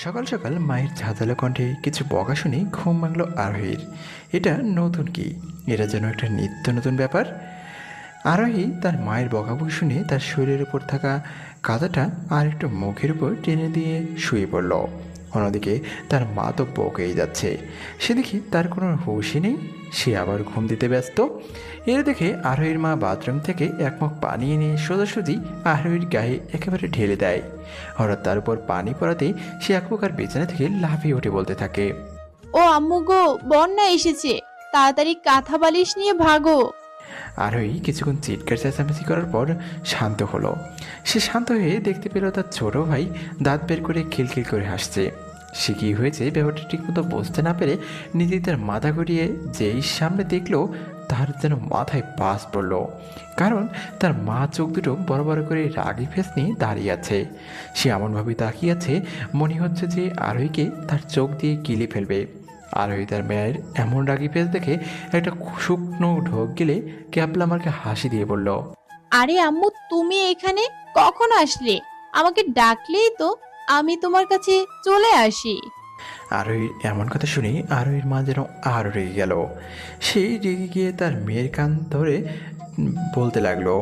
সকাল সকাল মায়ের ঝাঁঝালো কণ্ঠে কিছু বকা শুনে ঘুম ভাঙল আরোহীর। এটা নতুন কি? এটা যেন একটা নিত্য নতুন ব্যাপার। আরোহী তার মায়ের বকাবকি শুনে তার শরীরের উপর থাকা কাঁথাটা আর একটু মুখের উপর টেনে দিয়ে শুয়ে পড়ল। অন্যদিকে তার মা তো বকেই যাচ্ছে। সে দেখি তার কোনো হুঁশই নেই, সে আবার ঘুম দিতে ব্যস্ত। এর দেখে আরোহীর মা বাথরুম থেকে এক মগ পানি এনে সোজাসুজি আরোহীর গায়ে একেবারে ঢেলে দেয়। হঠাৎ তার উপর পানি পড়াতেই সে এক প্রকার বিছানা থেকে লাফিয়ে উঠে বলতে থাকে, ও আম্মু গো, বন্যা এসেছে, তাড়াতাড়ি কাঁথা বালিশ নিয়ে ভাগো। আরোহী কিছুক্ষণ চিৎকার চেঁচামেচি করার পর শান্ত হলো। সে শান্ত হয়ে দেখতে পেল তার ছোট ভাই দাঁত বের করে খিলখিল করে হাসছে। সে কী হয়েছে ব্যাপারটা ঠিকমতো বুঝতে না পেরে নিজেই তার মাথা ঘুরিয়ে যেই সামনে দেখলো, তার যেন মাথায় বাজ পড়ল। কারণ তার মা চোখ দুটো বড় বড় করে রাগি ফেস নিয়ে দাঁড়িয়ে আছে। সে এমনভাবে তাকিয়ে আছে, মনে হচ্ছে যে আরোহীকে তার চোখ দিয়ে গিলে ফেলবে। আরোহী তার মেয়ের এমন রাগি ফেস দেখে একটা শুকনো ঢোক গেলে ক্যাপলা আমাকে হাসি দিয়ে বলল, আরে আম্মু, তুমি এখানে কখন আসলে? আমাকে ডাকলেই তো আমি তোমার কাছে চলে আসি। আরোহীর এমন কথা শুনে আরোহীর মা যেন আরও রেগে গেল। সে রেগে গিয়ে তার মেয়ের কান ধরে বলতে লাগলো,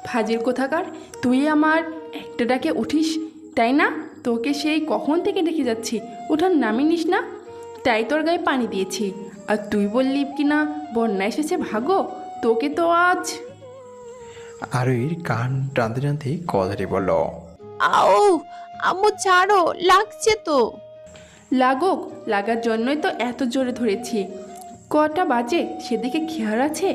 ফাজিল কোথাকার, তুই আমার একটা ডাকে উঠিস তাই না? তোকে সেই কখন থেকে দেখে যাচ্ছি, ওঠার নামই নিস না। তাই তোর গায়ে পানি দিয়েছি, আর তুই বললি কি না বন্যা এসেছে ভাগো। তোকে তো আজ আরোহীর কান টানতে টানতে কথাটি বলল, আও আম্মু, ছাড়ো, লাগছে তো। লাগুক, লাগার জন্যই তো এত জোরে ধরেছি। কটা বাজে সেদিকে খেয়াল আছে?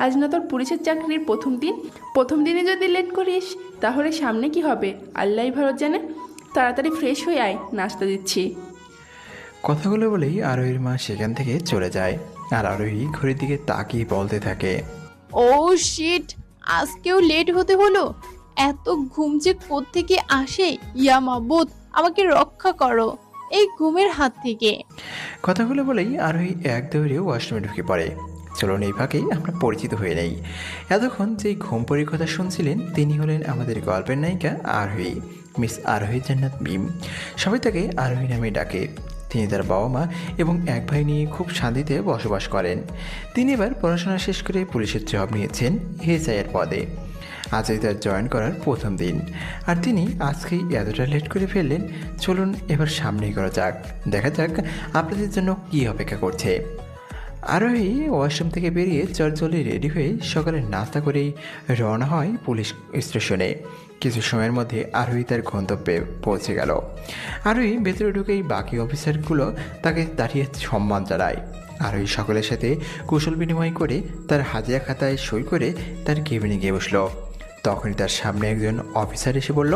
আজ না তোর পুলিশের চাকরির প্রথম দিন। প্রথম দিনে যদি লেট করিস তাহলে সামনে কি হবে আল্লাহই ভালো জানে। তাড়াতাড়ি ফ্রেশ হয়ে আয়, নাস্তা দিচ্ছি। কথাগুলো বলেই আরোহীর মা সেখান থেকে চলে যায়। আর আরোহী ঘড়ির দিকে তাকিয়ে বলতে থাকে, ও শিট, আজকেও লেট হতে হলো। এত ঘুম যে কোত্থেকে আসে, ইয়া মাবুদ, আমাকে রক্ষা করো এই ঘুমের হাত থেকে। কথাগুলো বলেই আরোহী এক দৌড়ে ওয়াশরুমে ঢুকে পড়ে। চলুন এই ফাঁকেই আমরা পরিচিত হয়ে নেই। এতক্ষণ যেই ঘুম পরির কথা শুনছিলেন তিনি হলেন আমাদের গল্পের নায়িকা আরোহী, মিস আরোহী জান্নাত মিম। সবাই তাকে আরোহী নামে ডাকে। তিনি তার বাবা মা এবং এক ভাই নিয়ে খুব শান্তিতে বসবাস করেন। তিনি এবার পড়াশোনা শেষ করে পুলিশের জব নিয়েছেন এসআইয়ের পদে। আজই তার জয়েন করার প্রথম দিন, আর তিনি আজকেই এতটা লেট করে ফেললেন। চলুন এবার সামনেই করা যাক, দেখা যাক আপনাদের জন্য কী অপেক্ষা করছে। আরোহী ওয়াশরুম থেকে বেরিয়ে চটজলদি রেডি হয়ে সকালে নাস্তা করেই রওনা হয় পুলিশ স্টেশনে। কিছু সময়ের মধ্যে আরোহী তার গন্তব্যে পৌঁছে গেল। আরোহী ভেতরে ঢুকেই বাকি অফিসারগুলো তাকে দাঁড়িয়ে সম্মান জানায়। আরোহী সকলের সাথে কুশল বিনিময় করে তার হাজিরা খাতায় সই করে তার কেবিনে গিয়ে বসল। তখনই তার সামনে একজন অফিসার এসে বলল,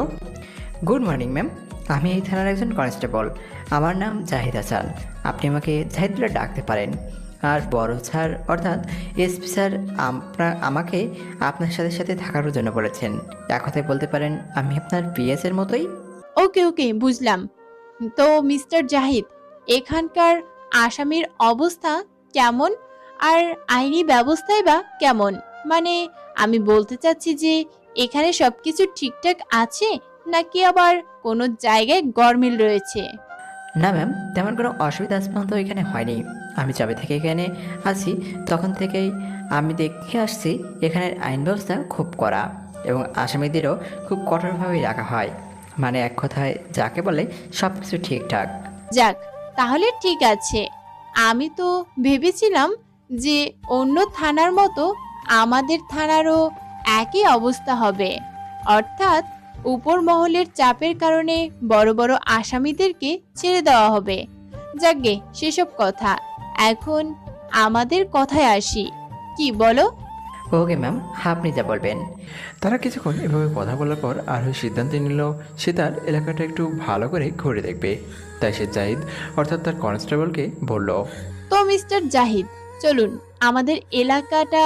গুড মর্নিং ম্যাম, আমি এই থানার একজন কনস্টেবল। আমার নাম জাহিদ হাসান। আপনি আমাকে জাহিদ বলে ডাকতে পারেন। আর বড় স্যার অর্থাৎ এসপি স্যার আমাকে আপনার সাথে সাথে থাকার জন্য বলেছেন। এক কথায় বলতে পারেন আমি আপনার পিএসের মতোই। ওকে ওকে, বুঝলাম। তো মিস্টার জাহিদ, এখানকার আসামির অবস্থা কেমন? আর আইনি ব্যবস্থাই বা কেমন? মানে আমি বলতে চাচ্ছি যে এখানে সবকিছু ঠিকঠাক আছে, নাকি আবার কোনো জায়গায় গরমিল রয়েছে? না ম্যাম, তেমন কোনো অসুবিধা আজ পর্যন্ত এখানে হয়নি। আমি যবে থেকে এখানে আছি তখন থেকেই আমি দেখে আসছি এখানের আইন ব্যবস্থা খুব কড়া এবং আসামিদেরও খুব কঠোরভাবেই রাখা হয়। মানে এক কথায় যাকে বলে সব কিছু ঠিকঠাক। যাক, তাহলে ঠিক আছে। আমি তো ভেবেছিলাম যে অন্য থানার মতো আমাদের থানারও একই অবস্থা হবে, অর্থাৎ উপর মহলের চাপের কারণে বড় বড় আসামিদেরকে ছেড়ে দেওয়া হবে। যাকগে সেসব কথা, এখন আমাদের কথায় আসি, কি বলো? ওকে ম্যাম, আপনি যা বলবেন। তারা কিছুক্ষণ এভাবে কথা বলার পর আরোহী সিদ্ধান্ত নিল সে তার এলাকাটা একটু ভালো করে ঘুরে দেখবে। তাই সে জাহিদ অর্থাৎ তার কনস্টেবলকে বলল, তো মিস্টার জাহিদ, চলুন আমাদের এলাকাটা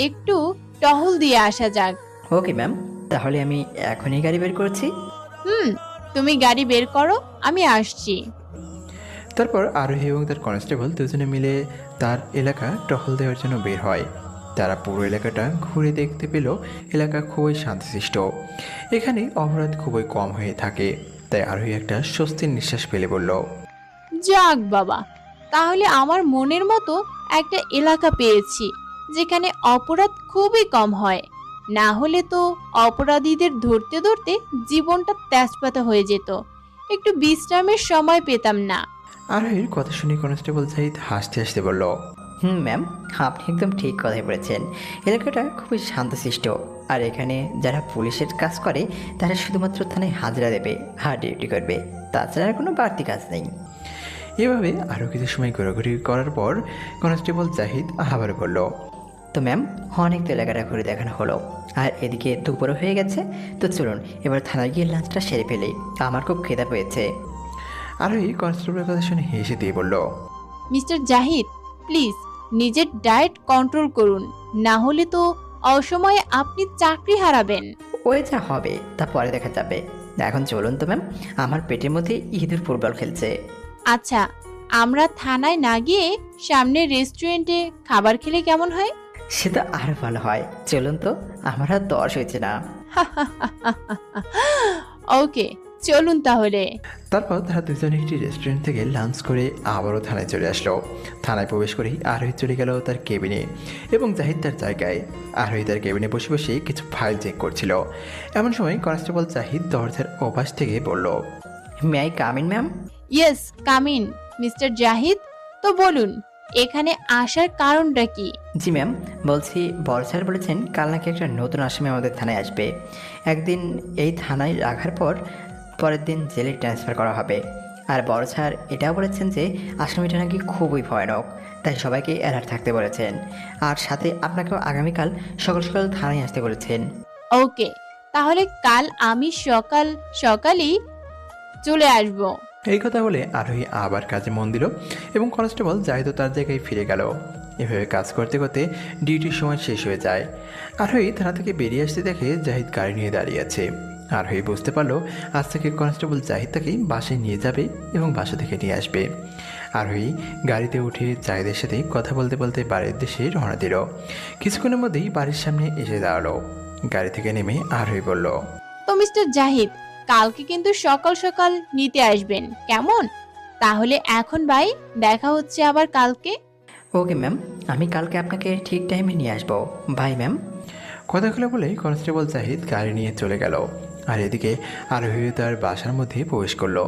একটু টহল দিয়ে আসা যাক। ওকে ম্যাম, তাহলে আমি এখনই গাড়ি বের করছি। হুম, তুমি গাড়ি বের করো, আমি আসছি। তারপর আরোহী এবং তার কনস্টেবল দুজনে মিলে তার এলাকা টহল দেওয়ার জন্য বের হয়। তারা পুরো এলাকাটা ঘুরে দেখতে পেল এলাকা খুবই শান্তিশিষ্ট। এখানে অপরাধ খুবই কম হয়ে থাকে। তাই আরোহী একটা স্বস্তির নিঃশ্বাস ফেলে বলল, যাক বাবা, তাহলে আমার মনের মতো একটা এলাকা পেয়েছি যেখানে অপরাধ খুবই কম হয়। না হলে তো অপরাধীদের ধরতে ধরতে জীবনটা তেজপাতা হয়ে যেত, একটু বিশ্রামের সময় পেতাম না। আরোহীর কথা শুনে কনস্টেবল জাহিদ হাসতে হাসতে বলল, ম্যাম, আপনি একদম ঠিক কথাই বলেছেন। এলাকাটা খুবই শান্তশিষ্ট, আর এখানে যারা পুলিশের কাজ করে তারা শুধুমাত্র থানায় হাজিরা দেবে আর ডিউটি করবে, তাছাড়া আর কোনো বাড়তি কাজ নেই। এভাবে আরও কিছু সময় ঘোরাঘুরি করার পর কনস্টেবল জাহিদ আবার বলল, তো ম্যাম, অনেক তো এলাকাটা ঘুরে দেখানো হলো, আর এদিকে দুপুরও হয়ে গেছে। তো চলুন এবার থানায় গিয়ে লাঞ্চটা সেরে ফেলি, আমার খুব খিদা পেয়েছে। আরোহী কনস্টেবলের কথা শুনে হেসে দিয়ে বলল, মিস্টার জাহিদ, প্লিজ নিজের ডায়েট কন্ট্রোল করুন, না হলে তো অসময়ে আপনি চাকরি হারাবেন। ওই যা হবে তা পরে দেখা যাবে, এখন চলুন তো ম্যাম, আমার পেটের মধ্যে ইঁদুর ফুটবল খেলছে। আচ্ছা, আমরা থানায় না গিয়ে সামনের রেস্টুরেন্টে খাবার খেলে কেমন হয়? সে তো আরও ভালো হয়, চলুন তো, আমার আর তর্স হয়েছে না। ওকে, চলুন তাহলে। তারপর তারা দুজনে একটি রেস্টুরেন্ট থেকে লাঞ্চ করে আবারও থানায় চলে আসলো। থানায় প্রবেশ করেই আরোহী চলে গেল তার কেবিনে এবং জাহিদ তার জায়গায়। আরোহী তার কেবিনে বসে বসে কিছু ফাইল চেক করছিল। এমন সময় কনস্টেবল জাহিদ দরজার ওপাশ থেকে বলল, may I come in ma'am? Yes, come in mister Zahid. তো বলুন, এখানে আসার কারণটা কি? জি ম্যাম, বলছি বড় স্যার বলেছেন কাল নাকি একটা নতুন আসামি আমাদের থানায় আসবে। একদিন এই থানায় রাখার পর পরের দিন জেলে ট্রান্সফার করা হবে। আর বড় স্যার এটাও বলেছেন যে আসামিটা নাকি খুবই ভয়ানক, তাই সবাইকে অ্যালার্ট থাকতে বলেছেন। আর সাথে আপনাকেও আগামীকাল সকাল সকাল থানায় আসতে বলেছেন। ওকে, তাহলে কাল আমি সকাল সকালই চলে আসব। এই কথা বলে আরোহী আবার কাজে মন দিল এবং কনস্টেবল জাহিদও তার জায়গায় ফিরে গেল। এভাবে কাজ করতে করতে ডিউটির সময় শেষ হয়ে যায়। আরোহী থানা থেকে বেরিয়ে আসতে দেখে জাহিদ গাড়ি নিয়ে দাঁড়িয়ে আছে। আরোহী বুঝতে পারলো আজ থেকে কনস্টেবল জাহিদ তাকে বাসায় নিয়ে যাবে এবং বাসা থেকে নিয়ে আসবে। আরোহী গাড়িতে উঠে জাহিদের সাথে কথা বলতে বলতে বাড়ির উদ্দেশ্যে রওনা দিল। কিছুক্ষণের মধ্যেই বাড়ির সামনে এসে দাঁড়ালো। গাড়ি থেকে নেমে আরোহী বলল, তো মিস্টার জাহিদ, কালকে কিন্তু সকাল সকাল নিতে আসবেন, কেমন? তাহলে এখন বাই, দেখা হচ্ছে আবার কালকে। ওকে ম্যাম, আমি কালকে আপনাকে ঠিক টাইমে নিয়ে আসবো। Bye ma'am. কথাগুলো বলেই কনস্টেবল জাহিদ গাড়ি নিয়ে চলে গেল। আর এদিকে আরোহী তার বাসার মধ্যে প্রবেশ করলো।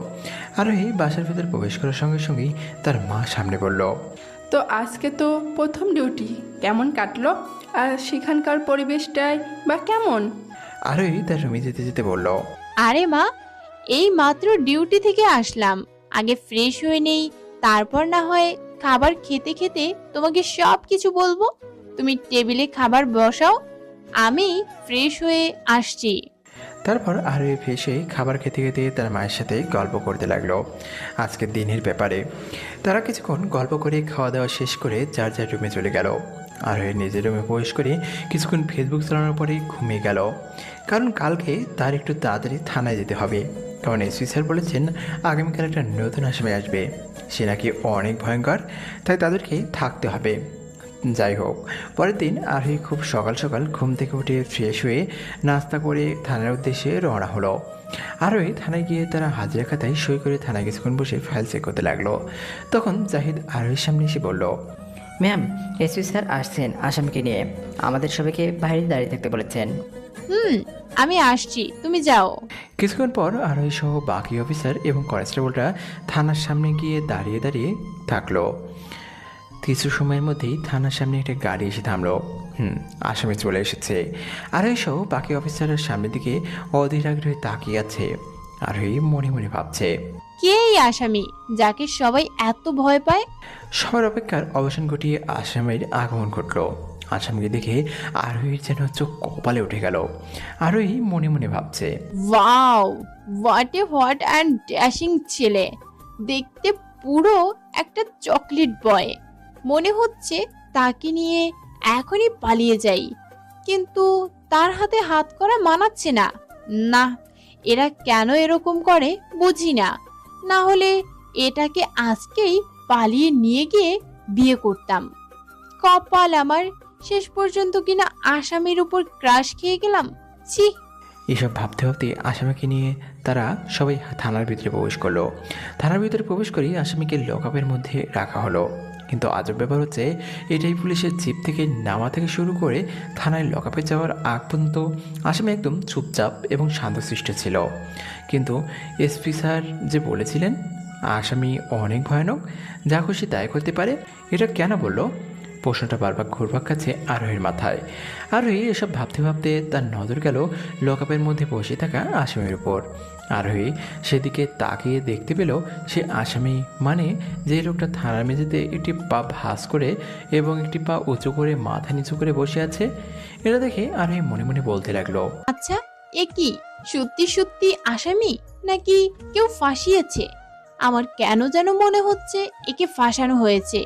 আরোহী বাসার ভিতর প্রবেশ করার সঙ্গে সঙ্গেই তার মা সামনে বলল, তো আজকে তো প্রথম ডিউটি, কেমন কাটলো? আর সেখানকার পরিবেশটাই বা কেমন? আরোহী তার রুমে যেতে যেতে বলল, আরে মা, এই মাত্র ডিউটি থেকে আসলাম, আগে ফ্রেশ হয়ে নেই, তারপর না হয় খাবার খেতে খেতে তোমাকে সব কিছু বলবো। তুমি টেবিলে খাবার বসাও, আমি ফ্রেশ হয়ে আসছি। তারপর আরোহী ফেসে খাবার খেতে খেতে তার মায়ের সাথে গল্প করতে লাগলো আজকের দিনের ব্যাপারে। তারা কিছুক্ষণ গল্প করে খাওয়া দাওয়া শেষ করে যার যার রুমে চলে গেল। আরোহী নিজের রুমে প্রবেশ করে কিছুক্ষণ ফেসবুক চালানোর পরে ঘুমিয়ে গেল, কারণ কালকে তার একটু তাড়াতাড়ি থানায় যেতে হবে। কারণ এসপি স্যার বলেছেন আগামীকাল একটা নতুন আসামি আসবে, সে নাকি অনেক ভয়ঙ্কর, তাই তাদেরকে থাকতে হবে। যাই হোক, পরের দিন আরোহী খুব সকাল সকাল ঘুম থেকে উঠে ফ্রেশ হয়ে নাস্তা করে থানার উদ্দেশ্যে রওনা হলো। আরোহী থানায় গিয়ে তারা হাজিরা খাতায় সই করে থানায় কিছুক্ষণ বসে ফাইল চেক করতে লাগলো। তখন জাহিদ আরোহীর সামনে এসে বলল, ম্যাম, এসপি স্যার আসছেন আসামিকে নিয়ে, আমাদের সবাইকে বাইরে দাঁড়িয়ে থাকতে বলেছেন। আমি আসছি, তুমি যাও। কিছুক্ষণ পর আরোহী সহ বাকি অফিসার এবং কনস্টেবলরা থানার সামনে গিয়ে দাঁড়িয়ে দাঁড়িয়ে থাকলো। কিছু সময়ের মধ্যেই থানার সামনে একটা গাড়ি এসে থামলো। আসামি চলে এসেছে। আরোহী সহ বাকি অফিসারের সামনের দিকে অধীর আগ্রহে তাকিয়ে আছে। আরোহী মনে মনে ভাবছে, কে এই আসামি যাকে সবাই এত ভয় পায়? সবার অপেক্ষার অবসান ঘটিয়ে আসামির আগমন ঘটলো। আসামিকে দেখে আরোহীর যেন চোখ কপালে উঠে গেল। আরোহী মনে মনে ভাবছে, ওয়াও, হোয়াট অ্যান্ড ড্যাশিং ছেলে, দেখতে পুরো একটা চকলেট বয়। মনে হচ্ছে তাকে নিয়ে এখনই পালিয়ে যাই, কিন্তু তার হাতে হাত করা মানাচ্ছে না। না, এরা কেন এরকম করে বুঝি না। না হলে এটাকে আজকেই পালিয়ে নিয়ে গিয়ে বিয়ে করতাম। কপাল আমার, শেষ পর্যন্ত কিনা আসামির উপর ক্রাশ খেয়ে গেলাম। ছি। এসব ভাবতে ভাবতে আসামিকে নিয়ে তারা সবাই থানার ভিতরে প্রবেশ করলো। থানার ভিতরে প্রবেশ করেই আসামিকে লকআপের মধ্যে রাখা হলো। কিন্তু আজব ব্যাপার হচ্ছে, এটাই পুলিশের জিপ থেকে নামা থেকে শুরু করে থানায় লকআপে যাওয়ার আগ পর্যন্ত আসামি একদম চুপচাপ এবং শান্তশিষ্ট ছিল। কিন্তু এসপি স্যার যে বলেছিলেন আসামি অনেক ভয়ানক, যা খুশি তাই করতে পারে, এটা কেন বললো? প্রশ্নটা বারবার ঘুরপাক খাচ্ছে আরোহীর মাথায়। আরোহী এসব ভাবতে ভাবতে তার নজর গেল লকআপের মধ্যে বসে থাকা আসামির উপর। আরোহী সেদিকে তাকিয়ে দেখতে পেল সে আসামি, মানে যে লোকটা থানার মেঝেতে একটি পা ভাঁজ করে এবং একটি পা উঁচু করে মাথা নিচু করে বসে আছে। এটা দেখে আরোহী মনে মনে বলতে লাগলো, আচ্ছা, এ কি সত্যি সত্যি আসামি নাকি কেউ ফাঁসিয়েছে? আমার কেন যেন মনে হচ্ছে একে ফাঁসানো হয়েছে,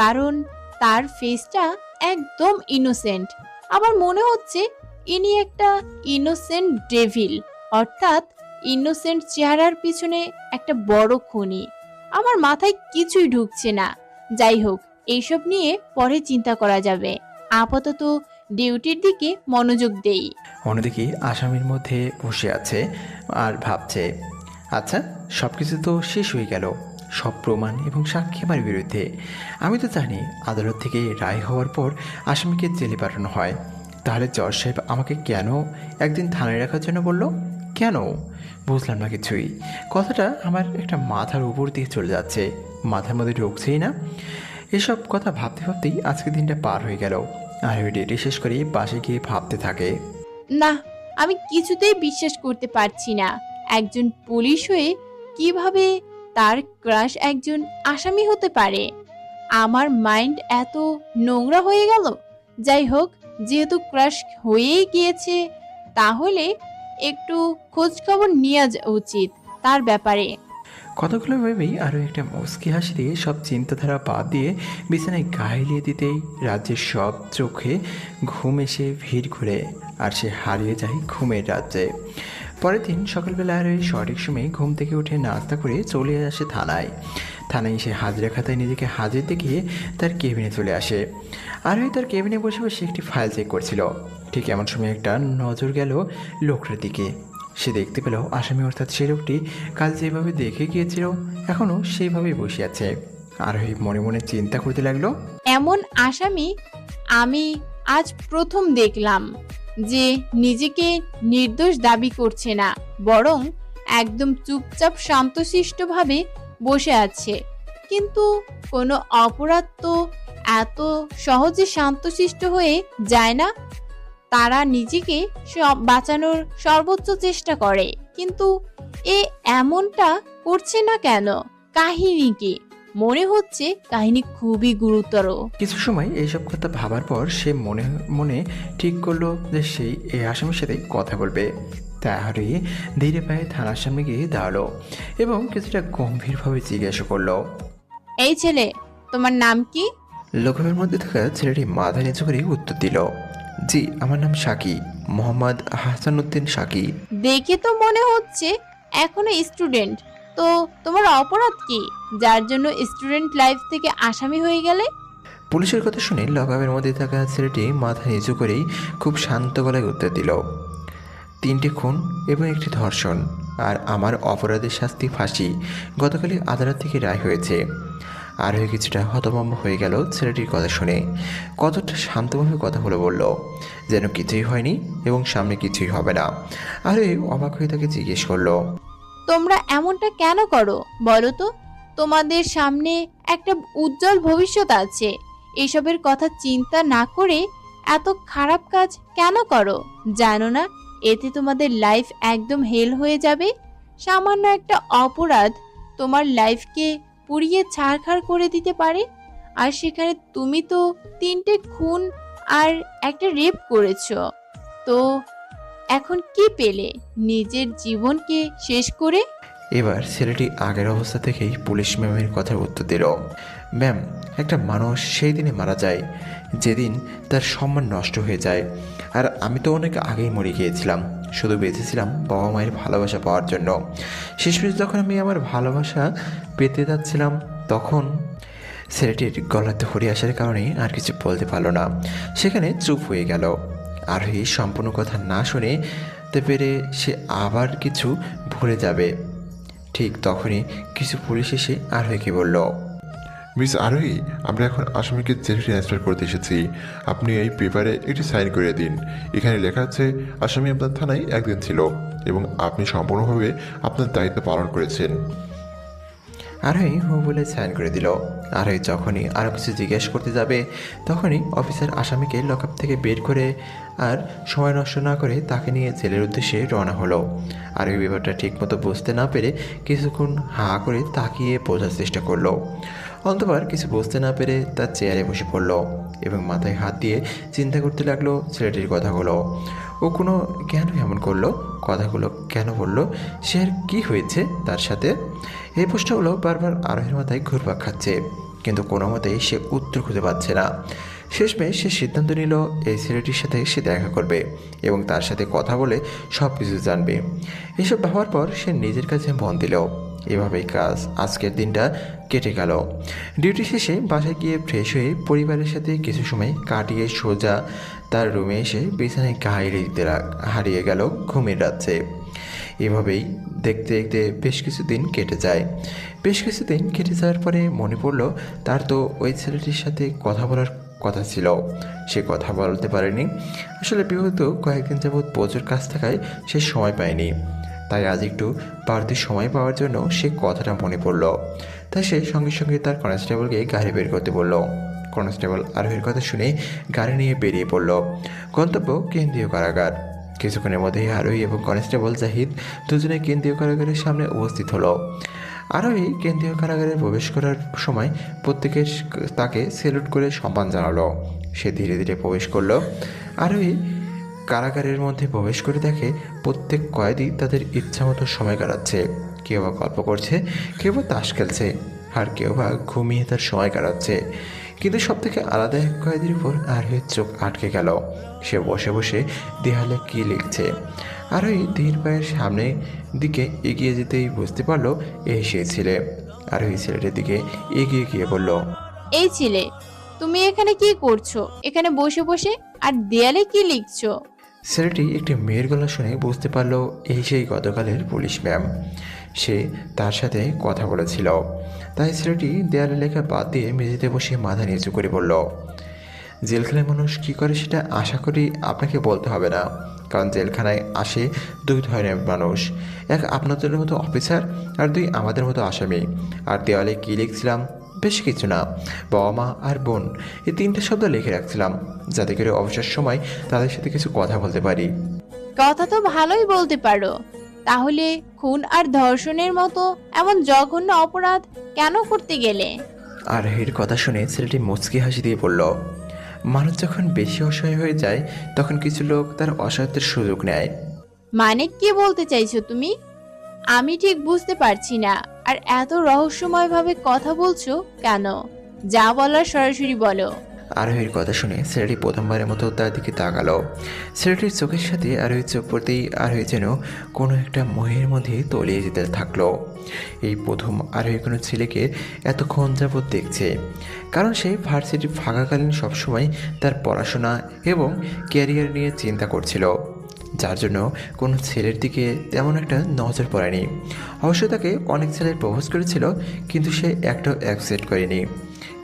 কারণ তার ফেসটা একদম ইনোসেন্ট। আমার মনে হচ্ছে ইনি একটা ইনোসেন্ট ডেভিল, অর্থাৎ ইনোসেন্ট চেহারার পিছনে একটা বড় খুনি। আমার মাথায় কিছুই ঢুকছে না। যাই হোক, এইসব নিয়ে পরে চিন্তা করা যাবে। আপাতত ডিউটির দিকে মনোযোগ দেই। অন্যদিকে আসামির মধ্যে বসে আছে আর ভাবছে, আচ্ছা সব কিছু তো শেষ হয়ে গেল, সব প্রমাণ এবং সাক্ষী আমার বিরুদ্ধে। আমি তো জানি আদালত থেকে রায় হওয়ার পর আসামিকে জেলে পাঠানো হয়, তাহলে জজ সাহেব আমাকে কেন একদিন থানায় রাখার জন্য বলল? কেন বুঝলাম না কিছুই। কথাটা আমার একটা মাথার উপর দিয়ে চলে যাচ্ছে, মাথার মধ্যে ঢুকছেই না। এসব কথা ভাবতে ভাবতেই আজকের দিনটা পার হয়ে গেল। আর ওই ডেটে শেষ করে বাসে গিয়ে ভাবতে থাকে, না, আমি কিছুতেই বিশ্বাস করতে পারছি না একজন পুলিশ হয়ে কিভাবে তার ক্রাশ একজন আসামি হতে পারে। আমার মাইন্ড এত নোংরা হয়ে গেল। যাই হোক, যেহেতু ক্রাশ হয়েই গিয়েছে, তাহলে একটু খোঁজ খবর নেওয়া উচিত তার ব্যাপারে। কতগুলো ভেবেই আরও একটা মুচকি হাসি দিয়ে সব চিন্তাধারা বাদ দিয়ে বিছানায় গাইলিয়ে দিতেই রাজ্যের সব চোখে ঘুম এসে ভিড় ঘুরে আর সে হারিয়ে যায় ঘুমের রাজ্যে। পরের দিন সকালবেলা আর ওই সঠিক সময়ে ঘুম থেকে উঠে নাস্তা করে চলে আসে থানায়। থানায় এসে হাজিরা খাতায় নিজেকে হাজির দেখিয়ে তার কেবিনে চলে আসে। আর ওই তার কেবিনে বসে বসে একটি ফাইল চেক করছিল। ঠিক এমন সময় একটা নজর গেল লোকটার দিকে। সে দেখতে পেল আসামি, অর্থাৎ সে লোকটি কাল যেভাবে দেখে গিয়েছিল এখনও সেইভাবেই বসে আছে। আর ওই মনে মনে চিন্তা করতে লাগলো, এমন আসামি আমি আজ প্রথম দেখলাম, যে নিজেকে নির্দোষ দাবি করছে না, বরং একদম চুপচাপ শান্তশিষ্টভাবে বসে আছে। কিন্তু কোনো অপরাধ তো এত সহজে শান্তশিষ্ট হয়ে যায় না। তারা নিজেকে বাঁচানোর সর্বোচ্চ চেষ্টা করে, কিন্তু এ এমনটা করছে না কেন? কাহিনী কি? মনে হচ্ছে কাহিনী খুবই গুরুতর। কিছু সময় এইসব কথা ভাবার পর সে মনে মনে ঠিক করলো যে সেই এই আসামির সাথে কথা বলবে। তাই ধীরে পায়ে থানার সামনে গিয়ে দাঁড়ালো এবং কিছুটা গম্ভীরভাবে জিজ্ঞাসা করলো, এই ছেলে, তোমার নাম কি? লোকের মধ্যে থাকা ছেলেটি মাথা নিচু করে উত্তর দিল, জি আমার নাম সাকি, মোহাম্মদ হাসানুদ্দিন সাকি। দেখে তো মনে হচ্ছে এখনো স্টুডেন্ট। তো তোমার অপরাধ কি, যার জন্য স্টুডেন্ট লাইফ থেকে আসামি হয়ে গেলে? পুলিশের কথা শুনে লকআপের মধ্যে থাকা ছেলেটি মাথা নিচু করেই খুব শান্ত গলায় উত্তর দিল, 3টি খুন এবং 1টি ধর্ষণ, আর আমার অপরাধের শাস্তি ফাঁসি। গতকালই আদালত থেকে রায় হয়েছে। আর হয়ে কিছুটা হতভম্ব হয়ে গেল ছেলেটির কথা শুনে। কতটা শান্তভাবে কথাগুলো বলল, যেন কিছুই হয়নি এবং সামনে কিছুই হবে না। আর অবাক হয়ে তাকে জিজ্ঞেস করলো, তোমরা এমনটা কেন করো বলো তো? তোমাদের সামনে একটা উজ্জ্বল ভবিষ্যৎ আছে। এসবের কথা চিন্তা না করে এত খারাপ কাজ কেন করো? জানো না এতে তোমাদের লাইফ একদম হেল হয়ে যাবে? সামান্য একটা অপরাধ তোমার লাইফকে পুড়িয়ে ছারখার করে দিতে পারে। আর সেখানে তুমি তো 3টে খুন আর একটা রেপ করেছো। তো এখন কি পেলে নিজের জীবনকে শেষ করে? এবার ছেলেটি আগের অবস্থা থেকেই পুলিশ ম্যামের কথার উত্তর দিল, ম্যাম একটা মানুষ সেই দিনে মারা যায় যেদিন তার সম্মান নষ্ট হয়ে যায়। আর আমি তো অনেক আগেই মরে গিয়েছিলাম, শুধু বেঁচেছিলাম বাবা মায়ের ভালোবাসা পাওয়ার জন্য। শেষমেশ যখন আমি আমার ভালোবাসা পেতে যাচ্ছিলাম, তখন ছেলেটির গলাতে হরি আসার কারণে আর কিছু বলতে পারলো না, সেখানে চুপ হয়ে গেল। আর সম্পূর্ণ কথা না শুনে তে পেরে সে আবার কিছু ভুলে যাবে। ঠিক তখনই কিছু পুলিশ এসে আরোহীকে বলল, মিস আরোহী, আমরা এখন আসামিকে জেলে ট্রান্সফার করতে এসেছি। আপনি এই পেপারে একটি সাইন করে দিন। এখানে লেখা আছে আসামি আপনার থানায় একদিন ছিল এবং আপনি সম্পূর্ণভাবে আপনার দায়িত্ব পালন করেছেন। আরোহী হু বলে সাইন করে দিল। আরোহী যখনই আরও কিছু জিজ্ঞেস করতে যাবে তখনই অফিসার আসামিকে লকআপ থেকে বের করে আর সময় নষ্ট না করে তাকে নিয়ে জেলের উদ্দেশ্যে রওনা হলো। আরোহী ব্যাপারটা ঠিকমতো বুঝতে না পেরে কিছুক্ষণ হা করে তাকিয়ে বোঝার চেষ্টা করলো। অন্তবার কিছু বুঝতে না পেরে তার চেয়ারে বসে পড়ল এবং মাথায় হাত দিয়ে চিন্তা করতে লাগলো ছেলেটির কথাগুলো। ও কোনো কেন এমন করলো, কথাগুলো কেন বললো, সে আর কী হয়েছে তার সাথে? এই প্রশ্নগুলো বারবার আরোহীর মাথায় ঘুরপাক খাচ্ছে, কিন্তু কোনো মতেই সে উত্তর খুঁজে পাচ্ছে না। শেষমেশ সে সিদ্ধান্ত নিল এই ছেলেটির সাথে সে দেখা করবে এবং তার সাথে কথা বলে সব কিছু জানবে। এসব ভাবার পর সে নিজের কাছে মন দিল। এভাবেই কাজ আজকের দিনটা কেটে গেল। ডিউটি শেষে বাসায় গিয়ে ফ্রেশ হয়ে পরিবারের সাথে কিছু সময় কাটিয়ে সোজা তার রুমে এসে বিছানায় গায়ে দিতে হারিয়ে গেল ঘুমের রাত্রে। এভাবেই দেখতে দেখতে বেশ কিছুদিন কেটে যায়। বেশ কিছুদিন কেটে যাওয়ার পরে মনে পড়ল তার তো ওই ছেলেটির সাথে কথা বলার কথা ছিল, সে কথা বলতে পারেনি। আসলে বিগত কয়েকদিন যাবৎ প্রচুর কাজ থাকায় সে সময় পায়নি, তাই আজ একটু বাড়তি সময় পাওয়ার জন্য সে কথাটা মনে পড়ল। তাই সে সঙ্গে সঙ্গে তার কনস্টেবলকে গাড়ি বের করতে বলল। কনস্টেবল আরোহীর কথা শুনে গাড়ি নিয়ে বেরিয়ে পড়ল। গন্তব্য কেন্দ্রীয় কারাগার। কিছুক্ষণের মধ্যেই আরোহী এবং কনস্টেবল জাহিদ দুজনে কেন্দ্রীয় কারাগারের সামনে উপস্থিত হলো। আরোহী কেন্দ্রীয় কারাগারে প্রবেশ করার সময় প্রত্যেকের তাকে সেলুট করে সম্মান জানালো। সে ধীরে ধীরে প্রবেশ করলো। আরোহী কারাগারের মধ্যে প্রবেশ করে দেখে প্রত্যেক কয়েদি তাদের ইচ্ছামতো সময় কাটাচ্ছে। কেউ বা গল্প করছে, কেউ বা তাস খেলছে, আর কেউ বা ঘুমিয়ে তার সময় কাটাচ্ছে। কিন্তু সব থেকে আলাদা এক কয়েদির উপর আরোহীর চোখ আটকে গেল। সে বসে বসে দেয়ালে কী লিখছে। আরোহী ধীর পায়ের সামনে দিকে এগিয়ে যেতেই বুঝতে পারলো এই সেই ছেলে। আরোহী ছেলেটির দিকে এগিয়ে গিয়ে বলল, এই ছেলে, তুমি এখানে কি করছো? এখানে বসে বসে আর দেয়ালে কি লিখছো? ছেলেটি একটি মেয়ের গলা শুনে বুঝতে পারলো এই সেই গতকালের পুলিশ ম্যাম। সে তার সাথে কথা বলেছিল। তাই ছেলেটি দেয়ালে লেখা বাদ দিয়ে মেঝেতে বসে মাথা নিচু করে বলল, জেলখানায় মানুষ কী করে সেটা আশা করি আপনাকে বলতে হবে না, কারণ জেলখানায় আসে দুই ধরনের মানুষ, এক আপনাদের মতো অফিসার আর দুই আমাদের মতো আসামি। আর দেওয়ালে কী লিখছিলাম? বেশ কিছু না, বাবা মা আর বোন, এই তিনটে শব্দ লিখে রাখছিলাম যাতে করে অবসর সময় তাদের সাথে কিছু কথা বলতে পারি। কথা তো ভালোই বলতে পারো, তাহলে খুন আর ধর্ষণের মতো এমন জঘন্য অপরাধ কেন করতে গেলে? আরোহীর কথা শুনে ছেলেটি মুচকি হাসি দিয়ে বলল, মানুষ যখন বেশি অসহায় হয়ে যায় তখন কিছু লোক তার অসহায়ত্বের সুযোগ নেয়। মানে কি বলতে চাইছো তুমি? আমি ঠিক বুঝতে পারছি না। আর এত রহস্যময়ভাবে কথা বলছো কেন? যা বলার সরাসরি বলো। আরোহীর কথা শুনে ছেলেটি প্রথমবারের মতো তার দিকে তাকালো। ছেলেটির চোখের সাথে আরোহীর চোখ পড়তেই আরোহী যেন কোনো একটা মোহের মধ্যে তলিয়ে যেতে থাকলো। এই প্রথম আরোহী কোনো ছেলেকে এতক্ষণ যাবৎ দেখছে, কারণ সে ভার্সিটি ফাঁকাকালীন সবসময় তার পড়াশোনা এবং ক্যারিয়ার নিয়ে চিন্তা করছিল, যার জন্য কোনো ছেলের দিকে তেমন একটা নজর পড়েনি। অবশ্য তাকে অনেক ছেলে প্রপোজ করেছিল, কিন্তু সে একটাও অ্যাকসেপ্ট করেনি,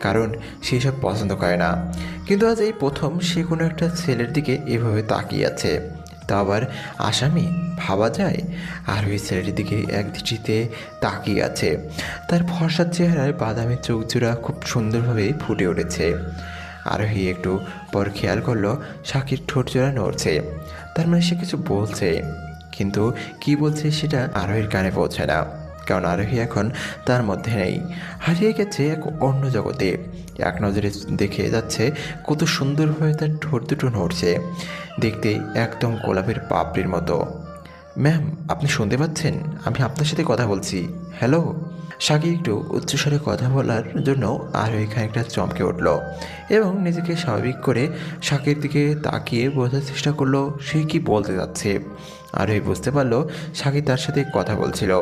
কারণ সে সব পছন্দ করে না। কিন্তু আজ এই প্রথম সে কোনো একটা ছেলের দিকে এভাবে তাকিয়ে আছে, তা আবার আসামি, ভাবা যায়? আর ওই ছেলেটির দিকে এক দৃষ্টিতে তাকিয়ে আছে। তার ফর্সার চেহারায় বাদামি চোখজোড়া খুব সুন্দরভাবে ফুটে উঠেছে। আরোহী একটু পর খেয়াল করলো সাকির ঠোঁটজোড়া নড়ছে, তার মানে সে কিছু বলছে, কিন্তু কি বলছে সেটা আরোহীর কানে পৌঁছে না, কারণ আরোহী এখন তার মধ্যে নেই, হারিয়ে গেছে এক অন্য জগতে। এক নজরে দেখে যাচ্ছে কত সুন্দরভাবে তার ঠোঁট দুটো নড়ছে, দেখতে একদম গোলাপের পাপড়ির মতো। ম্যাম, আপনি শুনতে পাচ্ছেন? আমি আপনার সাথে কথা বলছি। হ্যালো। সাকি একটু উচ্চস্বরে কথা বলার জন্য আরোহী খানিকটা চমকে উঠল এবং নিজেকে স্বাভাবিক করে সাকির দিকে তাকিয়ে বোঝার চেষ্টা করলো সে কি বলতে যাচ্ছে। আরোহী বুঝতে পারলো সাকি তার সাথে কথা বলছিল,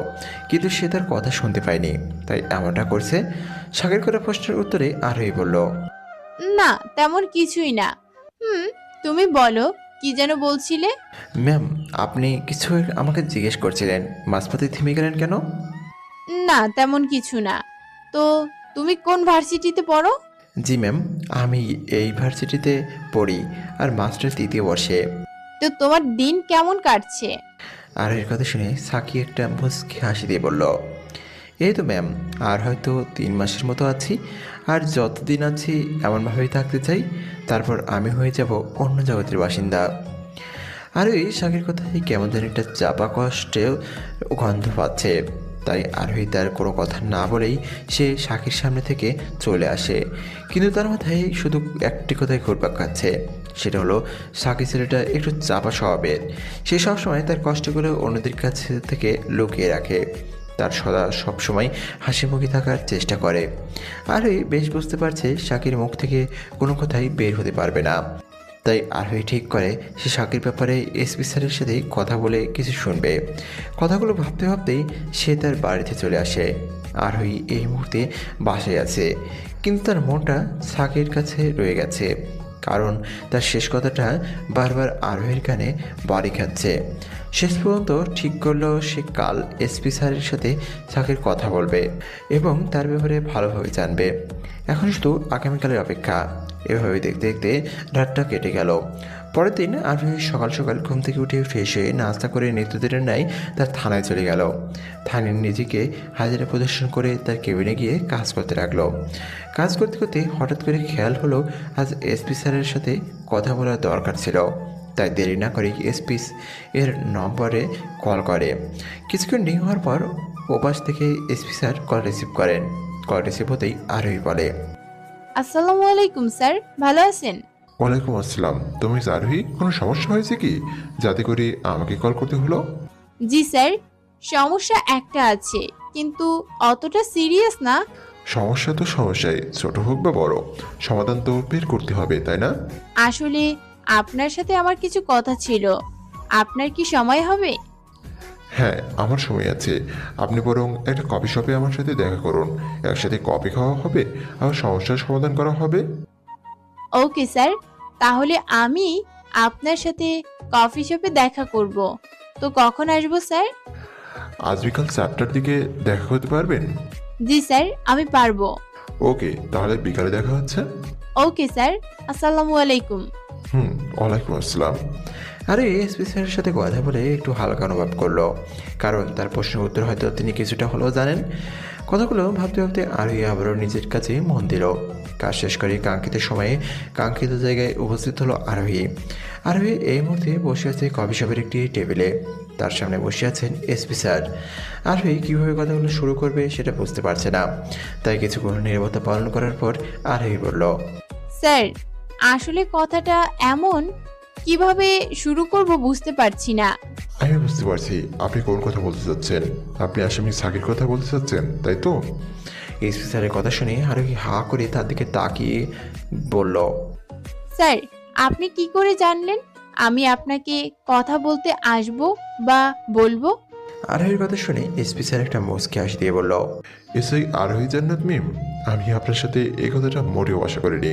কিন্তু সে তার কথা শুনতে পায়নি, তাই এমনটা করছে। সাকির করা প্রশ্নের উত্তরে আরোহী বলল, না, তেমন কিছুই না। তুমি বলো, কি যেন বলছিলে? ম্যাম, আপনি কিছু আমাকে জিজ্ঞেস করছিলেন, মাঝপথে থেমে গেলেন কেন? না, তেমন কিছু না। তো তুমি কোন ভার্সিটিতে পড়ো? জি ম্যাম, আমি এই ভার্সিটিতে পড়ি আর মাস্টার 3য় বর্ষে। তো তোমার দিন কেমন কাটছে? আর এর কথা শুনে সাকি একটা মুচকি হাসি দিয়ে বলল, এই তো ম্যাম, আর হয়তো 3 মাসের মতো আছি। আর যতদিন আছি এমনভাবেই থাকতে চাই, তারপর আমি হয়ে যাব অন্য জগতের বাসিন্দা। আর ওই শাকের কথাই কেমন যেন একটা চাপা কষ্টেও গন্ধ পাচ্ছে। তাই আরোহী তার কোনো কথা না বলেই সে শাকের সামনে থেকে চলে আসে। কিন্তু তার মাথায় শুধু একটি কথাই ঘুরপাক খাচ্ছে, সেটা হলো শাকি ছেলেটা একটু চাপা স্বভাবের। সে সবসময় তার কষ্টগুলো অন্যদের কাছে থেকে লুকিয়ে রাখে, তার সবসময় হাসি মুখে থাকার চেষ্টা করে। আরোহী বেশ বুঝতে পারছে শাকির মুখ থেকে কোনো কথাই বের হতে পারবে না। তাই আরোহী ঠিক করে সে শাকির ব্যাপারে এসপি স্যারের সাথে কথা বলে কিছু শুনবে। কথাগুলো ভাবতে ভাবতেই সে তার বাড়িতে চলে আসে। আরোহী এই মুহূর্তে বাসায় আছে, কিন্তু তার মনটা শাকির কাছে রয়ে গেছে, কারণ তার শেষ কথাটা বারবার আরোহীর কানে বাড়ি খাচ্ছে। শেষ পর্যন্ত ঠিক করলো সে কাল এসপি স্যারের সাথে শাকির কথা বলবে এবং তার ব্যাপারে ভালোভাবে জানবে। এখন শুধু আগামীকালের অপেক্ষা। এভাবে দেখতে দেখতে রাতটা কেটে গেল। পরের দিন আরোহী সকাল সকাল ঘুম থেকে উঠে ফ্রেশ হয়ে নাস্তা করে নিত্যদিনের ন্যায় তার থানায় চলে গেল। থানায় নিজেকে হাজিরা প্রদর্শন করে তার কেবিনে গিয়ে কাজ করতে লাগলো। কাজ করতে করতে হঠাৎ করে খেয়াল হলো আজ এসপি স্যারের সাথে কথা বলার দরকার ছিল। তাই দেরি না করে এসপি এর নম্বরে কল করে। কিছুক্ষণ রিং হওয়ার পর ওপাশ থেকে এসপি স্যার কল রিসিভ করেন। কল রিসিভ হতেই আরোহী বলে, আসসালামু আলাইকুম স্যার, ভালো আছেন? ওয়ালাইকুম আসসালাম। তুমি আরোহী, কোনো সমস্যা হয়েছে কি যাতে করে আমাকে কল করতে হলো? জি স্যার, সমস্যা একটা আছে, কিন্তু অতটা সিরিয়াস না। সমস্যা তো সমস্যাই, ছোট হোক বা বড়, সমাধান তো বের করতে হবে, তাই না? আসলে আপনার সাথে আমার কিছু কথা ছিল। আপনার কি সময় হবে? হ্যাঁ, আমার সময় আছে। আপনি বরং একটা কফি শপে আমার সাথে দেখা করুন। একসাথে কফি খাওয়া হবে আর সমস্যার সমাধান করা হবে। ওকে স্যার, তাহলে আমি আপনার সাথে কফি শপে দেখা করব। তো কখন আসবো স্যার? আজ বিকাল 4টার দিকে দেখা করতে পারবেন? জি স্যার, আমি পারবো। ওকে, তাহলে বিকালে দেখা হচ্ছে। ওকে স্যার, আসসালামু আলাইকুম। ওয়ালাইকুম আসসালাম। আরে এসপি স্যারের সাথে কথা বলে একটু হালকা অনুভব করলো, কারণ তার প্রশ্নের উত্তর হয়তো তিনি কিছুটা হলেও জানেন। কথাগুলো ভাবতে ভাবতে আরোহী আবারও নিজের কাছে মন দিল। কাজ শেষ করে কাঙ্ক্ষিত সময়ে কাঙ্ক্ষিত জায়গায় উপস্থিত হলো আরোহী। আরোহী এই মুহূর্তে বসে আছে কফি শপের একটি টেবিলে। তার সামনে বসে আছেন এসপি স্যার। আরোহী কীভাবে কথাগুলো শুরু করবে সেটা বুঝতে পারছে না, তাই কিছুক্ষণ নীরবতা পালন করার পর আরোহী বলল, স্যার, আসলে কথাটা এমন, কিভাবে শুরু করব বুঝতে পারছি না। আমি বুঝতে পারছি আপনি কোন কথা বলতে চাচ্ছেন। আপনি আসামি সাকির কথা বলতে চাচ্ছেন, তাই তো? এসপি স্যারের কথা শুনে আরোহী হা করে তার দিকে তাকিয়ে বলল, স্যার, আপনি কি করে জানলেন আমি আপনাকে কথা বলতে আসবো বা বলবো? আরোহীর কথা শুনে এসপি স্যার একটা মুচকি হাসি দিয়ে বলল, এসআই আরোহী জান্নাত মিম, আমি আপনার সাথে এই কথাটা মোটেও আশা করিনি।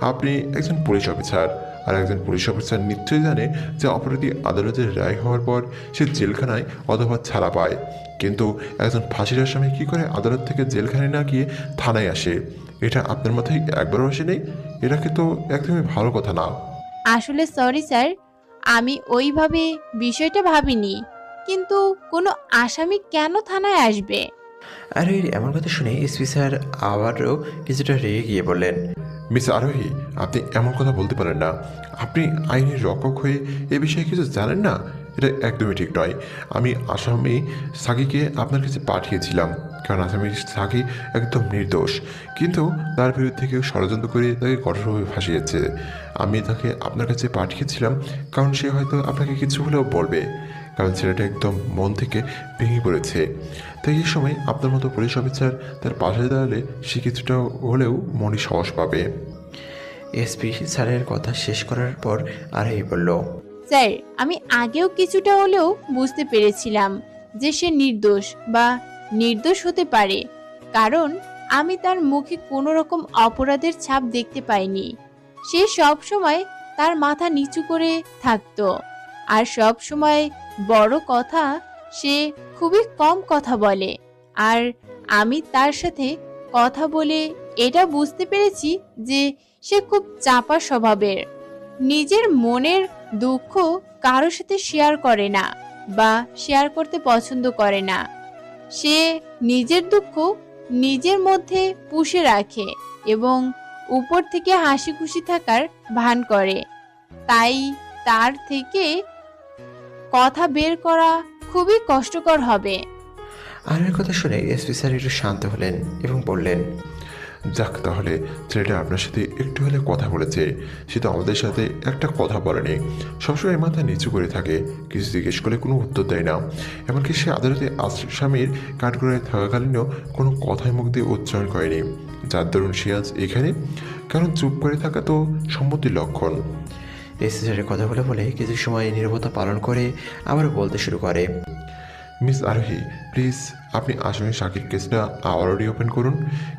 আপনি একজন পুলিশ অফিসার, আর একজন পুলিশ অফিসার নিশ্চয়ই জানে যে অপরাধী আদালতের রায় হওয়ার পর সে জেলখানায় অথবা ছাড়া পায়, কিন্তু একজন ফাঁসির আসামি কী করে আদালত থেকে জেলখানায় না গিয়ে থানায় আসে? এটা আপনার মাথায় একবারও আসে নেই? এটা কিন্তু একদমই ভালো কথা না। আসলে সরি স্যার, আমি ওইভাবে বিষয়টা ভাবিনি। কিন্তু কোনো আসামি কেন থানায় আসবে? আরোহীর এমন কথা শুনে এসপি স্যার আবারও কিছুটা রেগে গিয়ে বললেন, মিস আরোহী, আপনি এমন কথা বলতে পারেন না। আপনি আইনের রক্ষক হয়ে এ বিষয়ে কিছু জানেন না, এটা একদমই ঠিক নয়। আমি আসামি সাকিকে আপনার কাছে পাঠিয়েছিলাম, কারণ আসামি সাকি একদম নির্দোষ, কিন্তু তার বিরুদ্ধে কেউ ষড়যন্ত্র করে তাকে কঠোরভাবে ফাঁসিয়েছে। আমি তাকে আপনার কাছে পাঠিয়েছিলাম কারণ সে হয়তো আপনাকে কিছু হলেও বলবে, কারণ ছেলেটা একদম মন থেকে ভেঙে পড়েছে। তাই এই সময় আপনার মতো পুলিশ অফিসার তার পাশে দাঁড়ালে সে কিছুটা হলেও মনে সাহস পাবে। এসপি স্যারের কথা শেষ করার পর আরোহী বলল, স্যার, আমি আগেও কিছুটা হলেও বুঝতে পেরেছিলাম যে সে নির্দোষ বা নির্দোষ হতে পারে, কারণ আমি তার মুখে কোনো রকম অপরাধের ছাপ দেখতে পাইনি। সে সব সময় তার মাথা নিচু করে থাকতো। আর সব সময় বড় কথা, সে খুবই কম কথা বলে। আর আমি তার সাথে কথা বলে এটা বুঝতে পেরেছি যে সে খুব চাপা স্বভাবের। নিজের মনের দুঃখ কারোর সাথে শেয়ার করে না বা শেয়ার করতে পছন্দ করে না। সে নিজের দুঃখ নিজের মধ্যে পুষে রাখে এবং উপর থেকে হাসি খুশি থাকার ভান করে। তাই তার থেকে কথা বের করা খুবই কষ্টকর হবে। আরোহীর কথা শুনে এসপি স্যার একটু শান্ত হলেন এবং বললেন, যাক, তাহলে ছেলেটা আপনার সাথে একটু হলে কথা বলেছে। সে তো আমাদের সাথে একটা কথা বলেনি, সবসময় মাথা নিচু করে থাকে, কিছু জিজ্ঞেস করলে কোনো উত্তর দেয় না। এমনকি সে আদালতে আসামির কাঠগড়ায় থাকাকালীনও কোনো কথাই মুখ দিয়ে উচ্চারণ করেনি, যার দরুন সে আজ এখানে। কারণ চুপ করে থাকা তো সম্মতির লক্ষণ। এসপি স্যারের কথা বলে কিছু সময় নীরবতা পালন করে আবার বলতে শুরু করে, মিস আরোহী, প্লিজ আপনি আসামি শাকির কেসটা আবারও রিওপেন করুন,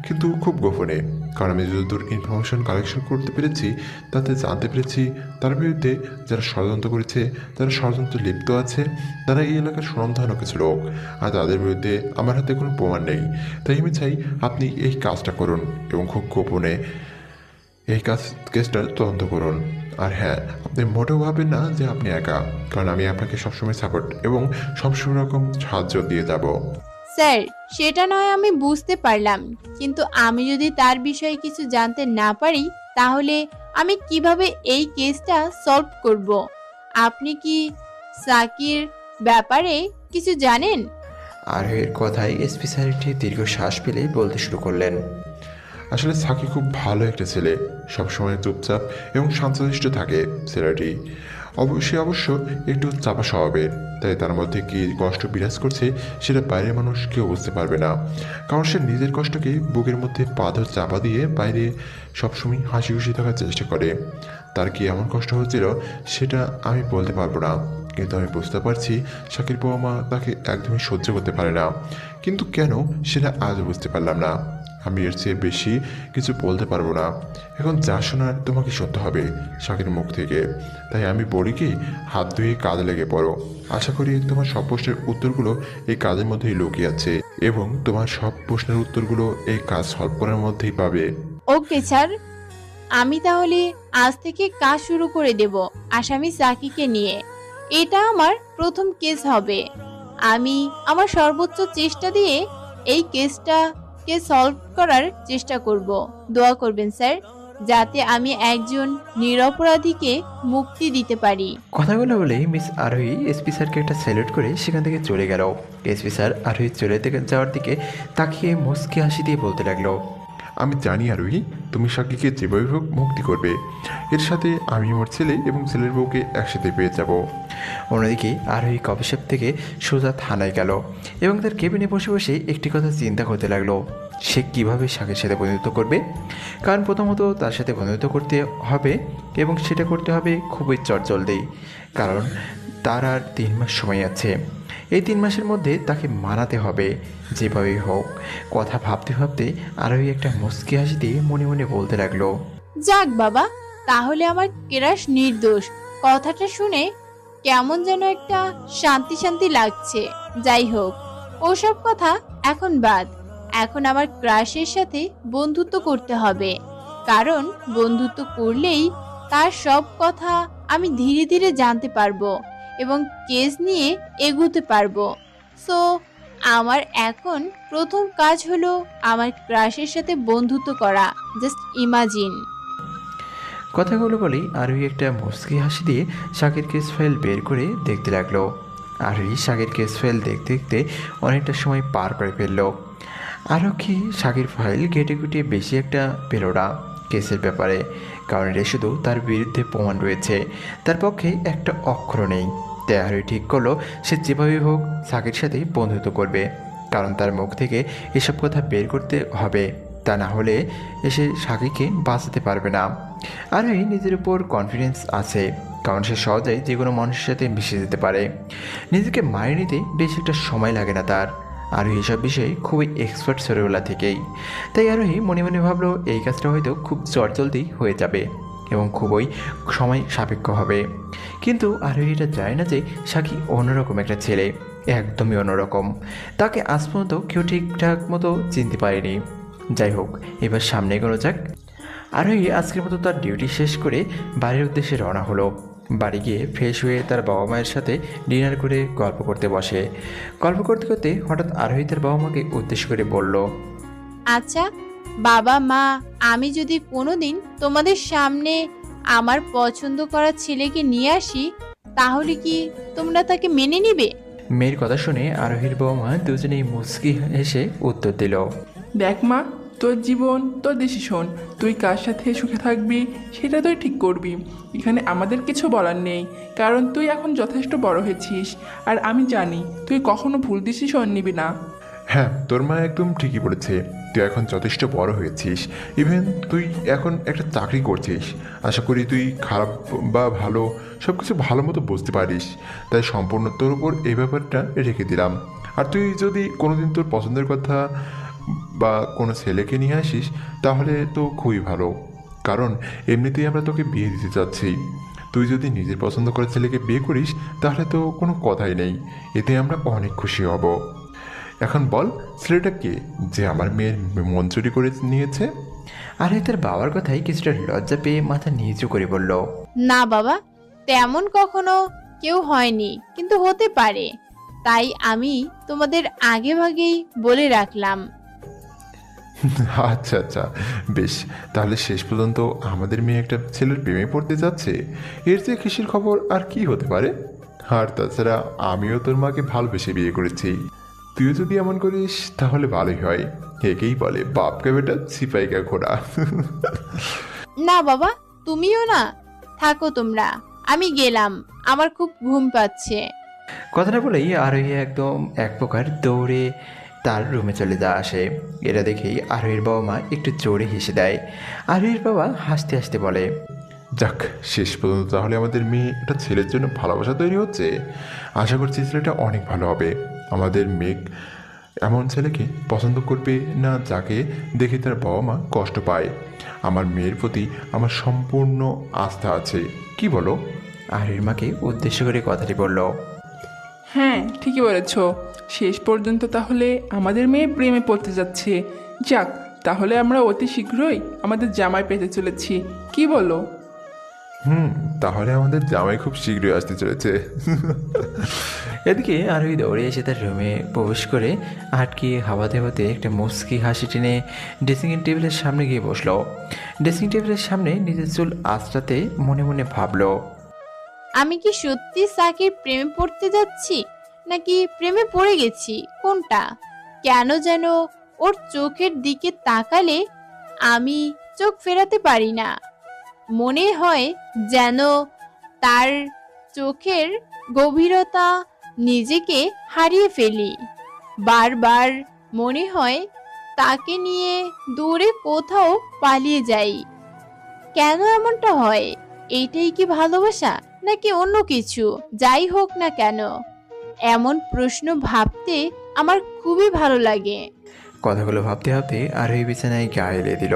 কিন্তু খুব গোপনে। কারণ আমি যতদূর ইনফরমেশন কালেকশন করতে পেরেছি তাতে জানতে পেরেছি তার বিরুদ্ধে যারা ষড়যন্ত্র করেছে, যারা ষড়যন্ত্রে লিপ্ত আছে, তারা এই এলাকার সুনামধন্য কিছু লোক। আর তাদের বিরুদ্ধে আমার হাতে কোনো প্রমাণ নেই। তাই আমি চাই আপনি এই কাজটা করুন এবং খুব গোপনে এই কেসটার তদন্ত করুন। আর হ্যাঁ, আপনি মোটেও ভাবেন না যে আপনি একা, কারণ আমি আপনাকে সবসময় সাপোর্ট এবং সবসময় রকম সাহায্য দিয়ে যাব। স্যার, সেটা নয় আমি বুঝতে পারলাম, কিন্তু আমি যদি তার বিষয়ে কিছু জানতে না পারি তাহলে আমি কিভাবে এই কেসটা সলভ করব? আপনি কি সাকির ব্যাপারে কিছু জানেন? আরোহীর কথায় এসপি স্যার একটি দীর্ঘ শ্বাস ফেলে বলতে শুরু করলেন, আসলে সাকি খুব ভালো একটা ছেলে, সবসময় চুপচাপ এবং শান্তশিষ্ট থাকে ছেলেটি। অবশ্য একটু চাপা স্বভাবের, তাই তার মধ্যে কি কষ্ট বিরাজ করছে সেটা বাইরের মানুষ কেউ বুঝতে পারবে না। কারণ সে নিজের কষ্টকে বুকের মধ্যে পাথর চাপা দিয়ে বাইরে সবসময় হাসি খুশি থাকার চেষ্টা করে। তার কি এমন কষ্ট হচ্ছিল সেটা আমি বলতে পারবো না, কিন্তু আমি বুঝতে পারছি শাকির বাবা মা তাকে একদমই সহ্য করতে পারে না। কিন্তু কেন সেটা আজও বুঝতে পারলাম না। আমি এর চেয়ে বেশি কিছু বলতে পারবো না। এখন যা শোনার তোমাকে শুনতে হবে শাকির মুখ থেকে। তাই আমি বলি কি, হাত ধুয়ে কাজে লেগে পড়ো। আশা করি তোমার সব প্রশ্নের উত্তরগুলো এই কাজের মধ্যেই লুকিয়ে আছে এবং তোমার সব প্রশ্নের উত্তরগুলো এই কাজ সলভ করার মধ্যেই পাবে। ওকে স্যার, আমি তাহলে আজ থেকে কাজ শুরু করে দেব আসামি সাকিকে নিয়ে। এটা আমার প্রথম কেস হবে। আমি আমার সর্বোচ্চ চেষ্টা দিয়ে এই কেসটাকে সলভ করার চেষ্টা করব। দোয়া করবেন স্যার, যাতে আমি একজন নিরপরাধীকে মুক্তি দিতে পারি। কথাগুলো বলেই মিস আরোহী এসপি স্যারকে একটা স্যালুট করে সেখান থেকে চলে গেল। এসপি স্যার আরোহী চলে যাওয়ার দিকে তাকিয়ে মুচকি হাসি দিয়ে বলতে লাগলো, আমি জানি আরোহী, তুমি শাকিকে যেভাবে হোক মুক্তি করবে। এর সাথে আমি আমার ছেলে এবং ছেলের বউকে একসাথে পেয়ে যাব। অন্যদিকে আরোহী কফি শপ থেকে সোজা থানায় গেল এবং তার কেবিনে বসে বসে একটি কথা চিন্তা করতে লাগলো, সে কিভাবে শাকের সাথে বন্ধুত্ব করবে। কারণ প্রথমত তার সাথে বন্ধুত্ব করতে হবে এবং সেটা করতে হবে খুবই চটজলদি, কারণ তার আর 3 মাস সময় আছে। এই 3 মাসের মধ্যে তাকে মানাতে হবে যেভাবেই হোক। কথা ভাবতে ভাবতে আরোহী একটা মুচকি হাসি দিয়ে মনে মনে বলতে লাগলো, যাক বাবা, তাহলে আমার ক্রাশ নির্দোষ। কথাটা শুনে কেমন যেন একটা শান্তি শান্তি লাগছে। যাই হোক, ওসব কথা এখন বাদ। এখন আমার ক্রাশের সাথে বন্ধুত্ব করতে হবে, কারণ বন্ধুত্ব করলেই তার সব কথা আমি ধীরে ধীরে জানতে পারবো এবং কেস নিয়ে এগোতে পারবো। সো আমার এখন প্রথম কাজ হলো আমার ক্রাশের সাথে বন্ধুত্ব করা। Just imagine. কথাগুলো বলেই আরোহী একটা মুচকি হাসি দিয়ে শাকের কেস ফাইল বের করে দেখতে লাগলো। আরোহী শাকের কেস ফাইল দেখতে দেখতে অনেকটা সময় পার করে ফেললো। আরোহী শাকের ফাইল ঘেটে ঘুটিয়ে বেশি একটা পেল না কেসের ব্যাপারে, কারণ এটা শুধু তার বিরুদ্ধে প্রমাণ রয়েছে, তার পক্ষে একটা অক্ষর নেই। তাই আরোহী ঠিক করলো সে যেভাবে হোক শাকের সাথে বন্ধুত্ব করবে, কারণ তার মুখ থেকে এসব কথা বের করতে হবে, তা না হলে এসে শাকিকে বাঁচাতে পারবে না। আর এই নিজের উপর কনফিডেন্স আছে, কারণ সে সহজেই যে কোনো মানুষের সাথে মিশে যেতে পারে। নিজেকে মানিয়ে নিতে বেশ একটা সময় লাগে না তার। আরোহী এসব বিষয়ে খুবই এক্সপার্ট ছোটোবেলা থেকেই। তাই আরোহী মনে মনে ভাবলো এই কাজটা হয়তো খুব জলদি হয়ে যাবে। এবং খুবই সময় সাপেক্ষ হবে। কিন্তু আরোহী এটা জানে না যে সাকি অন্যরকম একটা ছেলে, একদমই অন্যরকম। তাকে আজ পর্যন্ত কেউ ঠিকঠাক মতো চিনতে পারেনি। যাই হোক, এবার সামনে এগোনো যাক। আরোহী আজকের মতো তার ডিউটি শেষ করে বাড়ির উদ্দেশ্যে রওনা হলো। বাড়ি গিয়ে ফ্রেশ হয়ে তার বাবা মায়ের সাথে ডিনার করে গল্প করতে বসে। গল্প করতে করতে হঠাৎ আরোহী তার বাবা মাকে উদ্দেশ্য করে বলল, আচ্ছা বাবা মা, আমি যদি কোনোদিন তোমাদের সামনে আমার পছন্দ করা ছেলেকে নিয়ে আসি, তাহলে কি তোমরা তাকে মেনে নিবে? মেয়ের কথা শুনে আরোহীর বাবা মা দুজনেই মুচকি হেসে উত্তর দিল, দেখ মা, তোর জীবন তোর ডিসিশন, তুই কার সাথে সুখে থাকবি সেটা তুই ঠিক করবি। এখানে আমাদের কিছু বলার নেই, কারণ তুই এখন যথেষ্ট বড় হয়েছিস। আর আমি জানি তুই কখনো ভুল ডিসিশন নিবি না। হ্যাঁ, তোর মা একদম ঠিকই বলেছে। তুই এখন যথেষ্ট বড় হয়েছিস, ইভেন তুই এখন একটা চাকরি করছিস। আশা করি তুই খারাপ বা ভালো সব কিছু ভালো মতো বুঝতে পারিস। তাই সম্পূর্ণ তোর উপর এই ব্যাপারটা রেখে দিলাম। আর তুই যদি কোনোদিন তোর পছন্দের কথা বা কোনো ছেলেকে নিয়ে আসিস, তাহলে তো খুবই ভালো, কারণ এমনিতেই আমরা তোকে বিয়ে দিতে চাচ্ছি। তুই যদি নিজের পছন্দ করা ছেলেকে বিয়ে করিস, তাহলে তো কোনো কথাই নেই, এতে আমরা অনেক খুশি হব। এখন বল, ছেলেটা কে যে আমার মেয়ের মন চুরি করে নিয়েছে? আরোহী তার বাবার কথাই কিছুটা লজ্জা পেয়ে মাথা নিচু করে বলল, না বাবা, তেমন কখনো কেউ হয়নি, কিন্তু হতে পারে। তাই আমি তোমাদের আগে ভাগেই বলে রাখলাম। আচ্ছা আচ্ছা, বেশ। তাহলে শেষ পর্যন্ত আমাদের মেয়ে একটা ছেলের প্রেমে পড়তে যাচ্ছে, এর চেয়ে খুশির খবর আর কি হতে পারে? আর তাছাড়া আমিও তোর মাকে ভালোবেসে বিয়ে করেছি। তুইও যদি এমন করিস তাহলে ভালোই হয়। একেই বলে বাপকে বেটা সিপাইকা ঘোড়া। না বাবা, তুমিও না, থাকো তোমরা, আমি গেলাম, আমার খুব ঘুম পাচ্ছে। কথাটা বলেই আরোহী একদম এক প্রকার দৌড়ে তার রুমে চলে আসে। এটা দেখেই আরোহীর বাবা মা একটু জোরে হেসে দেয়। আরোহীর বাবা হাসতে হাসতে বলে, যাক, শেষ পর্যন্ত তাহলে আমাদের মেয়ে একটা ছেলের জন্য ভালোবাসা তৈরি হচ্ছে। আশা করছি ছেলেটা অনেক ভালো হবে। আমাদের মেয়ে এমন ছেলেকে পছন্দ করবে না যাকে দেখে তার বাবা মা কষ্ট পায়। আমার মেয়ের প্রতি আমার সম্পূর্ণ আস্থা আছে, কি বলো? আরোহীর মাকে উদ্দেশ্য করে কথাটি বলল। হ্যাঁ, ঠিকই বলেছ। শেষ পর্যন্ত তাহলে আমাদের মেয়ে প্রেমে পড়তে যাচ্ছে। যাক, তাহলে আমরা অতি শীঘ্রই আমাদের জামাই পেতে চলেছি, কি বলো? তাহলে আমাদের জামাই খুব শীঘ্রই আসতে চলেছে। এদিকে আরোহী দৌড়ে এসে তার রুমে প্রবেশ করে আটকে হাওয়াতে হাওয়াতে একটা মুচকি হাসি টেনে ড্রেসিং টেবিলের সামনে গিয়ে বসলো। ড্রেসিং টেবিলের সামনে নিজের চুল আঁচড়াতে মনে মনে ভাবলো, আমি কি সত্যি সাকির প্রেমে পড়তে যাচ্ছি, নাকি প্রেমে পড়ে গেছি? কোনটা? কেন যেন ওর চোখের দিকে তাকালে আমি চোখ ফেরাতে পারি না। মনে হয় যেন তার চোখের গভীরতা নিজেকে হারিয়ে ফেলি। বারবার মনে হয় তাকে নিয়ে দূরে কোথাও পালিয়ে যাই। কেন এমনটা হয়? এইটাই কি ভালোবাসা, নাকি অন্য কিছু? যাই হোক না কেন, এমন প্রশ্ন ভাবতে আমার খুবই ভালো লাগে। কথাগুলো ভাবতে ভাবতে আরোহী বিছানায় গা এলিয়ে দিল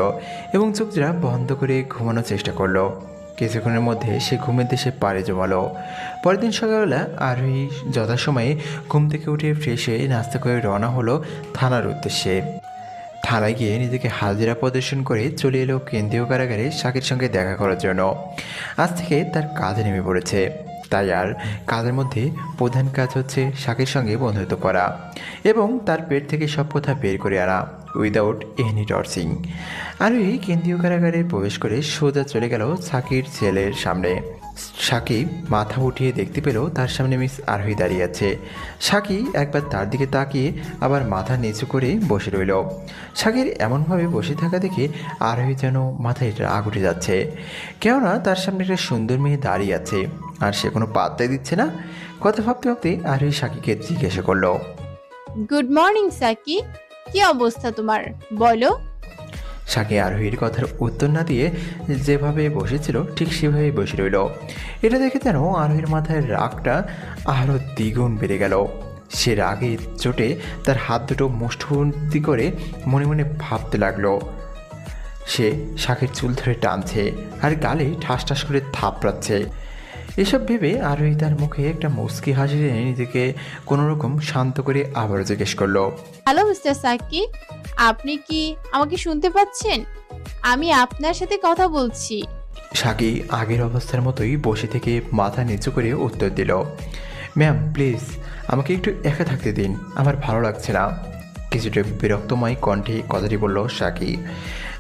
এবং চোখটা বন্ধ করে ঘুমানোর চেষ্টা করলো। কিছুক্ষণের মধ্যে সে ঘুমের দেশে পাড়ি জমালো। পরের দিন সকালবেলা আরোহী যথাসময়ে ঘুম থেকে উঠে ফ্রেশ হয়ে নাস্তা করে রওনা হলো থানার উদ্দেশ্যে। থানায় গিয়ে নিজেকে হাজিরা প্রদর্শন করে চলে এলো কেন্দ্রীয় কারাগারে সাকির সঙ্গে দেখা করার জন্য। আজ থেকে তার কাজে নেমে পড়েছে। তাই আর কাজের মধ্যে প্রধান কাজ হচ্ছে সাকির সঙ্গে বন্ধুত্ব করা এবং তার পেট থেকে সব কথা বের করে আনা উইদাউট এনি টর্চিং। আরোহী কেন্দ্রীয় কারাগারে প্রবেশ করে সোজা চলে গেল সাকির ছেলের সামনে। সাকিব মাথা উঠিয়ে দেখতে পেল তার সামনে মিস আরোহী দাঁড়িয়ে আছে। সাকি একবার তার দিকে তাকিয়ে আবার মাথা নিচু করে বসে রইল। সাকির এমনভাবে বসে থাকা দেখে আরোহী যেন মাথায় রাগ উঠে যাচ্ছে, কেননা তার সামনে একটা সুন্দর মেয়ে দাঁড়িয়ে আছে আর সে কোনো পাত্তাই দিচ্ছে না। কথা ভাবতে ভাবতে আরোহী সাকিকে জিজ্ঞাসা করলো, গুড মর্নিং সাকি, কি অবস্থা তোমার, বলো? সাকি আরোহীর কথার উত্তর না দিয়ে যেভাবে বসেছিল ঠিক সেভাবেই বসে রইল। এটা দেখে যেন আরোহীর মাথায় রাগটা আরও দ্বিগুণ বেড়ে গেল। সে রাগের চোটে তার হাত দুটো মুষ্টিবন্দি করে মনে মনে ভাবতে লাগলো, সে শাকের চুল ধরে টানছে আর গালে ঠাস ঠাস করে থাপড়াচ্ছে। এসব ভেবে আরোহী তার মুখে একটা মুচকি হাসি এনে নিজেকে কোনোরকম শান্ত করে আবারও জিজ্ঞেস করলো, হ্যালো মিস্টার সাকিব, আপনি কি আমাকে শুনতে পাচ্ছেন? আমি আপনার সাথে কথা বলছি। সাকি আগের অবস্থার মতোই বসে থেকে মাথা নিচু করে উত্তর দিল, ম্যাম প্লিজ আমাকে একটু একা থাকতে দিন, আমার ভালো লাগছে না। কিছুটা বিরক্তময় কণ্ঠে কথাটি বলল সাকি।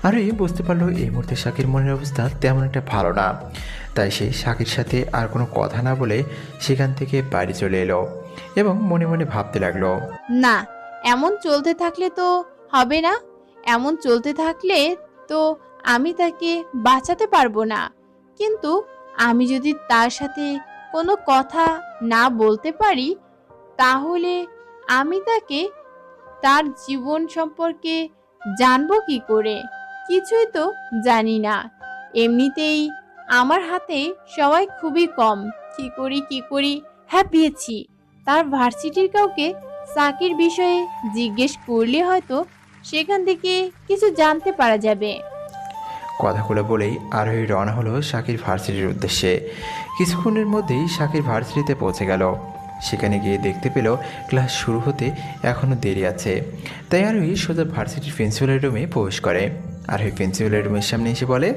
আর বুঝতে পারলো এই মুহূর্তে সাকির মনের অবস্থা তেমন একটা ভালো না। তাই সে সাকির সাথে আর কোনো কথা না বলে সেখান থেকে বাড়ি চলে এলো এবং মনে মনে ভাবতে লাগলো, না, এমন চলতে থাকলে তো হবে না। এমন চলতে থাকলে তো আমি তাকে বাঁচাতে পারবো না। কিন্তু আমি যদি তার সাথে কোনো কথা না বলতে পারি, তাহলে আমি তার জীবন সম্পর্কে জানবো কি করে? কিছুই তো জানি না। এমনিতেই আমার হাতে সময় খুবই কম। কি করি? হ্যাঁ, পেয়েছি। তার ভার্সিটির কাউকে সাকির বিষয়ে জিজ্ঞেস করলে হয়তো সেখান থেকে কিছু জানতে পারা যাবে। কথাগুলো বলেই আরোহী রওনা হলো শাকির ভার্সিটির উদ্দেশ্যে। কিছুক্ষণের মধ্যেই শাকির ভার্সিটিতে পৌঁছে গেল। সেখানে গিয়ে দেখতে পেল ক্লাস শুরু হতে এখনও দেরি আছে। তাই আরোহী সোজা ভার্সিটির প্রিন্সিপালের রুমে প্রবেশ করে। আরোহী প্রিন্সিপালের রুমের সামনে এসে বলে,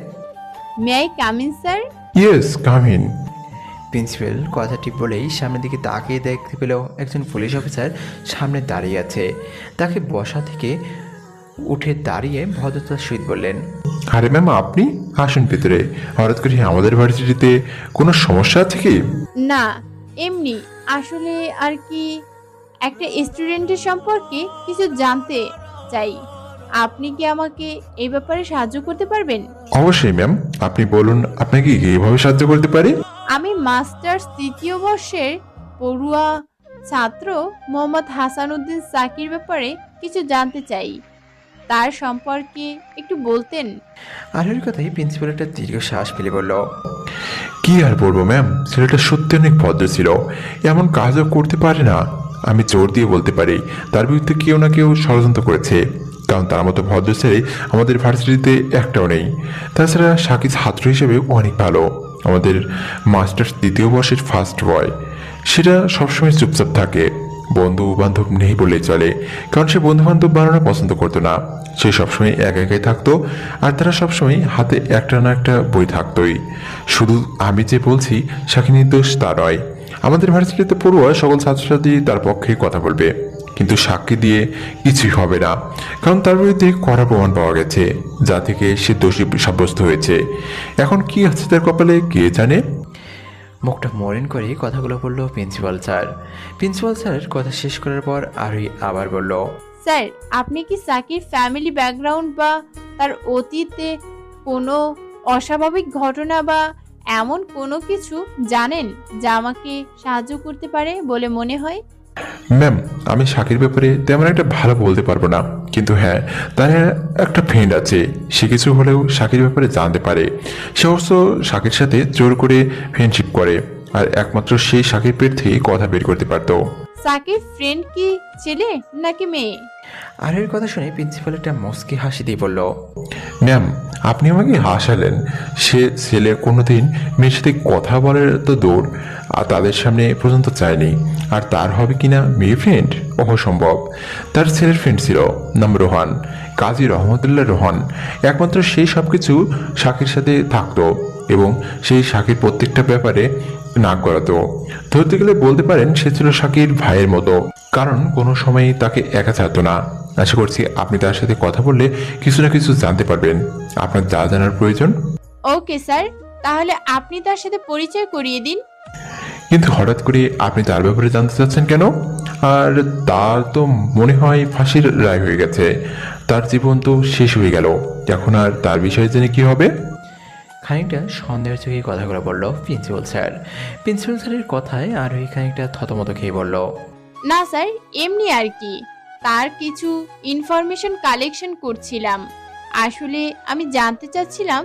may I come in sir? Yes, come in. Principal কথাটি বলেই সামনের দিকে তাকিয়ে দেখতে পেল একজন পুলিশ অফিসার সামনে দাঁড়িয়ে আছে। তাকে বসা থেকে উঠে দাঁড়িয়ে ভদ্রতার সহিত বললেন, আরে ম্যাম, আপনি আসুন ভেতরে। হঠাৎ করে আমাদের ভার্সিটিতে কোনো সমস্যা আছে কি? না, এমনি আসলে আর কি, একটা স্টুডেন্টের সম্পর্কে কিছু জানতে চাই। আপনি কি আমাকে এই ব্যাপারে সাহায্য করতে পারবেন? অবশ্যই ম্যাম, আপনি বলুন আপনাকে কিভাবে সাহায্য করতে পারি। আমি মাস্টার্স ৩য় বর্ষের পড়ুয়া ছাত্র মোহাম্মদ হাসান উদ্দিন সাকির ব্যাপারে কিছু জানতে চাই। তার সম্পর্কে একটু বলতেন? আরোহীর কথাই প্রিন্সিপাল একটা দীর্ঘশ্বাস ফেলে বলল, কি আর বলবো ম্যাম, ছেলেটা সত্যি অনেক ভদ্র ছিল, এমন কাজও করতে পারে না। আমি জোর দিয়ে বলতে পারি তার বিরুদ্ধে কেউ না কেউ ষড়যন্ত্র করেছে, কারণ তার মতো ভদ্র ছেলে আমাদের ভার্সিটিতে একটাও নেই। তাছাড়া সাকিব ছাত্র হিসেবে অনেক ভালো, আমাদের মাস্টার্স ২য় বর্ষের ফার্স্ট বয়। সেটা সবসময় চুপচাপ থাকে, বন্ধু বান্ধব নেই বলেই চলে, কারণ সে বন্ধু বান্ধব বানানো পছন্দ করতো না। সে সবসময় একা একাই থাকতো, আর তারা সবসময় হাতে একটা না একটা বই থাকতোই। শুধু আমি যে বলছি সাকি নির্দোষ তা নয়, আমাদের ভার্সিটিতে পড়ুয়া সকল ছাত্রছাত্রী তার পক্ষে কথা বলবে, কিন্তু সাক্ষী দিয়ে কিছুই হবে না, কারণ তার বিরুদ্ধে কড়া প্রমাণ পাওয়া গেছে, যা থেকে সে দোষী সাব্যস্ত হয়েছে। এখন কি আছে তার কপালে কে জানে। মুখটা মলিন করে কথাগুলো বলল প্রিন্সিপাল স্যার। প্রিন্সিপাল স্যারের কথা শেষ করার পর আরোহী আবার বলল, স্যার, আপনি কি সাকির ফ্যামিলি ব্যাকগ্রাউন্ড বা তার অতীতে কোনো অস্বাভাবিক ঘটনা বা এমন কোনো কিছু জানেন যা আমাকে সাহায্য করতে পারে বলে মনে হয়? ম্যাম, আমি শাকির ব্যাপারে তেমন একটা ভালো বলতে পারবো না, কিন্তু হ্যাঁ, তার একটা ফ্রেন্ড আছে, সে কিছু হলেও শাকির ব্যাপারে জানতে পারে। সে অবশ্য শাকির সাথে জোর করে ফ্রেন্ডশিপ করে, আর একমাত্র সেই শাকির পেট থেকে কথা বের করতে পারতো। সাকির ফ্রেন্ড কি ছেলে নাকি মেয়ে? আরোহীর কথা শুনে প্রিন্সিপাল একটা মুচকি হাসি দিয়ে বলল, ম্যাম, আপনি আমাকে হাসালেন। সে ছেলে কোনোদিন মেয়ের সাথে কথা বলার তো দৌড় আর তাদের সামনে পর্যন্ত চায়নি, আর তার হবে কিনা মেয়ে ফ্রেন্ড, অসম্ভব। তার ছেলের ফ্রেন্ড ছিল, নাম রোহান, কাজী রহমতুল্লাহ রোহান। একমাত্র সেই সব কিছু শাকির সাথে থাকতো এবং সেই শাকির প্রত্যেকটা ব্যাপারে নাক গলাতো। ধরতে গেলে বলতে পারেন সে ছিল শাকির ভাইয়ের মতো, কারণ কোনো সময়ই তাকে একা ছাড়তো না। আশা করছি আপনি তার সাথে কথা বললে কিছু না কিছু জানতে পারবেন, আপনার যা জানার প্রয়োজন। ওকে স্যার, তাহলে আপনি তার সাথে পরিচয় করিয়ে দিন। কিন্তু হঠাৎ করে আপনি তার ব্যাপারে জানতে চাচ্ছেন কেন? আর তার তো মনে হয় ফাঁসির রায় হয়ে গেছে, তার জীবন তো শেষ হয়ে গেল, এখন আর তার বিষয়ে জেনে কি হবে? খানিকটা সন্দেহের চোখে কথাগুলো বলল প্রিন্সিপাল স্যার। প্রিন্সিপাল স্যারের কথায় আরোহী খানিকটা থতমত খেয়ে বলল, না স্যার, এমনি আর কি, তার কিছু ইনফরমেশন কালেকশন করছিলাম। আসলে আমি জানতে চাচ্ছিলাম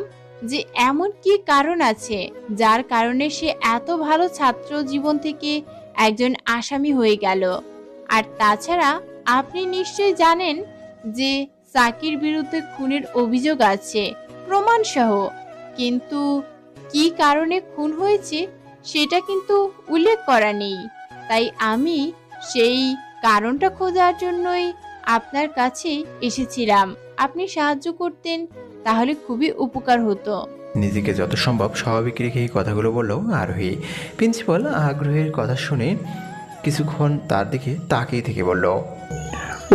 যে এমন কি কারণ আছে যার কারণে সে এত ভালো ছাত্র জীবন থেকে একজন আসামি হয়ে গেল। আর তাছাড়া আপনি নিশ্চয়ই জানেন যে সাকির বিরুদ্ধে খুনের অভিযোগ আছে, প্রমাণ সহ। কিন্তু কি কারণে খুন হয়েছে সেটা কিন্তু উল্লেখ করা নেই। তাই আমি সেই কারণটা খোঁজার জন্যই আপনার কাছে এসেছিলাম। আপনি সাহায্য করতেন তাহলে খুবই উপকার হতো। নিজেকে যত সম্ভব স্বাভাবিক রেখে এই কথাগুলো বলল আরোহী। প্রিন্সিপাল আগ্রহের কথা শুনে কিছুক্ষণ তার দিকে তাকিয়ে থেকে বলল,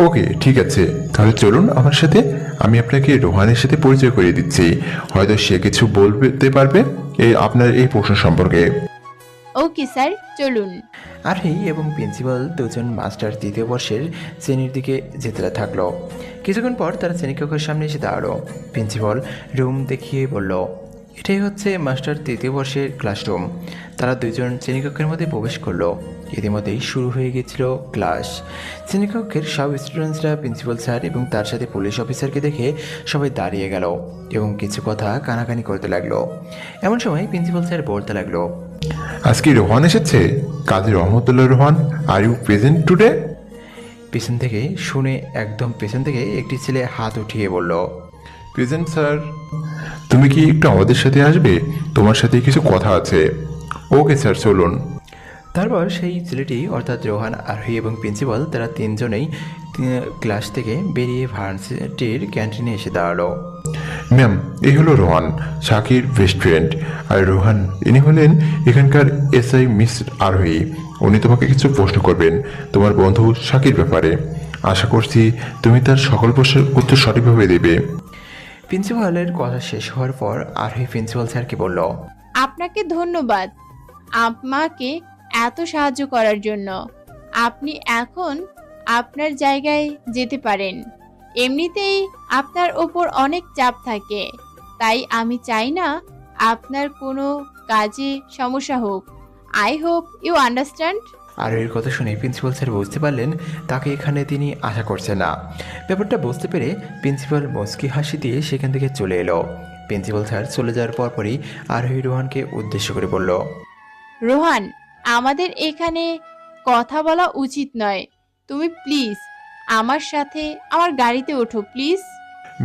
ওকে, ঠিক আছে, তাহলে চলুন আমার সাথে। আমি আপনাকে রোহানের সাথে পরিচয় করিয়ে দিচ্ছি, হয়তো সে কিছু বলতে পারবে আপনার এই প্রশ্ন সম্পর্কে। ওকে স্যার, চলুন। আরোহী এবং প্রিন্সিপাল দুজন মাস্টার তৃতীয় বর্ষের শ্রেণীর দিকে যেতে থাকলো। কিছুক্ষণ পর তারা শ্রেণীকক্ষের সামনে এসে দাঁড়ালো। প্রিন্সিপাল রুম দেখিয়ে বলল, এটাই হচ্ছে মাস্টার তৃতীয় বর্ষের ক্লাসরুম। তারা দুজন শ্রেণীকক্ষের মধ্যে প্রবেশ করলো। ইতিমধ্যেই শুরু হয়ে গিয়েছিল ক্লাস। শ্রেণীকক্ষের সব স্টুডেন্টসরা প্রিন্সিপাল স্যার এবং তার সাথে পুলিশ অফিসারকে দেখে সবাই দাঁড়িয়ে গেল এবং কিছু কথা কানাকানি করতে লাগলো। এমন সময় প্রিন্সিপাল স্যার বলতে লাগলো, আজকে রোহান এসেছে? Kazi Rahmatullah Rohan, are you present today? পেছন থেকে শুনে একদম পেছন থেকে একটি ছেলে হাত উঠিয়ে বলল, প্রেজেন্ট স্যার। তুমি কি একটু আমাদের সাথে আসবে? তোমার সাথে কিছু কথা আছে। ওকে স্যার, চলুন। তারপর সেই ছেলেটি অর্থাৎ রোহান, আরোহী এবং প্রিন্সিপাল তারা তিনজনেই ক্লাস থেকে বেরিয়ে ভার্সিটির ক্যান্টিনে এসে দাঁড়ালো। ম্যাম, এই হলো রোহান, শাকির বেস্ট ফ্রেন্ড। আর রোহান, ইনি হলেন এখানকার এসআই মিস আরোহী। উনি তোমাকে কিছু প্রশ্ন করবেন তোমার বন্ধু শাকির ব্যাপারে। আশা করছি তুমি তার সকল প্রশ্নের উত্তর সঠিকভাবে দেবে। প্রিন্সিপালের কথা শেষ হওয়ার পর আরোহী প্রিন্সিপাল স্যারকে বলল, আপনাকে ধন্যবাদ আমাকে এত সাহায্য করার জন্য। আপনি এখন আপনার জায়গায় যেতে পারেন। এমনিতেই আপনার ওপর অনেক চাপ থাকে, তাই আমি চাই না আপনার কোনো কাজে সমস্যা হোক। I hope you understand. আরোহীর কথা শুনে প্রিন্সিপাল স্যার বুঝতে পারলেন তাকে এখানে তিনি আশা করছেন না। ব্যাপারটা বুঝতে পেরে প্রিন্সিপাল মুচকি হাসি দিয়ে সেখান থেকে চলে এলো। প্রিন্সিপাল স্যার চলে যাওয়ার পরপরই আরোহী রোহানকে উদ্দেশ্য করে বলল, রোহান, আমাদের এখানে কথা বলা উচিত নয়। তুমি প্লিজ আমার সাথে আমার গাড়িতে ওঠো প্লিজ।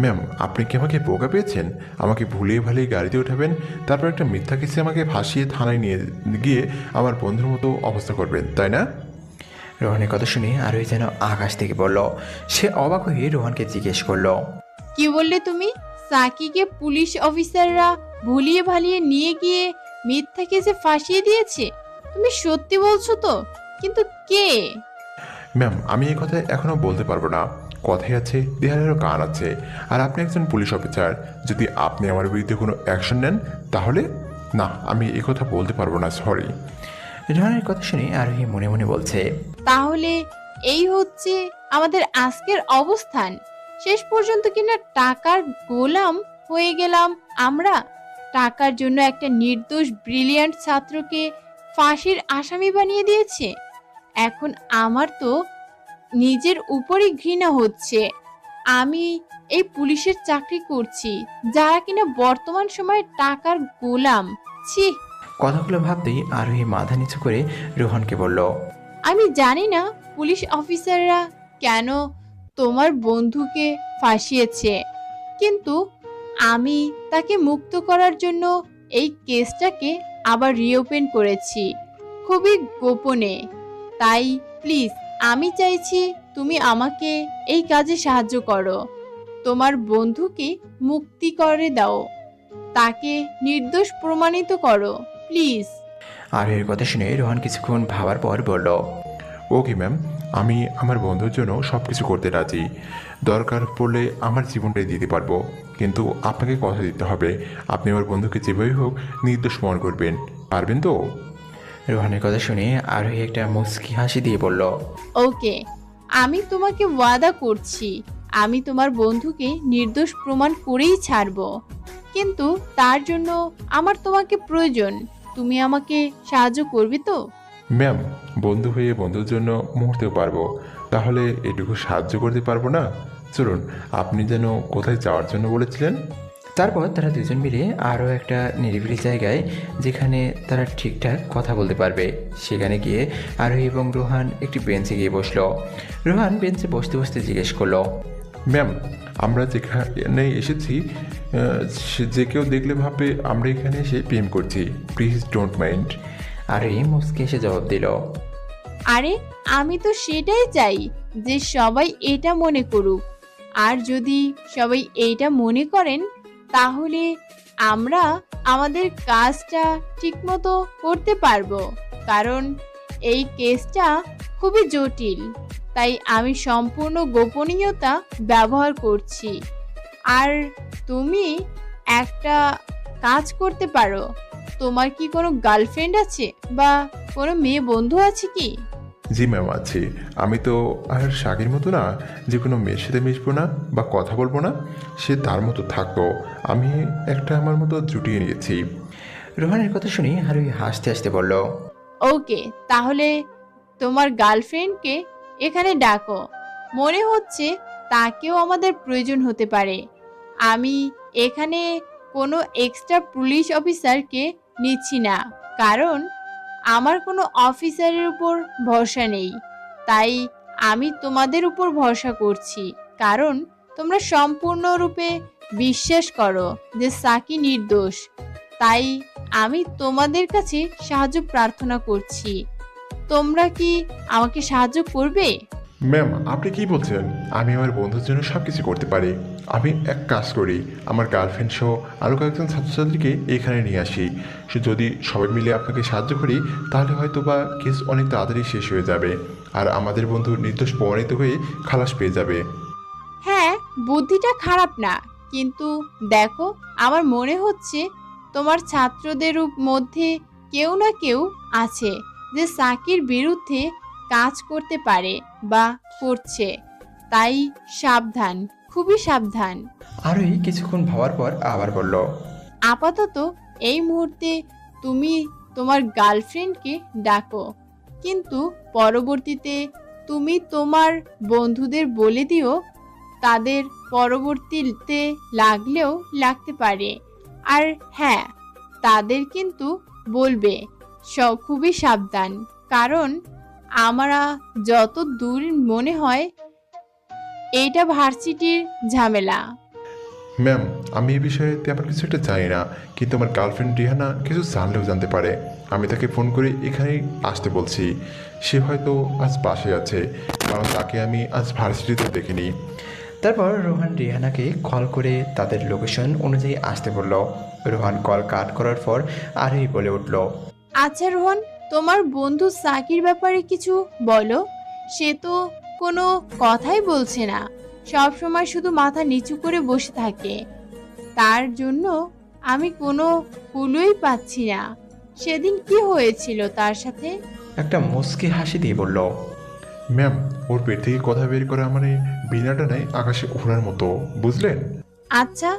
ম্যাম, আপনি কি আমাকে বোকা পেয়েছেন? আমাকে ভুলিয়ে ভালিয়ে গাড়িতে উঠাবেন, তারপর একটা মিথ্যা কেসে আমাকে ফাঁসিয়ে থানায় নিয়ে গিয়ে আমার বন্ধুর মতো অবস্থা করবেন, তাই না? রোহানের কথা শুনে আরোহী যেন আকাশ থেকে বলল। সে অবাক হয়ে রোহানকে জিজ্ঞেস করলো, কি বললে তুমি? সাকিকে পুলিশ অফিসাররা ভুলিয়ে ভালিয়ে নিয়ে গিয়ে মিথ্যা কেসে ফাঁসিয়ে দিয়েছে? তুমি সত্যি বলছো তো? কিন্তু কে? ম্যাম, আমি এই কথা এখনও বলতে পারবো না। কথাই আছে দেহারেরও কান আছে। আর আপনি একজন পুলিশ অফিসার, যদি আপনি আমার বিরুদ্ধে কোনো অ্যাকশন নেন তাহলে না, আমি এই কথা বলতে পারবো না, সরি। রোহানের কথা শুনে আরোহী মনে মনে বলছে, তাহলে এই হচ্ছে আমাদের আজকের অবস্থান। শেষ পর্যন্ত কিনা টাকার গোলাম হয়ে গেলাম আমরা। টাকার জন্য একটা নির্দোষ ব্রিলিয়ান্ট ছাত্রকে ফাঁসির আসামি বানিয়ে দিয়েছে। এখন আমার তো নিজের উপরই ঘৃণা হচ্ছে। আমি এই পুলিশের চাকরি করছি, যারা কিনা বর্তমান সময়ে টাকার গোলাম। ছি! কথাগুলো ভাবতেই আরোহী মাথা নিচু করে রোহানকে বলল, আমি জানি না পুলিশ অফিসাররা কেন তোমার বন্ধুকে ফাঁসিয়েছে, কিন্তু আমি তাকে মুক্ত করার জন্য এই কেসটাকে আবার রিওপেন করেছি, খুবই গোপনে। তাই প্লিজ আমি চাইছি তুমি আমাকে এই কাজে সাহায্য করো। তোমার বন্ধুকে মুক্তি করে দাও, তাকে নির্দোষ প্রমাণিত করো প্লিজ। আরোহীর কথা শুনে রোহান কিছুক্ষণ ভাবার পর বলল, ওকে ম্যাম, আমি আমার বন্ধুর জন্য সব কিছু করতে রাজি। দরকার পড়লে আমার জীবনটাই দিতে পারবো, কিন্তু আপনাকে কথা দিতে হবে আপনি আমার বন্ধুকে যেভাবেই হোক নির্দোষ প্রমাণ করবেন। পারবেন তো? রোহানের কথা শুনে আরোহী একটা মুচকি হাসি দিয়ে বলল, ওকে, আমি তোমাকে ওয়াদা করছি আমি তোমার বন্ধুকে নির্দোষ প্রমাণ করেই ছাড়বো। কিন্তু তার জন্য আমার তোমাকে প্রয়োজন। তুমি আমাকে সাহায্য করবে তো? ম্যাম, বন্ধু হয়ে বন্ধুর জন্য মুহূর্তেও পারবো, তাহলে এটুকু সাহায্য করতে পারবো না? চলুন, আপনি যেন কোথায় যাওয়ার জন্য বলেছিলেন? তারপর তারা দুজন মিলে আরও একটা নিরিবিলি জায়গায় যেখানে তারা ঠিকঠাক কথা বলতে পারবে সেখানে গিয়ে আরোহী এবং রোহান একটি বেঞ্চে গিয়ে বসলো। রোহান বেঞ্চে বসতে বসতে জিজ্ঞেস করলো, ম্যাম, আমরা যেখানে এসেছি যে কেউ দেখলে ভাববে আমরা এখানে এসে প্রেম করছি। Please don't mind. আরোহী মুচকে এসে জবাব দিল। আরে আমি তো সেটাই চাই যে সবাই এটা মনে করুক। আর যদি সবাই এইটা মনে করেন তাহলে আমরা আমাদের কাজটা ঠিকমতো করতে পারবো। কারণ এই কেসটা খুবই জটিল, তাই আমি সম্পূর্ণ গোপনীয়তা ব্যবহার করছি। আর তুমি একটা কাজ করতে পারো। তোমার কি কোনো গার্লফ্রেন্ড আছে বা কোনো মেয়ে বন্ধু আছে কি? জি ম্যাম আছি। আমি তো আর শাকির মতো না যে কোনো মেয়ের সাথে মিশবো না বা কথা বলবো না, সে তার মতো থাকতো। আমি একটা আমার মতো জুটিয়ে নিয়েছি। রোহানের কথা শুনে আরোহী হাসতে হাসতে বলল। ওকে, তাহলে তোমার গার্লফ্রেন্ডকে এখানে ডাকো। মনে হচ্ছে তাকেও আমাদের প্রয়োজন হতে পারে। আমি এখানে কোনো এক্সট্রা পুলিশ অফিসারকে নিচ্ছি না, কারণ আমার কোনো অফিসারের উপর ভরসা নেই। তাই আমি তোমাদের উপর ভরসা করছি, কারণ তোমরা সম্পূর্ণরূপে বিশ্বাস করো যে সাকি নির্দোষ। তাই আমি তোমাদের কাছে সাহায্য প্রার্থনা করছি। তোমরা কি আমাকে সাহায্য করবে? ম্যাম আপনি কি বলছেন? আমি আমার বন্ধুর জন্য সব কিছু করতে পারি। আমি এক কাজ করি, আমার গার্লফ্রেন্ড সহ আরও কয়েকজন ছাত্রছাত্রীকে এখানে নিয়ে আসি। যদি সবাই মিলে আপনাকে সাহায্য করি তাহলে হয়তো বা কেস অনেক তাড়াতাড়ি শেষ হয়ে যাবে, আর আমাদের বন্ধু নির্দোষ প্রমাণিত হয়ে খালাস পেয়ে যাবে। হ্যাঁ, বুদ্ধিটা খারাপ না, কিন্তু দেখো আমার মনে হচ্ছে তোমার ছাত্রদের মধ্যে কেউ না কেউ আছে যে সাকির বিরুদ্ধে কাজ করতে পারে বা করছে। তাই সাবধান, খুবই সাবধান। আরোহী কিছুক্ষণ ভাবার পর আবার বলল। আপাতত এই মুহূর্তে তুমি তোমার গার্লফ্রেন্ডকে ডাকো, কিন্তু পরবর্তীতে তুমি তোমার বন্ধুদের বলে দিও। তাদের পরবর্তীতে লাগলেও লাগতে পারে। আর হ্যাঁ, তাদের কিন্তু বলবে খুবই সাবধান, কারণ আমরা যত দূর মনে হয় এইটা ভার্সিটির ঝামেলা। ম্যাম আমি এই বিষয়ে তেমন কিছু একটা জানি না, কিন্তু আমার গার্লফ্রেন্ড রিহানা কিছু জানলেও জানতে পারে। আমি তাকে ফোন করে এখানেই আসতে বলছি। সে হয়তো আজ পাশে আছে, কারণ তাকে আমি আজ ভার্সিটিতে দেখিনি। তারপর রোহান রিহানাকে কল করে তাদের লোকেশন অনুযায়ী আসতে বলল। রোহান কল কাট করার পর আরোহী বলে উঠল। আচ্ছা রোহন, তোমার বন্ধু সাকির ব্যাপারে কিছু বলো। সে তো কোনো কথাই বলছে না, সব সময় শুধু মাথা নিচু করে বসে থাকে। তার জন্য আমি কোনো কুলই পাচ্ছি না। সেদিন কি হয়েছিল তার সাথে? একটা মুচকি হাসি দিয়ে বলল। ম্যাম ওর পেট থেকে কথা বের করা মানে বিনাটা নাই আকাশে ওড়ার মতো, বুঝলেন? আচ্ছা,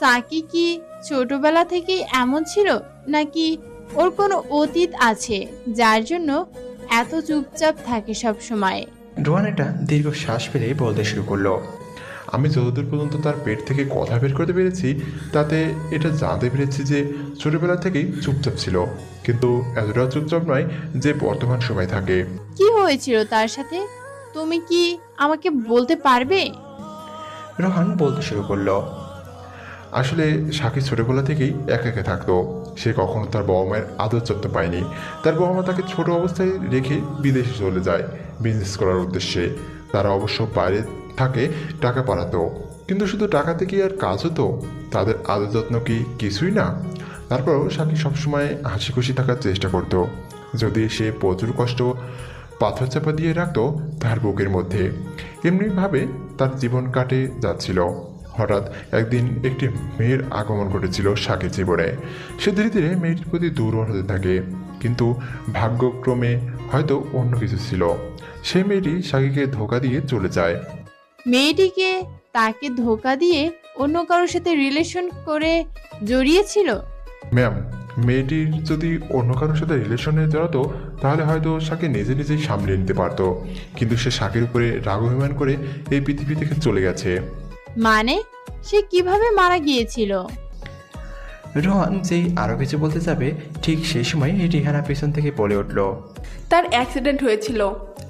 সাকি কি ছোটবেলা থেকেই এমন ছিল, নাকি ওর কোনো অতীত আছে যার জন্য এত চুপচাপ থাকে সব সময়? রোহান একটা দীর্ঘ শ্বাস ফেলে বলতে শুরু করলো। আমি যতদূর পর্যন্ত তার পেট থেকে কথা বের করতে পেরেছি তাতে এটা জানতে পেরেছি যে ছোটবেলা থেকেই চুপচাপ ছিল, কিন্তু এতটা চুপচাপ নয় যে বর্তমান সময় থাকে। কি হয়েছিল তার সাথে, তুমি কি আমাকে বলতে পারবে? রোহান বলতে শুরু করলো। আসলে সাকি ছোটবেলা থেকেই একা একা থাকতো। সে কখনো তার বাবা মায়ের আদর যত্ন পায়নি। তার বাবা মা তাকে ছোট অবস্থায় রেখে বিদেশে চলে যায় বিজনেস করার উদ্দেশ্যে। তারা অবশ্য বাইরে থাকে টাকা পাঠাতো, কিন্তু শুধু টাকাতে কি আর কাজ হতো? তাদের আদর যত্ন কি কিছুই না? তারপরও সাকি সবসময় হাসি খুশি থাকার চেষ্টা করতো, যদি সে প্রচুর কষ্ট পাথর চাপা দিয়ে রাখতো তার বুকের মধ্যে। এমনিভাবে তার জীবন কাটে যাচ্ছিল। হঠাৎ একদিন একটি মেয়ের আগমন ঘটেছিল সাকির জীবনে। সে ধীরে ধীরে মেয়েটির প্রতি দুর্বল হতে থাকে, কিন্তু ভাগ্যক্রমে হয়তো অন্য কিছু ছিল। সেই মেয়েটি সাকিকে ধোঁকা দিয়ে চলে যায়। মেয়েটিকে তাকে ধোকা দিয়ে অন্য কারোর সাথে রিলেশন করে জড়িয়েছিল? ম্যাম মেয়েটির যদি অন্য কারোর সাথে রিলেশনে জড়াতো তাহলে হয়তো সাকি নিজে নিজেই সামলে নিতে পারতো, কিন্তু সে সাকির উপরে রাগ অভিমান করে এই পৃথিবী থেকে চলে গেছে। মানে সে কিভাবে মারা গিয়েছিল? রোহান যেই আরও কিছু বলতে যাবে ঠিক সেই সময় রিহানা পেছন থেকে বলে উঠল। তার অ্যাক্সিডেন্ট হয়েছিল।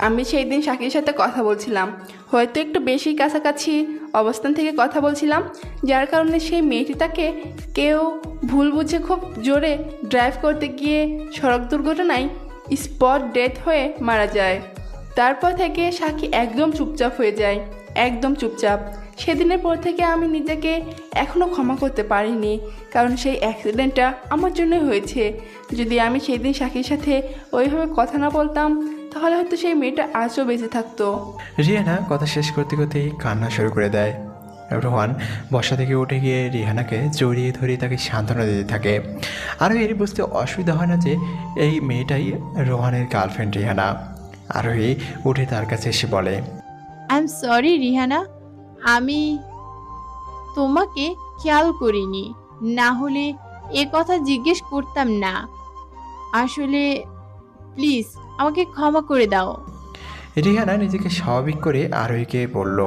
আমি সেই দিন সাকির সাথে কথা বলছিলাম, হয়তো একটু বেশি কাছাকাছি অবস্থান থেকে কথা বলছিলাম, যার কারণে সেই মেয়েটি তাকে কেউ ভুল বুঝে খুব জোরে ড্রাইভ করতে গিয়ে সড়ক দুর্ঘটনায় স্পট ডেথ হয়ে মারা যায়। তারপর থেকে সাকি একদম চুপচাপ হয়ে যায়, একদম চুপচাপ। সেদিনের পর থেকে আমি নিজেকে এখনও ক্ষমা করতে পারিনি, কারণ সেই অ্যাক্সিডেন্টটা আমার জন্যই হয়েছে। যদি আমি সেই দিন সাকির সাথে ওইভাবে কথা না বলতাম, তাহলে হয়তো সেই মেয়েটা আজও বেঁচে থাকতো। রিহানা কথা শেষ করতে করতেই কান্না শুরু করে দেয়। রোহান বসা থেকে উঠে গিয়ে রিহানাকে জড়িয়ে ধরে তাকে সান্ত্বনা দিতে থাকে। আরোহীর বুঝতে অসুবিধা হয় না যে এই মেয়েটাই রোহানের গার্লফ্রেন্ড রিহানা। আরোহী উঠে তার কাছে এসে বলে, আই এম সরি রিহানা, আমি তোমাকে খেয়াল করিনি, না হলে এ কথা জিজ্ঞেস করতাম না। আসলে প্লিজ আমাকে ক্ষমা করে দাও। রিহানা নিজেকে স্বাভাবিক করে আরোহীকে বলল,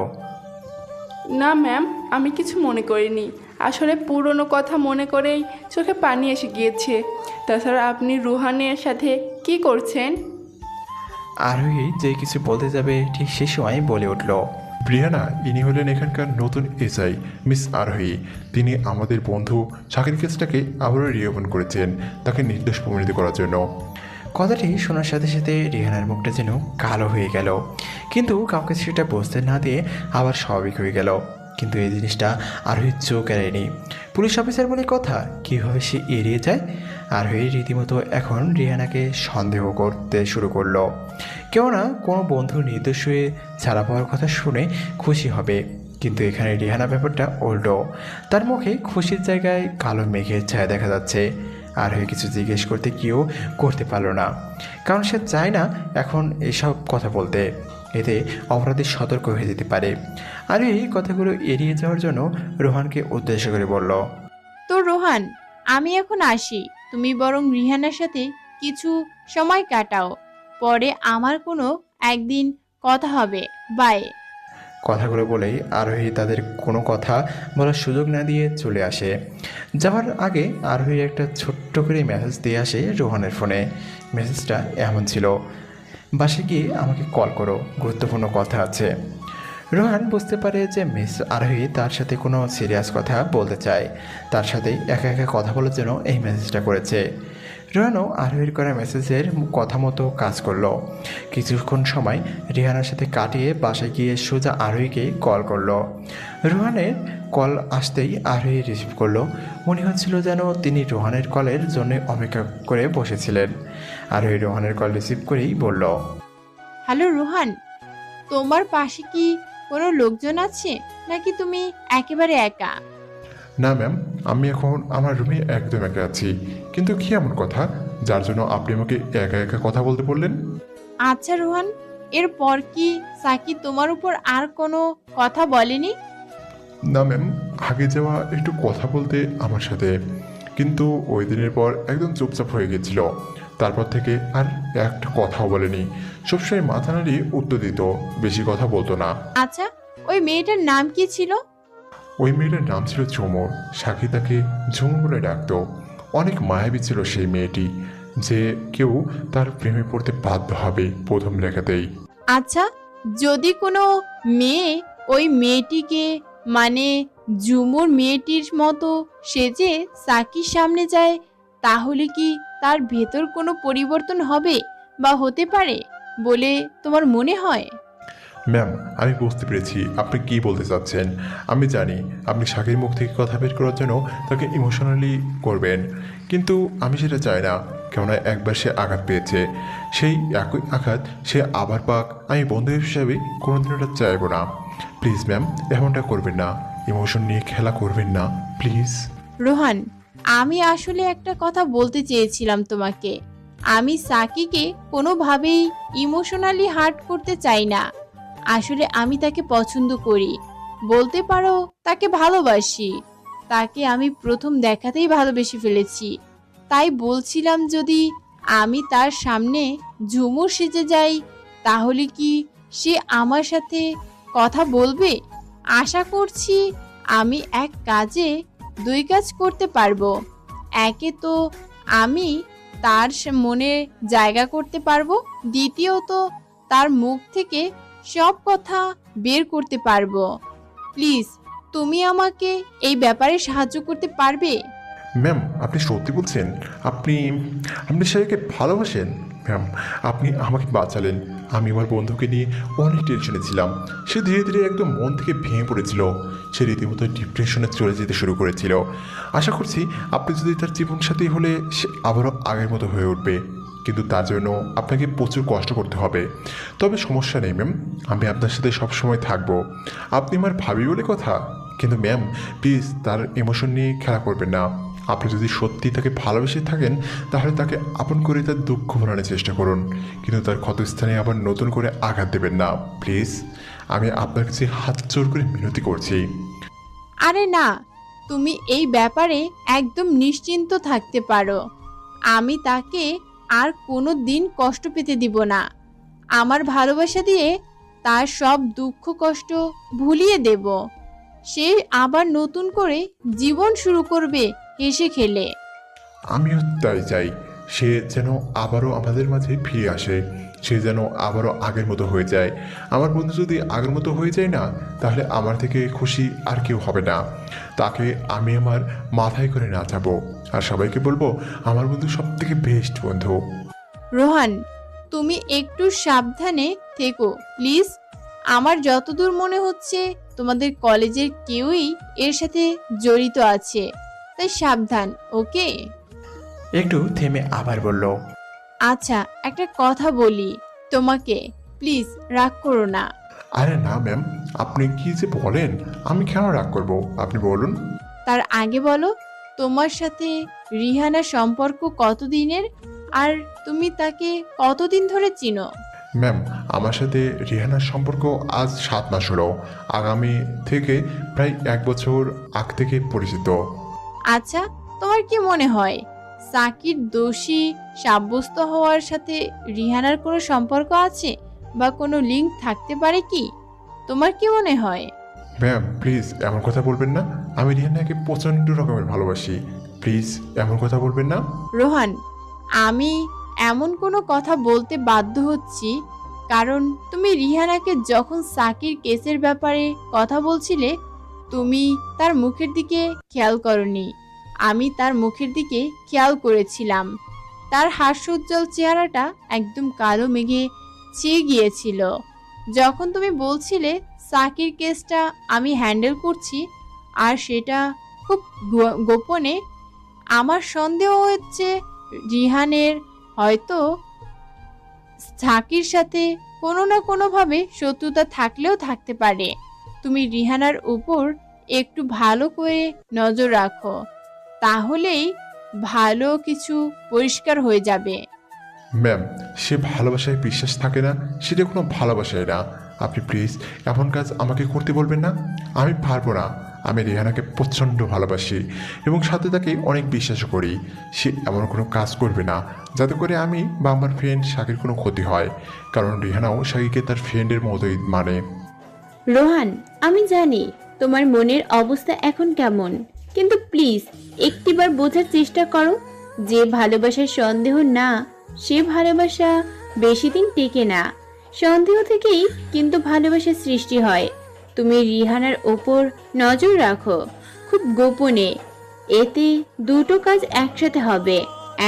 না ম্যাম, আমি কিছু মনে করিনি। আসলে পুরনো কথা মনে করেই চোখে পানি এসে গিয়েছে। তাছাড়া আপনি রুহানের সাথে কি করছেন? আরোহী যে কিছু বলতে যাবে ঠিক সে সময় বলে উঠল, রিহানা, ইনি হলেন এখানকার নতুন এসআই মিস আরোহী। তিনি আমাদের বন্ধু শাকির কেসটাকে আবারও রিওপেন করেছেন, তাকে নির্দোষ প্রমাণিত করার জন্য। কথাটি শোনার সাথে সাথে রিহানার মুখটা যেন কালো হয়ে গেল, কিন্তু কাউকে সেটা বুঝতে না দিয়ে আবার স্বাভাবিক হয়ে গেল। কিন্তু এই জিনিসটা আরোহীর চোখ এড়ায়নি। পুলিশ অফিসার বলে কথা, কীভাবে সে এড়িয়ে যায়? আরোহী রীতিমতো এখন রিহানাকে সন্দেহ করতে শুরু করলো। কেননা কোনো বন্ধু নির্দোষ হয়ে ছাড়া পাওয়ার কথা শুনে খুশি হবে, কিন্তু এখানে রিহানা ব্যাপারটা উল্টো। তার মুখে খুশির জায়গায় কালো মেঘের ছায়া দেখা যাচ্ছে। আরোহী কিছু জিজ্ঞেস করতে গিয়েও করতে পারল না, কারণ সে চায় না এখন এসব কথা বলতে, এতে অপরাধী সতর্ক হয়ে যেতে পারে। আর এই কথাগুলো এড়িয়ে যাওয়ার জন্য রোহানকে উদ্দেশ্য করে বলল, তো রোহান, আমি এখন আসি, তুমি বরং রিহানার সাথে কিছু সময় কাটাও, পরে আমার কোনো একদিন কথা হবে। বাই। কথাগুলো বলেই আরোহী তাদের কোনো কথা বলার সুযোগ না দিয়ে চলে আসে। যাওয়ার আগে আরোহী একটা ছোট্ট করে মেসেজ দিয়ে আসে রোহানের ফোনে। মেসেজটা এমন ছিল, বাসে গিয়ে আমাকে কল করো, গুরুত্বপূর্ণ কথা আছে। রোহান বুঝতে পারে যে মিস আরোহী তার সাথে কোনো সিরিয়াস কথা বলতে চায়, তার সাথে একা একা কথা বলার জন্য এই মেসেজটা করেছে। রোহানও আরোহীর করা মেসেজের কথা মতো কাজ করলো। কিছুক্ষণ সময় রিহানার সাথে কাটিয়ে বাসায় গিয়ে সোজা আরোহীকে কল করলো। রোহানের কল আসতেই আরোহী রিসিভ করলো। মনে হচ্ছিল যেন তিনি রোহানের কলের জন্য অপেক্ষা করে বসেছিলেন। আরোহী রোহানের কল রিসিভ করেই বলল, হ্যালো রোহান, তোমার পাশে কি কোনো লোকজন আছে, নাকি তুমি একেবারে একা? না ম্যাম, আমি এখন আমার রুমে একদম একা আছি। কিন্তু কি এমন কথা যার জন্য আপনি আমাকে একা একা কথা বলতে বললেন? আচ্ছা রোহান, এরপর কি সাকি তোমার উপর আর কোনো কথা বলেনি? না ম্যাম, আগে যাওয়া একটু কথা বলতে আমার সাথে, কিন্তু ওই দিনের পর একদম চুপচাপ হয়ে গেছিল। তারপর থেকে আর একটা কথাও বলেনি, সবসময় মাথা নাড়িয়ে উত্তর দিত, বেশি কথা বলতো না। আচ্ছা, ওই মেয়েটার নাম কি ছিল? ওই মেয়েটার নাম ছিল ঝুমুর। সাক্ষী তাকে ঝুমুর বলে ডাকতো। অনেক মায়াবী ছিল সেই মেয়েটি, যে কেউ তার প্রেমে পড়তে বাধ্য হবে প্রথম দেখাতেই। আচ্ছা, যদি কোনো মেয়ে ওই মেয়েটিকে, মানে ঝুমুর মেয়েটির মতো সেজে সাকির সামনে যায়, তাহলে কি তার ভেতর কোনো পরিবর্তন হবে বা হতে পারে বলে তোমার মনে হয়? ম্যাম, আমি বুঝতে পেরেছি আপনি কি বলতে চাচ্ছেন। আমি জানি আপনি সাকির মুখ থেকে কথা বের করার জন্য তাকে ইমোশনালি করবেন, কিন্তু আমি সেটা চাই না। কেননা একবার সে আঘাত পেয়েছে, সেই একই আঘাত সে আবার পাক, আমি বন্ধু হিসাবে কোনোদিন ওটা চাইব না। প্লিজ ম্যাম, এমনটা করবেন না, ইমোশন নিয়ে খেলা করবেন না প্লিজ। রোহান, আমি আসলে একটা কথা বলতে চেয়েছিলাম তোমাকে। আমি সাকিকে কোনোভাবেই ইমোশনালি হার্ট করতে চাই না। আসলে আমি তাকে পছন্দ করি, বলতে পারো তাকে ভালোবাসি। তাকে আমি প্রথম দেখাতেই ভালোবেসে ফেলেছি। তাই বলছিলাম, যদি আমি তার সামনে ঝুমুর সেজে যাই, তাহলে কি সে আমার সাথে কথা বলবে? আশা করছি আমি এক কাজে দুই কাজ করতে পারবো। একে তো আমি তার মনে জায়গা করতে পারবো, দ্বিতীয়ত তার মুখ থেকে সব কথা বের করতে পারবো। প্লিজ তুমি আমাকে এই ব্যাপারে সাহায্য করতে পারবে? ম্যাম, আপনি সত্যি বলছেন? আপনি আপনি সাহেবকে ভালোবাসেন? ম্যাম, আপনি আমাকে বাঁচালেন। আমি আমার বন্ধুকে নিয়ে অনেক টেনশনে ছিলাম। সে ধীরে ধীরে একদম মন থেকে ভেঙে পড়েছিল। সে রীতিমতো ডিপ্রেশনে চলে যেতে শুরু করেছিল। আশা করছি আপনি যদি তার জীবনসাথী হলে সে আবারও আগের মতো হয়ে উঠবে, কিন্তু তার জন্য আপনাকে প্রচুর কষ্ট করতে হবে। তবে সমস্যা নেই ম্যাম, আমি আপনার সাথে সবসময় থাকবো। আপনি আমার ভাবি বলে কথা, কিন্তু ম্যাম প্লিজ তার ইমোশন নিয়ে খেলা করবেন না। আপনি যদি সত্যি তাকে ভালোবেসে থাকেন তাহলে তাকে আপন করে তার দুঃখ ভোলানোর চেষ্টা করুন, কিন্তু তার ক্ষতস্থানে আবার নতুন করে আঘাত দেবেন না প্লিজ। আমি আপনার কাছে হাত জোর করে মিনতি করছি। আরে না, তুমি এই ব্যাপারে একদম নিশ্চিন্ত থাকতে পারো। আমি তাকে আর কোনো দিন কষ্ট পেতে দিব না। আমার ভালোবাসা দিয়ে তার সব দুঃখ কষ্ট ভুলিয়ে দেব। সে আবার নতুন করে জীবন শুরু করবে হেসে খেলে। আমিও তাই চাই। সে যেন আবারও আমাদের মাঝে ফিরে আসে, সে যেন আবারও আগের মতো হয়ে যায়। আমার বন্ধু যদি আগের মতো হয়ে যায় না, তাহলে আমার থেকে খুশি আর কেউ হবে না। তাকে আমি আমার মাথায় করে নাচাবো, আর সবাইকে বলবো আমার বন্ধু সব থেকে বেস্ট বন্ধু। রোহান, তুমি একটু সাবধানে থেকো প্লিজ। আমার যতদূর মনে হচ্ছে তোমাদের কলেজের কেউই এর সাথে জড়িত আছে, তাই সাবধান, ওকে? একটু থেমে আবার বলল, আচ্ছা, একটা কথা বলি তোমাকে, প্লিজ রাগ করো না। আরে না ম্যাম, আপনি কি যে বলেন, আমি কেন রাগ করব, আপনি বলুন। তার আগে বলো, তোমার সাথে রিহানার সম্পর্ক কতদিনের, আর তুমি তাকে কতদিন ধরে চিনো? ম্যাম, আমার সাথে রিহানার সম্পর্ক আজ 7 মাস হলো। আগামী থেকে প্রায় 1 বছর আগ থেকে পরিচিত। আচ্ছা, তোমার কি মনে হয় সাকির দোষী সাব্যস্ত হওয়ার সাথে রিহানার কোনো সম্পর্ক আছে বা কোনো লিঙ্ক থাকতে পারে কি? তোমার কি মনে হয়? ম্যাম প্লিজ এমন কথা বলবেন না। আমি রিহানাকে প্রচণ্ড রকমের ভালোবাসি। প্লিজ এমন কথা বলবেন না। রোহান, আমি এমন কোনো কথা বলতে বাধ্য হচ্ছি কারণ তুমি রিহানাকে যখন সাকির কেসের ব্যাপারে কথা বলছিলে, তুমি তার মুখের দিকে খেয়াল করনি। আমি তার মুখের দিকে খেয়াল করেছিলাম। তার হাস্যোজ্জ্বল চেহারাটা একদম কালো মেঘে ছেয়ে গিয়েছিল। যখন তুমি বলছিলে সাকির কেসটা আমি হ্যান্ডেল করছি আর সেটা খুব গোপনে, আমার সন্দেহ হচ্ছে রিহানের হয়তো সাকির সাথে কোনো না কোনোভাবে শত্রুতা থাকলেও থাকতে পারে। তুমি রিহানার উপর একটু ভালো করে নজর রাখো, তাহলেই ভালো কিছু পরিষ্কার হয়ে যাবে। ম্যাম, সে ভালোবাসায় বিশ্বাস থাকে না, সেটা কোনো ভালোবাসায় না। আপনি প্লিজ এমন কাজ আমাকে করতে বলবেন না। আমি পারবো না। আমি রেহানাকে প্রচণ্ড ভালোবাসি এবং সাথে তাকে অনেক বিশ্বাসও করি। সে এমন কোনো কাজ করবে না যাতে করে আমি বা আমার ফ্রেন্ড শাকির কোনো ক্ষতি হয়, কারণ রেহানাও শাকিরকে তার ফ্রেন্ডের মতোই মানে। রোহান, আমি জানি তোমার মনের অবস্থা এখন কেমন, কিন্তু প্লিজ একটিবার বোঝার চেষ্টা করো যে ভালোবাসার সন্দেহ না, সে ভালোবাসা বেশি দিন টেকে না। সন্দেহ থেকেই কিন্তু ভালোবাসার সৃষ্টি হয়। তুমি রিহানার ওপর নজর রাখো খুব গোপনে, এতে দুটো কাজ একসাথে হবে।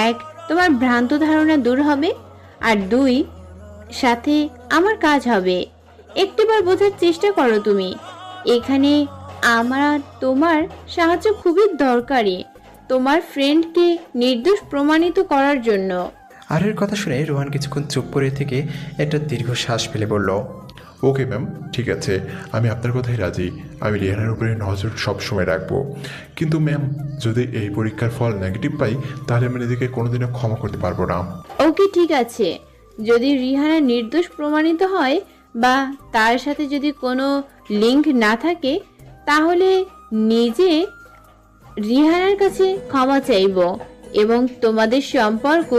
এক, তোমার ভ্রান্ত ধারণা দূর হবে, আর দুই, সাথে আমার কাজ হবে। একটিবার বোঝার চেষ্টা করো তুমি। এখানে আমার তোমার সাহায্য খুবই দরকারি, তোমার ফ্রেন্ডকে নির্দোষ প্রমাণিত করার জন্য। আরের কথা শুনে রোহান কিছুক্ষণ চুপ করে থেকে একটা দীর্ঘ শ্বাস ফেলে বলল, ওকে ম্যাম, ঠিক আছে, আমি আপনার কথাই রাজি। আমি রেহানার উপরে নজর সবসময় রাখবো। কিন্তু ম্যাম, যদি এই পরীক্ষার ফল নেগেটিভ পাই তাহলে আমি নিজেকে কোনোদিনও ক্ষমা করতে পারবো না। ওকে, ঠিক আছে। যদি রিহানা নির্দোষ প্রমাণিত হয় বা তার সাথে যদি কোনো লিংক না থাকে, তাহলে নিজে রিহানার কাছে ক্ষমা চাইব, এবং তোমাদের সম্পর্ক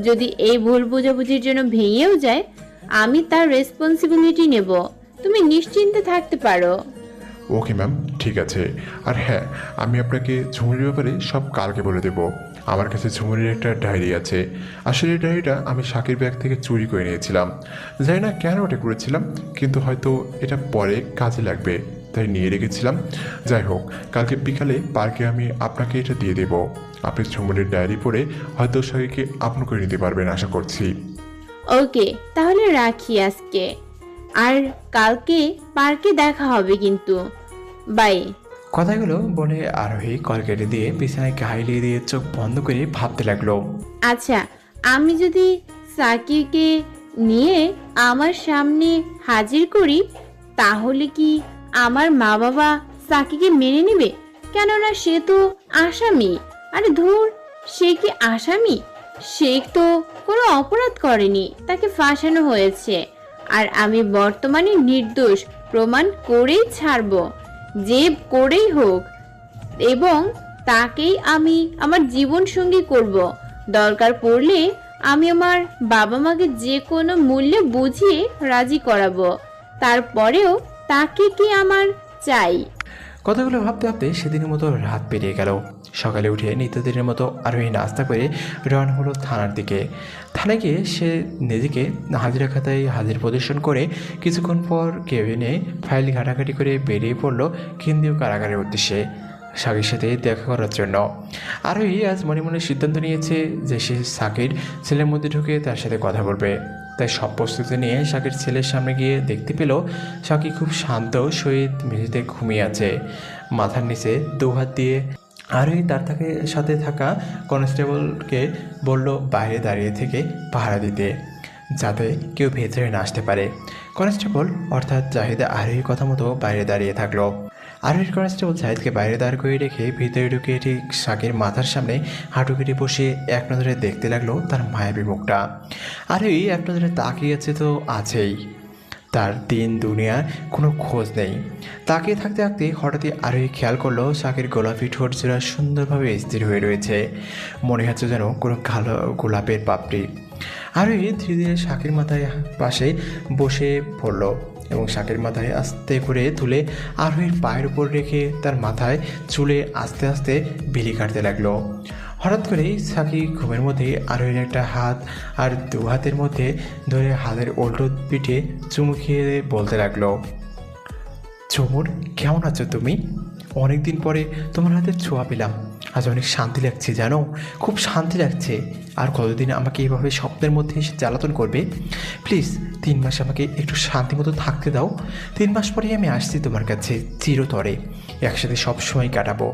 যদি এই ভুল বোঝাবুঝির জন্য ভেঙেও যায়, আমি তার রেসপন্সিবিলিটি নেব। তুমি নিশ্চিন্তে থাকতে পারো। ওকে ম্যাম, ঠিক আছে। আর হ্যাঁ, আমি আপনাকে ঝুমুরির ব্যাপারে সব কালকে বলে দেব। আমার কাছে ঝুমুরির একটা ডায়েরি আছে। আসলে এই ডায়েরিটা আমি শাকির ব্যাগ থেকে চুরি করে নিয়েছিলাম। জানি না কেন ওটা করেছিলাম, কিন্তু হয়তো এটা পরে কাজে লাগবে, তাই নিয়ে রেখেছিলাম। যাই হোক, কালকে বিকালে পার্কে আমি আপনাকে এটা দিয়ে দেব। আপনি ঝুমুরির ডায়েরি পড়ে হয়তো শাকিরকে আপন করে নিতে পারবেন আশা করছি। ওকে, তাহলে রাখি আজকে। আর কালকে পার্কে দেখা হবে কিন্তু। বাই। কথাগুলো বলে আরোহী কল কেটে দিয়ে বিছানায় গাইলিয়ে দিয়ে চোখ বন্ধ করে ভাবতে লাগলো। আচ্ছা, আমি যদি সাকিবকে নিয়ে আমার সামনে হাজির করি, তাহলে কি আমার মা বাবা সাকিকে মেনে নেবে? কেননা সে তো আসামি। আরে ধুর, সে কি আসামি? সে তো কোনো অপরাধ করেনি, তাকে ফাঁসানো হয়েছে। আর আমি বর্তমানে নির্দোষ প্রমাণ করেই ছাড়বো, যে করেই হোক, এবং তাকেই আমি আমার জীবন সঙ্গী করব। দরকার পড়লে আমি আমার বাবা মাকে যে কোনো মূল্যে বুঝিয়ে রাজি করাবো। তারপরেও তাকে কি আমার চাই? কথাগুলো ভাবতে ভাবতে সেদিনের মতো রাত পেরিয়ে গেল। সকালে উঠে নিত্যদিনের মতো আরোহী নাস্তা করে রওনা হলো থানার দিকে। থানায় গিয়ে সে নিজেকে হাজিরা খাতায় হাজির প্রদর্শন করে কিছুক্ষণ পর কেবিনে ফাইল ঘাটাঘাটি করে বেরিয়ে পড়লো কেন্দ্রীয় কারাগারের উদ্দেশ্যে সাকির সাথে দেখা করার জন্য। আরোহী আজ মনে মনে সিদ্ধান্ত নিয়েছে যে সে সাকির ছেলের মধ্যে ঢুকে তার সাথে কথা বলবে। তাই সব প্রস্তুতি নিয়ে সাকির ছেলের সামনে গিয়ে দেখতে পেল সাকি খুব শান্ত সহিত মেঝেতে ঘুমিয়ে আছে, মাথার নিচে দুহাত দিয়ে। আরোহী তার সাথে থাকা কনস্টেবলকে বলল বাইরে দাঁড়িয়ে থেকে পাহারা দিতে, যাতে কেউ ভেতরে না আসতে পারে। কনস্টেবল অর্থাৎ জাহিদ আরোহীর কথা মতো বাইরে দাঁড়িয়ে থাকলো। আরোহীর কনস্টেবল জাহিদকে বাইরে দাঁড় করিয়ে রেখে ভিতরে ঢুকে ঠিক সাকির মাথার সামনে হাঁটু কেটে বসে এক নজরে দেখতে লাগলো তার মায়াবী মুখটা। আরোহী এক নজরে তাকিয়ে আছে তো আছেই, তার দিন দুনিয়ার কোনো খোঁজ নেই। তাকিয়ে থাকতে থাকতে হঠাৎই আরোহী খেয়াল করলো শাকের গোলাপি ঠোঁট জোড়া সুন্দরভাবে স্থির হয়ে রয়েছে, মনে হচ্ছে যেন কোনো কালো গোলাপের পাপড়ি। আরোহী ধীরে ধীরে শাকের মাথায় পাশে বসে পড়ল এবং শাকের মাথায় আস্তে করে তুলে আরোহীর পায়ের উপর রেখে তার মাথায় চুলে আস্তে আস্তে বিলি কাটতে লাগলো। হঠাৎ করেই সাকি ঘুমের মধ্যে আরোহীর একটা হাত আর দু হাতের মধ্যে ধরে হাতের উল্টো পিঠে চুমু খেয়ে বলতে লাগলো, ঝুমুর কেমন আছো তুমি? অনেকদিন পরে তোমার হাতের ছোঁয়া পেলাম, আজ অনেক শান্তি লাগছে জানো, খুব শান্তি লাগছে। আর কতদিন আমাকে এইভাবে স্বপ্নের মধ্যে এসে জ্বালাতন করবে? প্লিজ 3 মাস আমাকে একটু শান্তি মতো থাকতে দাও। 3 মাস পরেই আমি আসছি তোমার কাছে চিরতরে, একসাথে সব সময় কাটাবো,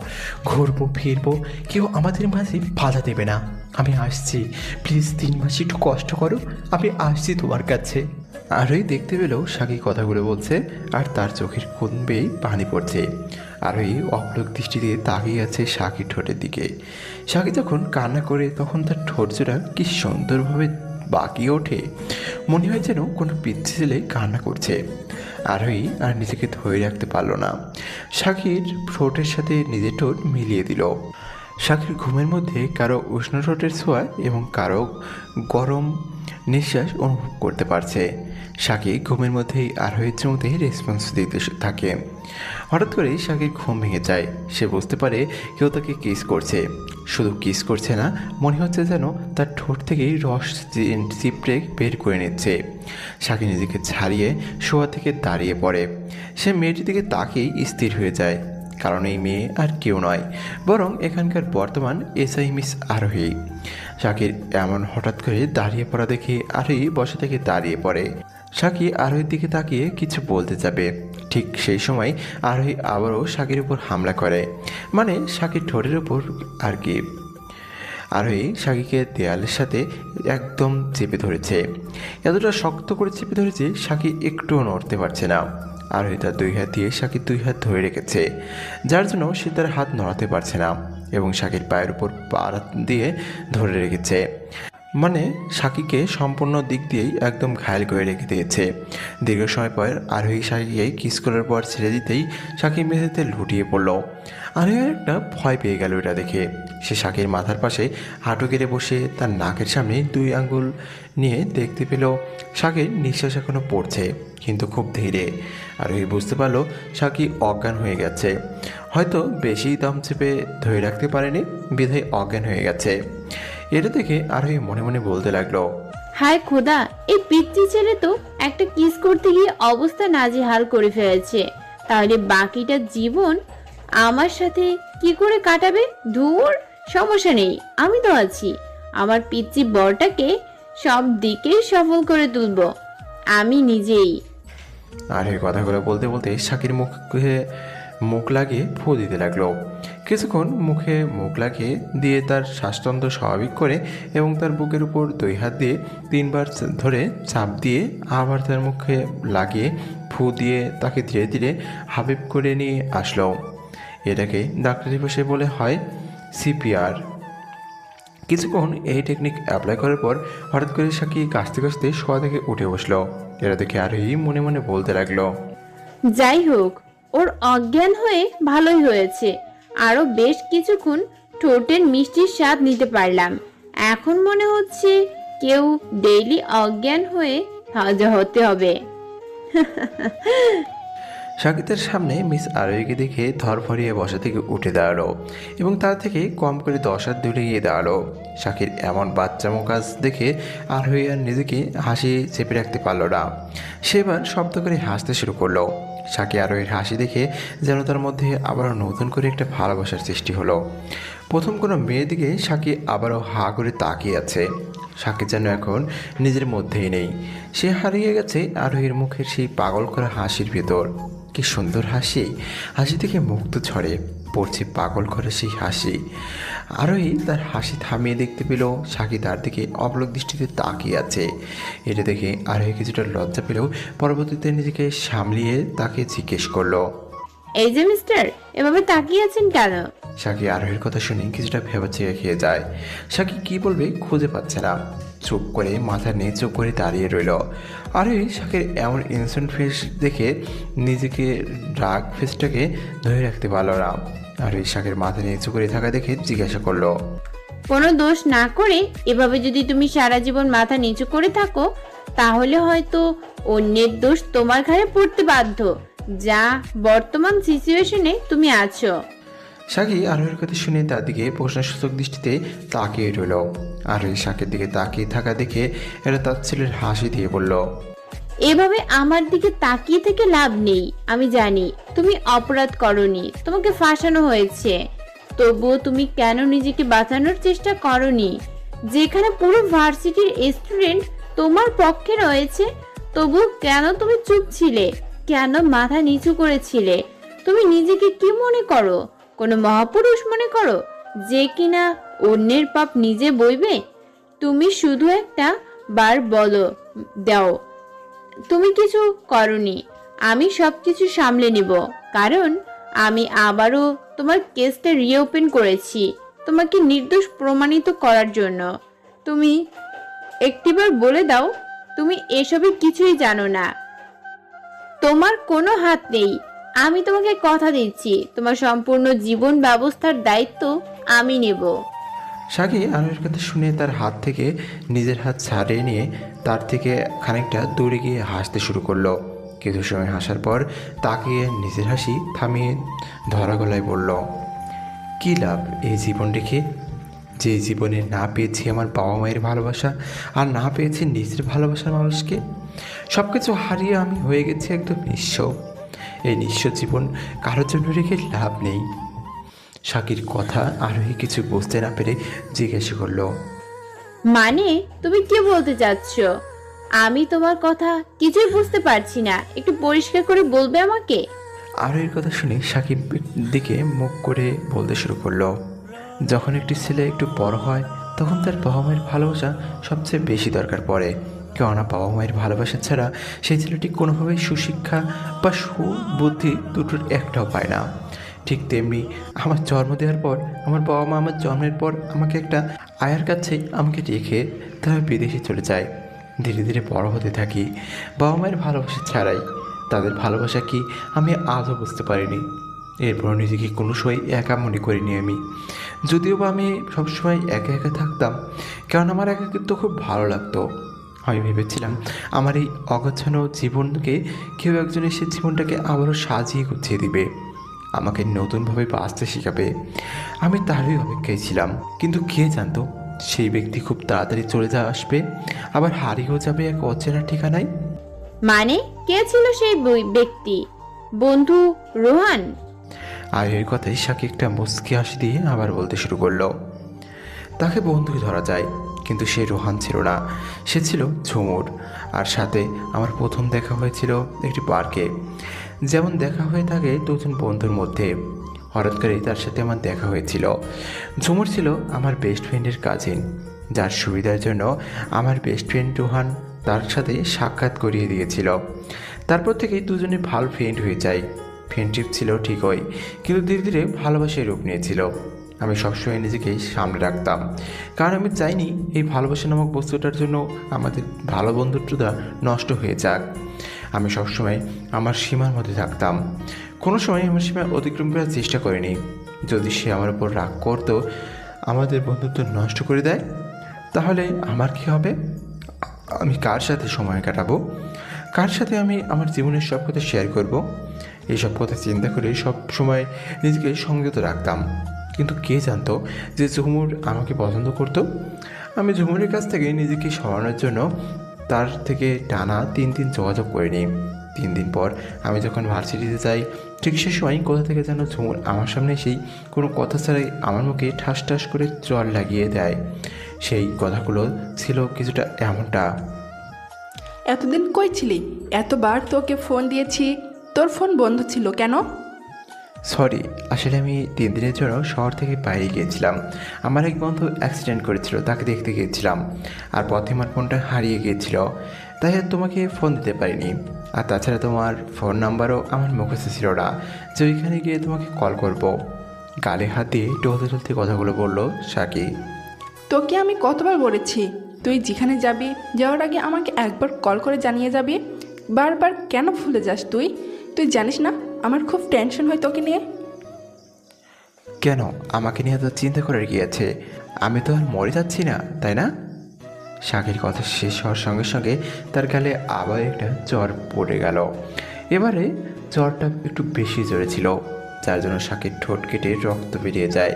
ঘুরবো ফিরবো, কেউ আমাদের মাঝে বাধা দেবে না। আমি আসছি, প্লিজ 3 মাস একটু কষ্ট করো, আমি আসছি তোমার কাছে। আরোই দেখতে পেলেও সাকি কথাগুলো বলছে আর তার চোখের কোণ বেয়ে পানি পড়ছে। আরোই অপলক দৃষ্টিতে তাকিয়ে আছে সাকির ঠোঁটের দিকে। সাকি যখন কান্না করে তখন তার ঠোঁট জোড়া কি সুন্দরভাবে বাঁকিয়ে ওঠে, মনে হয় যেন কোনো পিচ্ছি ছেলে কান্না করছে। আরোই আর নিজেকে ধরে রাখতে পারল না, সাকির ঠোঁটের সাথে নিজের ঠোঁট মিলিয়ে দিল। সাকির ঘুমের মধ্যে কারো উষ্ণ ঠোঁটের ছোঁয়া এবং কারো গরম নিঃশ্বাস অনুভব করতে পারছে। সাকি ঘুমের মধ্যেই আরোহীর চুমুতে রেসপন্স দিতে থাকে। হঠাৎ করেই সাকির ঘুম ভেঙে যায়। সে বুঝতে পারে কেউ তাকে কিস করছে, শুধু কিস করছে না, মনে হচ্ছে যেন তার ঠোঁট থেকেই রস চিপড়ে বের করে নিচ্ছে। সাকি নিজেকে ছাড়িয়ে শোয়া থেকে দাঁড়িয়ে পড়ে। সে মেয়েটির দিকে তাকিয়েই স্থির হয়ে যায়, কারণ এই মেয়ে আর কেউ নয়, বরং এখানকার বর্তমান এসআই মিস আরোহী। সাকির এমন হঠাৎ করে দাঁড়িয়ে পড়া দেখে আরোহী বসা থেকে দাঁড়িয়ে পড়ে। সাকি আরোহীর দিকে তাকিয়ে কিছু বলতে যাবে, ঠিক সেই সময় আরোহী আবারও সাকির উপর হামলা করে, মানে সাকির ঠোঁটের উপর আর কি। আরোহী সাকিকে দেয়ালের সাথে একদম চেপে ধরেছে, এতটা শক্ত করে চেপে ধরেছে সাকি একটুও নড়তে পারছে না। আরোহী তার 2 হাত দিয়ে সাকির 2 হাত ধরে রেখেছে, যার জন্য সে তার হাত নড়াতে পারছে না এবং সাকির পায়ের উপর পা দিয়ে ধরে রেখেছে। মানে সাকিকে সম্পূর্ণ দিক দিয়েই একদম ঘায়েল করে রেখে দিয়েছে। দীর্ঘ সময় পর আরোহী সাকিকে কিস করার পর ছেড়ে দিতেই সাকিব মেঝেতে লুটিয়ে পড়ল। আরোহী একটা ভয় পেয়ে গেল এটা দেখে। সে সাকির মাথার পাশে হাঁটু গেড়ে বসে তার নাকের সামনে 2 আঙ্গুল নিয়ে দেখতে পেল সাকির নিঃশ্বাস এখনো পড়ছে, কিন্তু খুব ধীরে। আরোহী বুঝতে পারলো সাকি অজ্ঞান হয়ে গেছে। হয়তো বেশি দম চেপে ধরে রাখতে পারেনি, বিধায় অজ্ঞান হয়ে গেছে। এটা দেখে আরোহী মনে মনে বলতে লাগলো, হায় খোদা, এই পিচ্চি ছেলে তো একটা কিস করতে গিয়ে অবস্থা নাজেহাল করে ফেলেছে। তাহলে বাকিটা জীবন আমার সাথে কি করে কাটাবে? ধুর, সমস্যা নেই, আমি তো আছি। আমার পিচ্চি বরটাকে সব দিকে সফল করে তুলবো আমি নিজেই। আর এই কথাগুলো বলতে বলতে সাকির মুখে মুখ লাগিয়ে ফু দিতে লাগলো। কিছুক্ষণ মুখে মুখ লাগিয়ে দিয়ে তার শ্বাসতন্ত্র স্বাভাবিক করে এবং তার বুকের উপর 2 হাত দিয়ে 3 বার ধরে চাপ দিয়ে আবার তার মুখে লাগিয়ে ফু দিয়ে তাকে ধীরে ধীরে হাবিব করে নিয়ে আসলো। এটাকে ডাক্তারি ভাষায় বলে হয় সিপিআর। কিছুক্ষণ এই টেকনিক অ্যাপ্লাই করার পর হঠাৎ করে সাকি কাশতে কাশতে শোয়া থেকে উঠে বসলো। এটা দেখে আরোহী মনে মনে বলতে লাগলো, যাই হোক, ওর অজ্ঞান হয়ে ভালোই হয়েছে। আরো বেশ কিছুক্ষণ ঠোঁটের মিষ্টির স্বাদ নিতে পারলাম। এখন মনে হচ্ছে কেউ ডেইলি অজ্ঞান হয়ে হাজা হতে হবে। সাকিতের সামনে মিস আরোহীকে দেখে ধরফরিয়ে বসা থেকে উঠে দাঁড়ালো এবং তার থেকে কম করে 10 হাত দূরে গিয়ে দাঁড়ালো। সাকির এমন বাচ্চামো কাজ দেখে আরোহী আর নিজেকে হাসি চেপে রাখতে পারল না। সেবার শব্দ করে হাসতে শুরু করলো। সাকি আরোহীর হাসি দেখে যেন তার মধ্যে আবারও নতুন করে একটা ভালোবাসার সৃষ্টি হলো। প্রথম কোনো মেয়ের দিকে সাকি আবারও হা করে তাকিয়ে আছে। সাকি যেন এখন নিজের মধ্যেই নেই, সে হারিয়ে গেছে আরোহীর মুখের সেই পাগল করা হাসির ভেতর। কি সুন্দর হাসি, হাসি থেকে মুক্ত ঝরে পড়ছে পাগল করে সেই হাসি। আরোহী তার হাসি থামিয়ে দেখতে পেল সাকি তার দিকে অবলোক দৃষ্টিতে তাকিয়ে আছে। এটা দেখে আরোহী কিছুটা লজ্জা পেলেও পরবর্তীতে নিজেকে সামলিয়ে তাকে জিজ্ঞেস করলো, এই যে মিস্টার, এভাবে তাকিয়ে আছেন কেন? সাকি আরোহীর কথা শুনে কিছুটা ভেবাচেয়ে খেয়ে যায়। সাকি কি বলবে খুঁজে পাচ্ছে না, চুপ করে মাথা নিচু করে দাঁড়িয়ে রইল। আরোহী সাকির এমন ইনসেন্ট ফেস দেখে নিজেকে রাগ ফেসটাকে ধরে রাখতে পারল না। আরোহী সাকির মাথা নিচু করে থাকা দেখে জিজ্ঞাসা করলো, কোনো দোষ না করে এভাবে যদি তুমি সারা জীবন মাথা নিচু করে থাকো, তাহলে হয়তো অন্যের দোষ তোমার ঘাড়ে পড়তে বাধ্য, যা বর্তমান সিচুয়েশনে তুমি আছো। সাকি আরোহীর কথা শুনে তার দিকে প্রশ্নসূচক দৃষ্টিতে তাকিয়ে রইল। আরোহী সাকির দিকে তাকিয়ে থাকা দেখে এটা তার ছেলের হাসি দিয়ে বলল, এভাবে আমার দিকে তাকিয়ে থেকে লাভ নেই। আমি জানি তুমি অপরাধ করনি, তোমাকে ফাঁসানো হয়েছে। তবুও তুমি কেন নিজেকে বাঁচানোর চেষ্টা করনি? যেখানে পুরো ভার্সিটির স্টুডেন্ট তোমার পক্ষে রয়েছে, তবু কেন তুমি চুপ ছিলে? কেন মাথা নিচু করেছিলে? তুমি নিজেকে কি মনে করো? কোনো মহাপুরুষ মনে করো যে কিনা অন্যের পাপ নিজে বইবে? তুমি শুধু একটা বার বলো দাও তুমি কিছু করনি, আমি সবকিছু সামলে নিব। কারণ আমি আবারও তোমার কেসটা রিওপেন করেছি তোমাকে নির্দোষ প্রমাণিত করার জন্য। তুমি একটিবার বলে দাও তুমি এসবে কিছুই জানো না, তোমার কোনো হাত নেই। আমি তোমাকে কথা দিচ্ছি, তোমার সম্পূর্ণ জীবন ব্যবস্থার দায়িত্ব আমি নেব। সাকি আরোহীর কথা শুনে তার হাত থেকে নিজের হাত ছাড়িয়ে নিয়ে তার থেকে খানিকটা দূরে গিয়ে হাসতে শুরু করলো। কিছু সময় হাসার পর তাকিয়ে নিজের হাসি থামিয়ে ধরা গলায় বলল, কী লাভ এই জীবন রেখে, যে জীবনে না পেয়েছি আমার বাবা মায়ের ভালোবাসা আর না পেয়েছি নিজের ভালোবাসার মানুষকে। সব কিছু হারিয়ে আমি হয়ে গেছি একদম নিঃস্ব। এই নিঃস্ব জীবন কারোর জন্য রেখে লাভ নেই। সাকির কথা আরোহী কিছু বুঝতে না পেরে জিজ্ঞাসা করলো, মানে তুমি কি বলতে চাচ্ছ? আমি তোমার কথা কিছুই বুঝতে পারছি না, একটু পরিষ্কার করে বলবে আমাকে? আরোহীর কথা শুনে সাকিব দিকে মুখ করে বলতে শুরু করলো, যখন একটি ছেলে একটু বড় হয় তখন তার বাবা মায়ের ভালোবাসা সবচেয়ে বেশি দরকার পড়ে। কেননা বাবা মায়ের ভালোবাসা ছাড়া সেই ছেলেটি কোনোভাবেই সুশিক্ষা বা সুবুদ্ধি দুটোর একটাও পায় না। ঠিক তেমনি আমার জন্ম দেওয়ার পর আমার বাবা মা আমার জন্মের পর আমাকে একটা আয়ার কাছেই আমাকে রেখে তারা বিদেশে চলে যায়। ধীরে ধীরে বড় হতে থাকি বাবা মায়ের ভালোবাসা ছাড়াই। তাদের ভালোবাসা কি আমি আজও বুঝতে পারিনি। এরপর নিজেকে কোনো সময় একা মনে করিনি আমি, যদিও বা আমি সবসময় একা একা থাকতাম, কারণ আমার একাকিত্ব খুব ভালো লাগতো। আমি ভেবেছিলাম আমার এই অগোছানো জীবনকে কেউ একজন এসে জীবনটাকে আবারও সাজিয়ে গুছিয়ে দিবে, আমাকে নতুনভাবে বাঁচতে শেখাবে। আমি তারই অপেক্ষায় ছিলাম, কিন্তু কে জানতো সেই ব্যক্তি খুব তাড়াতাড়ি চলে আসবে, আবার হারিয়েও যাবে এক অচেনা ঠিকানায়। মানে কে ছিল সেই ব্যক্তি? বন্ধু রোহান? আর এর কথায় সাকি একটা মুচকি হাসি দিয়ে আবার বলতে শুরু করলো, তাকে বন্ধুই ধরা যায়, কিন্তু সে রোহান ছিল না, সে ছিল ঝুমুর। আর সাথে আমার প্রথম দেখা হয়েছিল একটি পার্কে, যেমন দেখা হয়ে থাকে দুজন বন্ধুর মধ্যে। হঠাৎ করেই তার সাথে আমার দেখা হয়েছিল। ঝুমুর ছিল আমার বেস্ট ফ্রেন্ডের কাজিন, যার সুবিধার জন্য আমার বেস্ট ফ্রেন্ড রোহান তার সাথে সাক্ষাৎ করিয়ে দিয়েছিল। তারপর থেকেই দুজনে ভালো ফ্রেন্ড হয়ে যায়। ফ্রেন্ডশিপ ছিল ঠিকই, কিন্তু ধীরে ধীরে ভালোবাসায় রূপ নিয়েছিল। আমি সবসময় নিজেকেই সামনে রাখতাম, কারণ আমি চাইনি এই ভালোবাসা নামক বস্তুটার জন্য আমাদের ভালো বন্ধুত্বটা নষ্ট হয়ে যাক। আমি সবসময় আমার সীমার মধ্যে থাকতাম, কোনো সময় আমার সীমা অতিক্রম করার চেষ্টা করিনি। যদি সে আমার উপর রাগ করতো, আমাদের বন্ধুত্ব নষ্ট করে দেয়, তাহলে আমার কী হবে? আমি কার সাথে সময় কাটাবো? কার সাথে আমি আমার জীবনের সব কথা শেয়ার করব? এইসব কথা চিন্তা করে সব সময় নিজেকে সংযত রাখতাম। কিন্তু কে জানতো যে ঝুমুর আমাকে পছন্দ করতো? আমি ঝুমুরের কাছ থেকে নিজেকে সরানোর জন্য তার থেকে টানা 3 দিন যোগাযোগ করিনি। 3 দিন পর আমি যখন ভার্সিটিতে যাই, ঠিক সে সময় কোথা থেকে যেন ঝুমুর আমার সামনে এসেই কোনো কথা ছাড়াই আমার মুখে ঠাস ঠাস করে জল লাগিয়ে দেয়। সেই কথাগুলো ছিল কিছুটা এমনটা, এতদিন কই ছিলি? এতবার তোকে ফোন দিয়েছি, তোর ফোন বন্ধ ছিল কেন? সরি, আসলে আমি 3 দিনের জন্য শহর থেকে বাইরে গিয়েছিলাম। আমার এক বন্ধু অ্যাক্সিডেন্ট করেছিল, তাকে দেখতে গিয়েছিলাম। আর পথে আমার ফোনটা হারিয়ে গিয়েছিল, তাই আর তোমাকে ফোন দিতে পারিনি। আর তাছাড়া তোমার ফোন নাম্বারও আমার মুখস্থ ছিল না যে ওইখানে গিয়ে তোমাকে কল করব। গালে হাত দিয়ে টলতে টলতে কথাগুলো বলল সাকি। তোকে আমি কতবার বলেছি তুই যেখানে যাবি যাওয়ার আগে আমাকে একবার কল করে জানিয়ে যাবি? বারবার কেন ভুলে যাস তুই? তুই জানিস না আমার খুব টেনশন হয় তোকে নিয়ে। কেন, আমাকে নিয়ে তো চিন্তা করার কি আছে? আমি তো আর মরে যাচ্ছি না, তাই না? শাকের কথা শেষ হওয়ার সঙ্গে সঙ্গে তার গালে আবার একটা জ্বর পড়ে গেল। এবারে জ্বরটা একটু বেশি জোরে ছিল, যার জন্য শাকের ঠোঁট কেটে রক্ত বেরিয়ে যায়।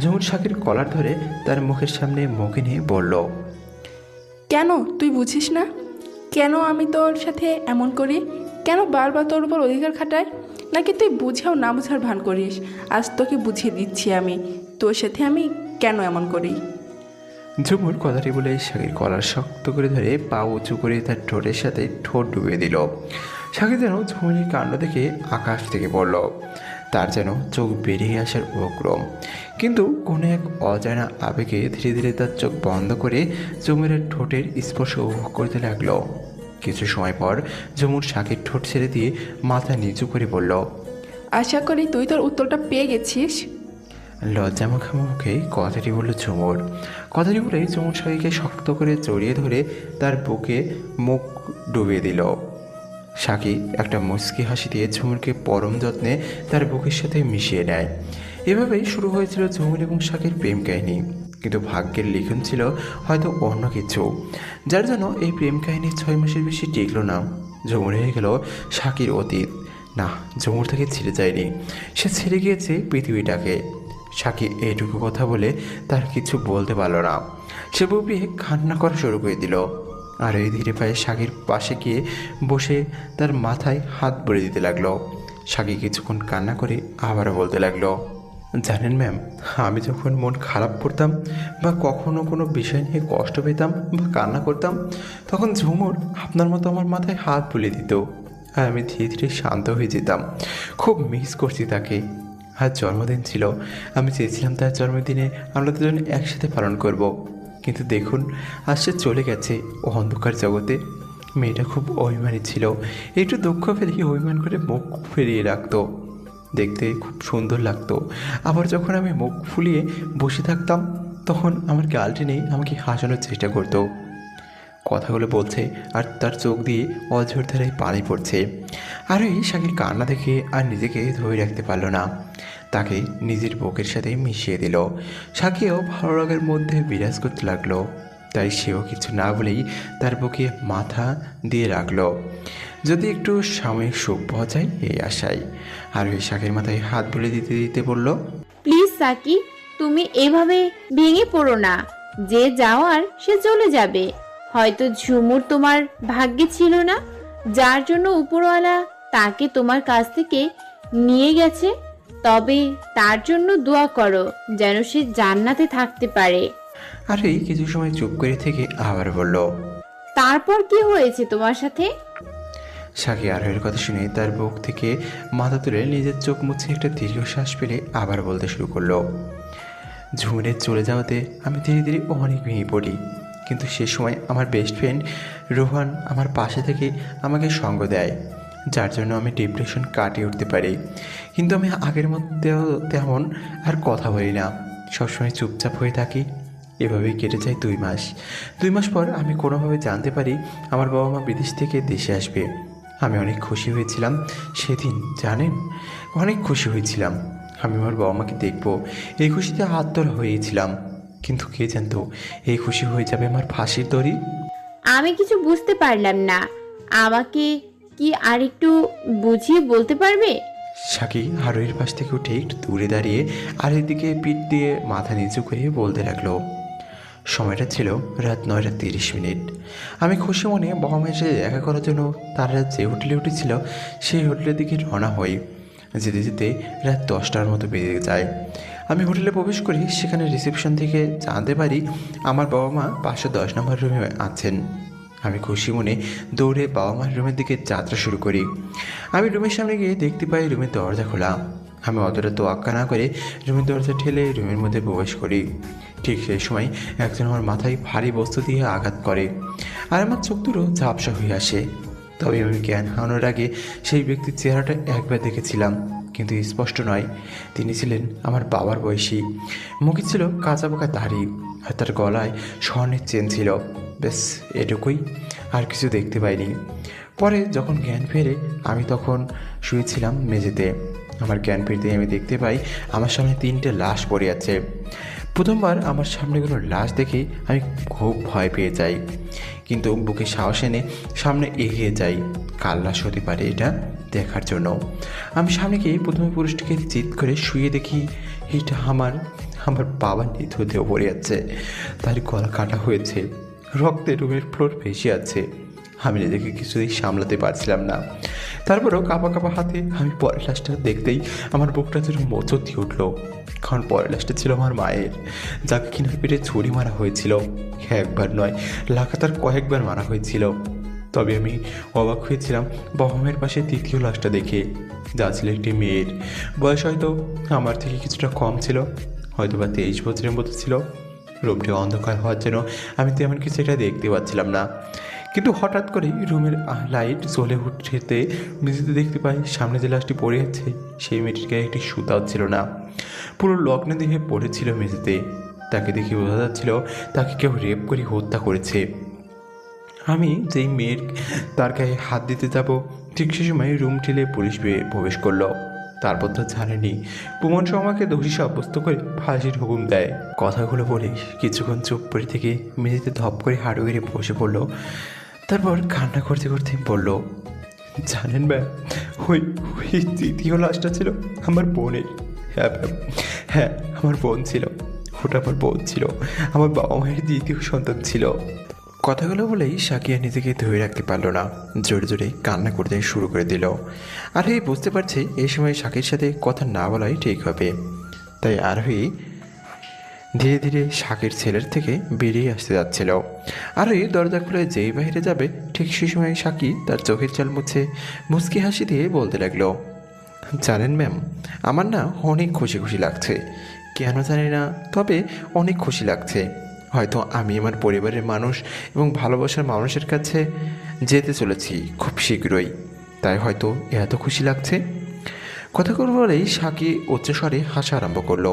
ঝুমুর শাকের কলার ধরে তার মুখের সামনে মুখে নিয়ে বলল, কেন তুই বুঝিস না? কেন আমি তোর সাথে এমন করি? কেন বারবার তোর উপর অধিকার খাটাই? নাকি তুই বুঝেও না বুঝার ভান করিস? আজ তোকে বুঝিয়ে দিচ্ছি আমি তোর সাথে আমি কেন এমন করি। ঝুমুর কথাটি বলে শাকের কলার শক্ত করে ধরে পা উঁচু করে তার ঠোঁটের সাথে ঠোঁট ডুবিয়ে দিল। শাকে যেন ঝুমুরির কাণ্ড দেখে আকাশ থেকে পড়ল, তার যেন চোখ বেরিয়ে আসার উপক্রম। কিন্তু কোনো এক অজানা আবেগে ধীরে ধীরে তার চোখ বন্ধ করে ঝুমুরের ঠোঁটের স্পর্শ উপভোগ করতে লাগলো। কিছু সময় পর ঝুমুর শাকের ঠোঁট ছেড়ে দিয়ে মাথা নিচু করে বলল, আশা করি তুই তোর উত্তরটা পেয়ে গেছিস। লজ্জামাখা মুখে কথাটি বলল ঝুমুর। কথাটি বলে ঝুমুর শাকিকে শক্ত করে জড়িয়ে ধরে তার বুকে মুখ ডুবিয়ে দিল। শাকি একটা মুচকি হাসি দিয়ে ঝুমুরকে পরম যত্নে তার বুকের সাথে মিশিয়ে নেয়। এভাবেই শুরু হয়েছিল ঝুমুর এবং শাকির প্রেম কাহিনী। কিন্তু ভাগ্যের লিখন ছিল হয়তো অন্য কিছু, যার জন্য এই প্রেম কাহিনী 6 মাসের বেশি টিকল না। ঝুমুর হয়ে গেল শাকির অতীত। না, ঝুমুর থেকে ছেড়ে যায়নি, সে ছেড়ে গিয়েছে পৃথিবীটাকে। শাকি এইটুকু কথা বলে তার কিছু বলতে পারল না। সে বুপিয়ে কান্না করা শুরু করে দিল। আর এই ধীরে পায়ে শাকির পাশে গিয়ে বসে তার মাথায় হাত বলে দিতে লাগলো। শাকি কিছুক্ষণ কান্না করে আবারও বলতে লাগলো, জানেন ম্যাম, আমি যখন মন খারাপ করতাম বা কখনো কোনো বিষয় নিয়ে কষ্ট পেতাম বা কান্না করতাম, তখন ঝুমুর আপনার মতো আমার মাথায় হাত বুলিয়ে দিত আর আমি ধীরে ধীরে শান্ত হয়ে যেতাম। খুব মিস করছি তাকে। আর জন্মদিন ছিল, আমি চেয়েছিলাম তার জন্মদিনে আমরা দুজন একসাথে পালন করব। কিন্তু দেখুন, আজ সে চলে গেছে ও অন্ধকার জগতে। মেয়েটা খুব অভিমানী ছিল, একটু দুঃখ ফেলে অভিমান করে মুখ ফিরিয়ে রাখতো। দেখতে খুব সুন্দর লাগতো। আবার যখন আমি মুখ ফুলিয়ে বসে থাকতাম তখন আমার গাল টেনে আমাকে হাসানোর চেষ্টা করতো। কথাগুলো বলছে আর তার চোখ দিয়ে অঝোর ধারায় পানি পড়ছে। আর এই শাকির কান্না দেখে আর নিজেকে ধরে রাখতে পারলো না, তাকে নিজের বুকের সাথে মিশিয়ে দিল। শাকিও ভালো লাগার মধ্যে বিরাজ করতে লাগলো, তাই সেও কিছু না বলেই তার বুকে মাথা দিয়ে রাখলো, যদি একটু সাময়িক সুখ পাওয়া যায় এই আশায়। আর ওই শাকের মাথায় হাত বুলিয়ে দিতে দিতে বলল, প্লিজ সাকি, তুমি এভাবে ভেঙে পড়ো না। যে যাওয়ার সে চলে যাবে। হয়তো ঝুমুর তোমার ভাগ্যে ছিল না, যার জন্য উপরওয়ালা তাকে তোমার কাছ থেকে নিয়ে গেছে। তবে তার জন্য দোয়া করো যেন সে জান্নাতে থাকতে পারে। আর এই কিছু সময় চুপ করে থেকে আবার বলল, তারপর কি হয়েছে তোমার সাথে? শাকি আরোহীর কথা শুনে তার বুক থেকে মাথা তুলে নিজের চোখ মুছে একটা দীর্ঘশ্বাস ফেলে আবার বলতে শুরু করলো। ঝুমুরের চলে যাওয়াতে আমি ধীরে ধীরে অনেক ভেঙে পড়ি, কিন্তু সে সময় আমার বেস্ট ফ্রেন্ড রোহান আমার পাশে থেকে আমাকে সঙ্গ দেয়, যার জন্য আমি ডিপ্রেশন কাটিয়ে উঠতে পারি। কিন্তু আমি আগের মধ্যেও তেমন আর কথা বলি না, সবসময় চুপচাপ হয়ে থাকি। এভাবেই কেটে যায় 2 মাস। 2 মাস পর আমি কোনোভাবে জানতে পারি আমার বাবা মা বিদেশ থেকে দেশে আসবে। আমি অনেক খুশি হয়েছিলাম সেদিন, জানেন, অনেক খুশি হয়েছিলাম। আমি আমার বাবা মাকে দেখবো, এই খুশিতে আত্মরা হয়েছিলাম। কিন্তু কে জানতো এই খুশি হয়ে যাবে আমার ফাঁসির দড়ি। আমি কিছু বুঝতে পারলাম না, আমাকে কি আর একটু বুঝিয়ে বলতে পারবে? শাকি আরোহীর পাশ থেকে উঠে একটু দূরে দাঁড়িয়ে আর এদিকে পিঠ দিয়ে মাথা নিচু করে বলতে লাগলো। সময়টা ছিল রাত 9:30। আমি খুশি মনে বাবা মায়ের সাথে দেখা করার জন্য তারা যে হোটেলে উঠেছিল সেই হোটেলের দিকে রওনা হই। যেতে যেতে রাত 10টার মতো বেজে যায়। আমি হোটেলে প্রবেশ করি, সেখানে রিসেপশন থেকে জানতে পারি আমার বাবা মা 510 নম্বর রুমে আছেন। আমি খুশি মনে দৌড়ে বাবা মার রুমের দিকে যাত্রা শুরু করি। আমি রুমের সামনে গিয়ে দেখতে পাই রুমের দরজা খোলা। আমি অতটা তোয়াক্কা না করে রুমের দরজা ঠেলে রুমের মধ্যে প্রবেশ করি। ঠিক সেই সময় একজন আমার মাথায় ভারী বস্তু দিয়ে আঘাত করে আর আমার চোখ দুটো ঝাপসা হয়ে আসে। তবে আমি জ্ঞান হারানোর আগে সেই ব্যক্তির চেহারাটা একবার দেখেছিলাম, কিন্তু স্পষ্ট নয়। তিনি ছিলেন আমার বাবার বয়সী, মুখে ছিল কাঁচা পাকা দাড়ি আর তার গলায় স্বর্ণের চেন ছিল। বেশ এটুকুই, আর কিছু দেখতে পাইনি। পরে যখন জ্ঞান ফেরে আমি তখন শুয়েছিলাম মেঝেতে। আমার জ্ঞান ফিরতেই আমি দেখতে পাই আমার সামনে 3টে লাশ পড়ে আছে। প্রথমবার আমার সামনেগুলো লাশ দেখে আমি খুব ভয় পেয়ে যাই, কিন্তু বুকে সাহস এনে সামনে এগিয়ে যাই কার লাশ হতে পারে এটা দেখার জন্য। আমি সামনে গিয়ে প্রথমে পুরুষটিকে চিৎ করে শুয়ে দেখি এটা আমার বাবার নিথদেহ পড়ে আছে। তার গলা কাটা হয়েছে, রক্তে রুমের ফ্লোর ভেসে আছে। আমি নিজেকে কিছুতেই সামলাতে পারছিলাম না। তারপরেও কাঁপা কাঁপা হাতে আমি পরের লাশটা দেখতেই আমার বুকটা যেন মোচড় দিয়ে উঠলো, কারণ পরের লাশটা ছিল আমার মায়ের, যাকে কিনা পেটে ছুরি মারা হয়েছিল। একবার নয়, লাগাতার কয়েকবার মারা হয়েছিল। তবে আমি অবাক হয়েছিলাম বাবা মায়ের পাশে দ্বিতীয় লাশটা দেখে, যা ছিল একটি মেয়ের। বয়স হয়তো আমার থেকে কিছুটা কম ছিল, হয়তো বা 23 বছরের মতো ছিল। রুমটি অন্ধকার হওয়ার জন্য আমি তেমন কিছু এটা দেখতে পাচ্ছিলাম না। কিন্তু হঠাৎ করেই রুমের লাইট জ্বলে উঠতে মেঝেতে দেখতে পাই সামনে যে লাশটি পড়ে আছে সেই মেয়েটির গায়ে একটি সুতাও ছিল না, পুরো লগ্নে দেখে পড়েছিল মেঝেতে। তাকে দেখে বোঝা যাচ্ছিল তাকে কেউ রেপ করে হত্যা করেছে। আমি যেই মেয়ের তার গায়ে হাত দিতে যাব ঠিক সে সময় রুম ঠেলে পুলিশ প্রবেশ করলো। তারপর তো জানেনি, প্রমাণ সহ আমাকে দোষী সাব্যস্ত করে ফাঁসির হুকুম দেয়। কথাগুলো বলে কিছুক্ষণ চুপ করে থেকে মেঝেতে ধপ করে হাঁটু গেড়ে বসে পড়লো। তারপর কান্না করতে করতে বলল, জানেন ম্যাম, ওই তৃতীয় লাশটা ছিল আমার বোনের। হ্যাঁ ম্যাম, হ্যাঁ আমার বোন ছিল, ওটা আমার বোন ছিল, আমার বাবা মায়ের দ্বিতীয় সন্তান ছিল। কথাগুলো বলেই শাকিয়া নিজেকে ধরে রাখতে পারলো না, জোরে জোরে কান্না করতে শুরু করে দিল। আর এই বুঝতে পারছে এই সময় শাকির সাথে কথা না বলাই ঠিক হবে, তাই আরোহী ধীরে ধীরে শাকির ছেলের থেকে বেরিয়ে আসতে যাচ্ছিল। আরোহী দরজা খুলে যেই বাইরে যাবে ঠিক সেই সময় শাকি তার চোখের জল মুছে মুচকি হাসি দিয়ে বলতে লাগলো, জানেন ম্যাম, আমার না অনেক খুশি খুশি লাগছে, কেন জানি না, তবে অনেক খুশি লাগছে। হয়তো আমি আমার পরিবারের মানুষ এবং ভালোবাসার মানুষের কাছে যেতে চলেছি খুব শীঘ্রই, তাই হয়তো এত খুশি লাগছে। কথাগুলো বলেই সাকি উচ্চস্বরে হাসা আরম্ভ করলো।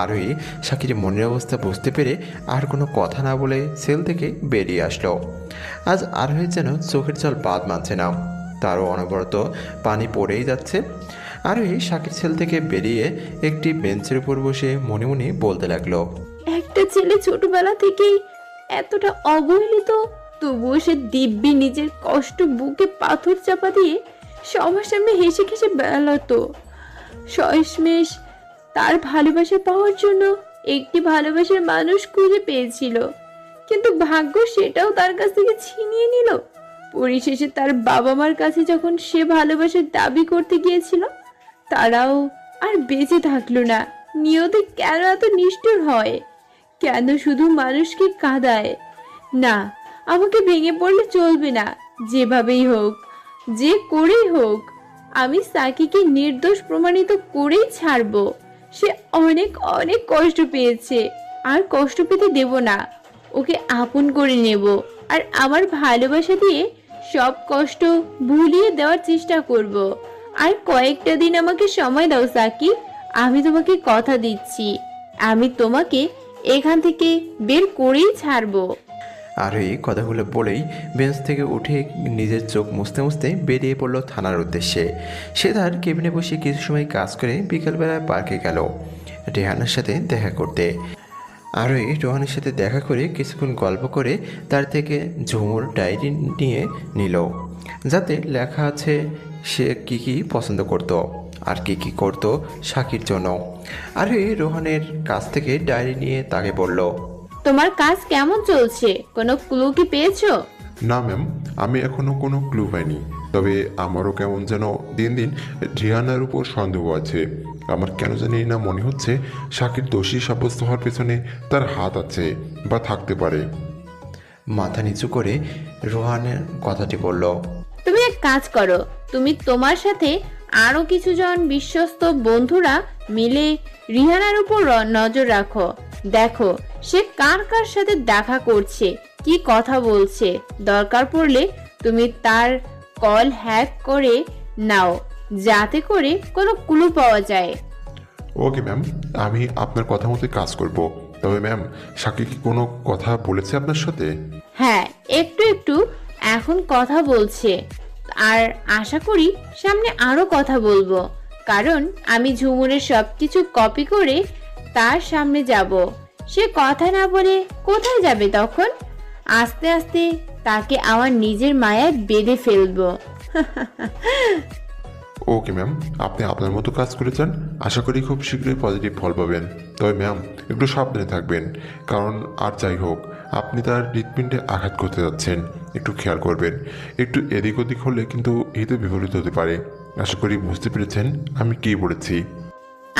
আরোহী সাকির মনের অবস্থা বুঝতে পেরে আর কোনো কথা না বলে সেল থেকে বেরিয়ে আসলো। আজ আরোহীর যেন চোখের জল বাদ মানছে না, তারও অনবরত পানি পড়েই যাচ্ছে। আরোহী সাকির সেল থেকে বেরিয়ে একটি বেঞ্চের উপর বসে মনে মনে বলতে লাগলো, একটা ছেলে ছোটবেলা থেকেই এতটা অবহেলিত, তবুও সে দিব্যি নিজের কষ্ট বুকে পাথর চাপা দিয়ে সবার সামনে হেসে খেসে বেড়াতো। শেষমেশ তার ভালোবাসা পাওয়ার জন্য একটি ভালোবাসার মানুষ খুঁজে পেয়েছিল, কিন্তু ভাগ্য সেটাও তার কাছ থেকে ছিনিয়ে নিল। পরিশেষে তার বাবা মার কাছে যখন সে ভালোবাসার দাবি করতে গিয়েছিল, তারাও আর বেঁচে থাকলো না। নিয়তি কেন এত নিষ্ঠুর হয়? কেন শুধু মানুষকে কাঁদায়? না, আমাকে ভেঙে পড়লে চলবে না। যেভাবেই হোক, যে করেই হোক, আমি সাকিকে নির্দোষ প্রমাণিত করেই ছাড়বো। সে অনেক অনেক কষ্ট পেয়েছে, আর কষ্ট পেতে দেব না। ওকে আপন করে নেব, আর আমার ভালোবাসা দিয়ে সব কষ্ট ভুলিয়ে দেওয়ার চেষ্টা করব। আর কয়েকটা দিন আমাকে সময় দাও সাকি, আমি তোমাকে কথা দিচ্ছি, আমি তোমাকে এখান থেকে বের করেই ছাড়বো। আরোহী কথাগুলো বলেই বেঞ্চ থেকে উঠে নিজের চোখ মুছতে মুছতে বেরিয়ে পড়ল থানার উদ্দেশ্যে। সে তার কেবিনে বসে কিছু সময় কাজ করে বিকালবেলায় পার্কে গেল রেহানার সাথে দেখা করতে। আরোহী রোহানের সাথে দেখা করে কিছুক্ষণ গল্প করে তার থেকে ঝুমুর ডায়েরি নিয়ে নিল, যাতে লেখা আছে সে কী কী পছন্দ করত আর কী কী করতো সাকির জন্য। আরোহী রোহানের কাছ থেকে ডায়েরি নিয়ে তাকে বলল, তোমার কাজ কেমন চলছে? কোনো ক্লু কি পেয়েছো? না ম্যাম, আমি এখনো কোনো ক্লু পাইনি। তবে আমারও কেমন যেন দিন দিন রিহানার উপর সন্দেহ আছে। আমার কেন জানি না মনে হচ্ছে শাকির দোষী সাব্যস্ত হওয়ার পেছনে তার হাত আছে বা থাকতে পারে। মাথা নিচু করে রোহানের কথাটি বলল, তুমি এক কাজ করো, তুমি তোমার সাথে আরো কিছু জন বিশ্বস্ত বন্ধুরা মিলে রিহানার উপর নজর রাখো। দেখো সে কার কার সাথে দেখা করছে, কি কথা বলছে। দরকার পড়লে তুমি তার কল হ্যাক করে নাও, যাতে করে কোনো ক্লু পাওয়া যায়। ওকে ম্যাম, আমি আপনার কথা মতো কাজ করব। তবে ম্যাম, শাকির কি কোনো কথা বলেছে আপনার সাথে? হ্যাঁ, একটু একটু এখন কথা বলছে, আর আশা করি সামনে আরো কথা বলবো। কারণ আমি ঝুমুরের সবকিছু কপি করে তার সামনে যাব। সে কথা না বলে কোথায় যাবে তখন? আস্তে আস্তে তাকে আমার নিজের মায়ায় বেঁধে ফেলবো। ওকে ম্যাম, আপনি আপনার মতো কাজ করে যান। আশা করি খুব শীঘ্রই পজিটিভ ফল পাবেন। তবে ম্যাম, একটু সাবধানে থাকবেন, কারণ আর যাই হোক আপনি তার হৃৎপিণ্ডে আঘাত করতে যাচ্ছেন। একটু খেয়াল করবেন। একটু এদিক ওদিক হলে কিন্তু হিতে বিপরীত হতে পারে। আশা করি বুঝতে পেরেছেন আমি কী বলেছি।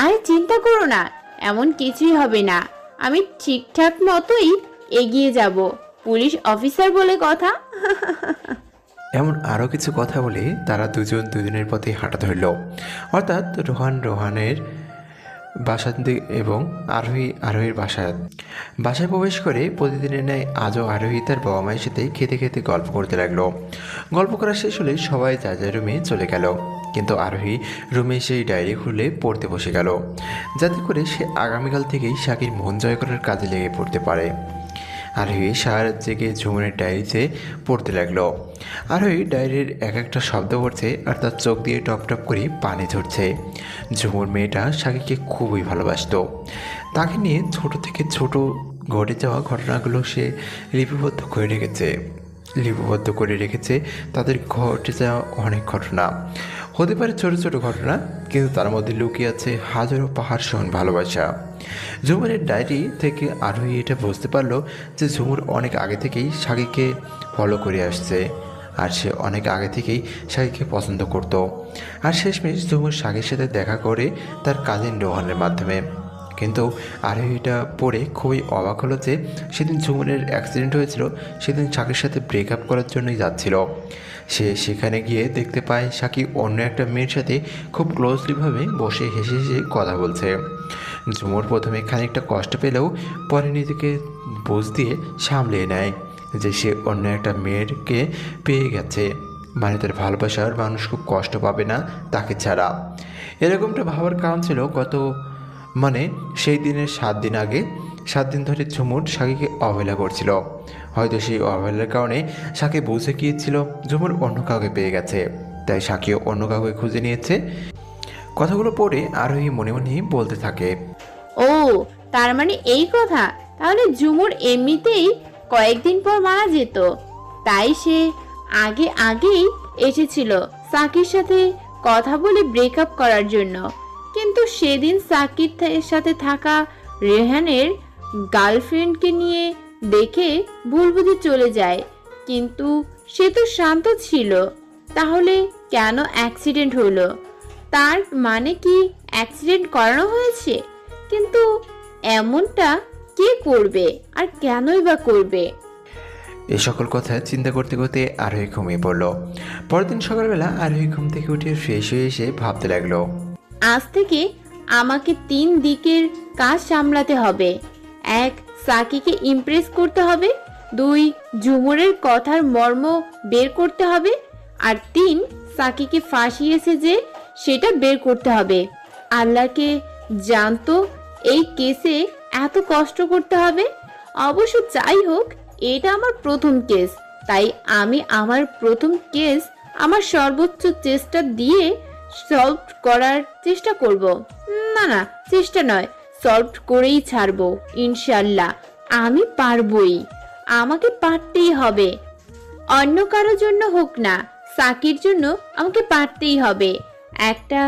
আরে চিন্তা করো না, এমন কিছুই হবে না। আমি ঠিকঠাক মতোই এগিয়ে যাব। পুলিশ অফিসার বলে কথা। এমন আরও কিছু কথা বলে তারা দুজন দুজনের পথে হাঁটা ধরল। অর্থাৎ রোহানের বাসার এবং আরোহীর বাসায় প্রবেশ করে প্রতিদিনের ন্যায় আজও আরোহী তার বাবা মায়ের সাথে খেতে খেতে গল্প করতে লাগলো। গল্প করা শেষ হলে সবাই যার যার রুমে চলে গেল, কিন্তু আরোহী রুমে সেই ডায়েরি খুলে পড়তে বসে গেল, যাতে করে সে আগামীকাল থেকেই শাকির মন জয় করার কাজে লেগে পড়তে পারে। আরোহী সারা জেগে ঝুমুরের ডায়েরিতে পড়তে লাগলো। আরোহী ডায়েরির এক একটা শব্দ পড়ছে আর তার চোখ দিয়ে টপ টপ করে পানি ঝরছে। ঝুমুর মেয়েটা শাকিরকে খুবই ভালোবাসতো। তাকে নিয়ে ছোট থেকে ছোট ঘটে যাওয়া ঘটনাগুলো সে লিপিবদ্ধ করে রেখেছে তাদের ঘটে যাওয়া অনেক ঘটনা। হতে পারে ছোট ছোট ঘটনা, কিন্তু তার মধ্যে লুকিয়ে আছে হাজারো পাহাড় সমান ভালোবাসা। ঝুমুরের ডায়েরি থেকে আরোহী এটা বুঝতে পারলো যে ঝুমুর অনেক আগে থেকেই শাকিকে ফলো করে আসছে, আর সে অনেক আগে থেকেই শাকিকে পছন্দ করত। আর শেষমেশ ঝুমুর শাকির সাথে দেখা করে তার কাজিন রোহানের মাধ্যমে। কিন্তু আরোহী এটা পড়ে খুবই অবাক হলো যে সেদিন ঝুমুরের অ্যাক্সিডেন্ট হয়েছিল, সেদিন শাকির সাথে ব্রেকআপ করার জন্যই যাচ্ছিল। সে সেখানে গিয়ে দেখতে পায় শাকি অন্য একটা মেয়ের সাথে খুব ক্লোজলিভাবে বসে হেসে হেসে কথা বলছে। ঝুমুর প্রথমে খানিকটা কষ্ট পেলেও পরে নিজেকে বুঝ দিয়ে সামলিয়ে নেয় যে সে অন্য একটা মেয়েকে পেয়ে গেছে, মানে তার ভালোবাসার মানুষ খুব কষ্ট পাবে না তাকে ছাড়া। এরকমটা ভাবার কারণ ছিল মানে সেই দিনের 7 দিন আগে 7 দিন ধরে ঝুমুর সাকিকে অবহেলা করছিল। হয়তো সেই অবহেলার কারণে সাকি বুঝে গিয়েছিল ঝুমুর অন্য কাউকে পেয়ে গেছে, তাই সাকিও অন্য কাউকে খুঁজে নিয়েছে। কথাগুলো পড়ে আরোহী মনে মনে বলতে থাকে, ও, তার মানে এই কথা। তাহলে ঝুমুর এমনিতেই কয়েকদিন পর মারা যেত, তাই সে আগেই এসেছিল সাকির সাথে কথা বলে ব্রেকআপ করার জন্য। কিন্তু সেদিন সাকির সাথে থাকা রেহানের গার্লফ্রেন্ডকে নিয়ে দেখে ভুল বুঝে চলে যায়, কিন্তু সে তো শান্ত ছিল। তাহলে কেন অ্যাক্সিডেন্ট হলো? তার মানে কি অ্যাক্সিডেন্ট করানো হয়েছে? কিন্তু এমনটা কে করবে আর কেনই বা করবে? এই সকল কথা চিন্তা করতে করতে আরোহী ঘুমিয়ে পড়ল। পরের দিন সকালবেলা আরোহী ঘুম থেকে উঠে ফ্রেশ হয়ে এসে ভাবতে লাগলো, আজ থেকে আমাকে 3 দিকের কাজ সামলাতে হবে। 1, সাকিকে ইমপ্রেস করতে হবে। 2, ঝুমুরের কথার মর্ম বের করতে হবে। আর 3, সাকিকে ফাঁসিয়েছে যে সেটা বের করতে হবে। আল্লাহকে জানতো এই কেসে এত কষ্ট করতে হবে। অবশ্য যাই হোক, এটা আমার প্রথম কেস, তাই আমি আমার প্রথম কেস আমার সর্বোচ্চ চেষ্টা দিয়ে সলভ করার চেষ্টা করব। না, চেষ্টা নয়, সলভ করেই ছাড়বো ইনশাল্লাহ। আমি পারবই, আমাকে পারতেই হবে। অন্য কারোর জন্য হোক না, সাকির জন্য আমাকে পারতেই হবে। একটা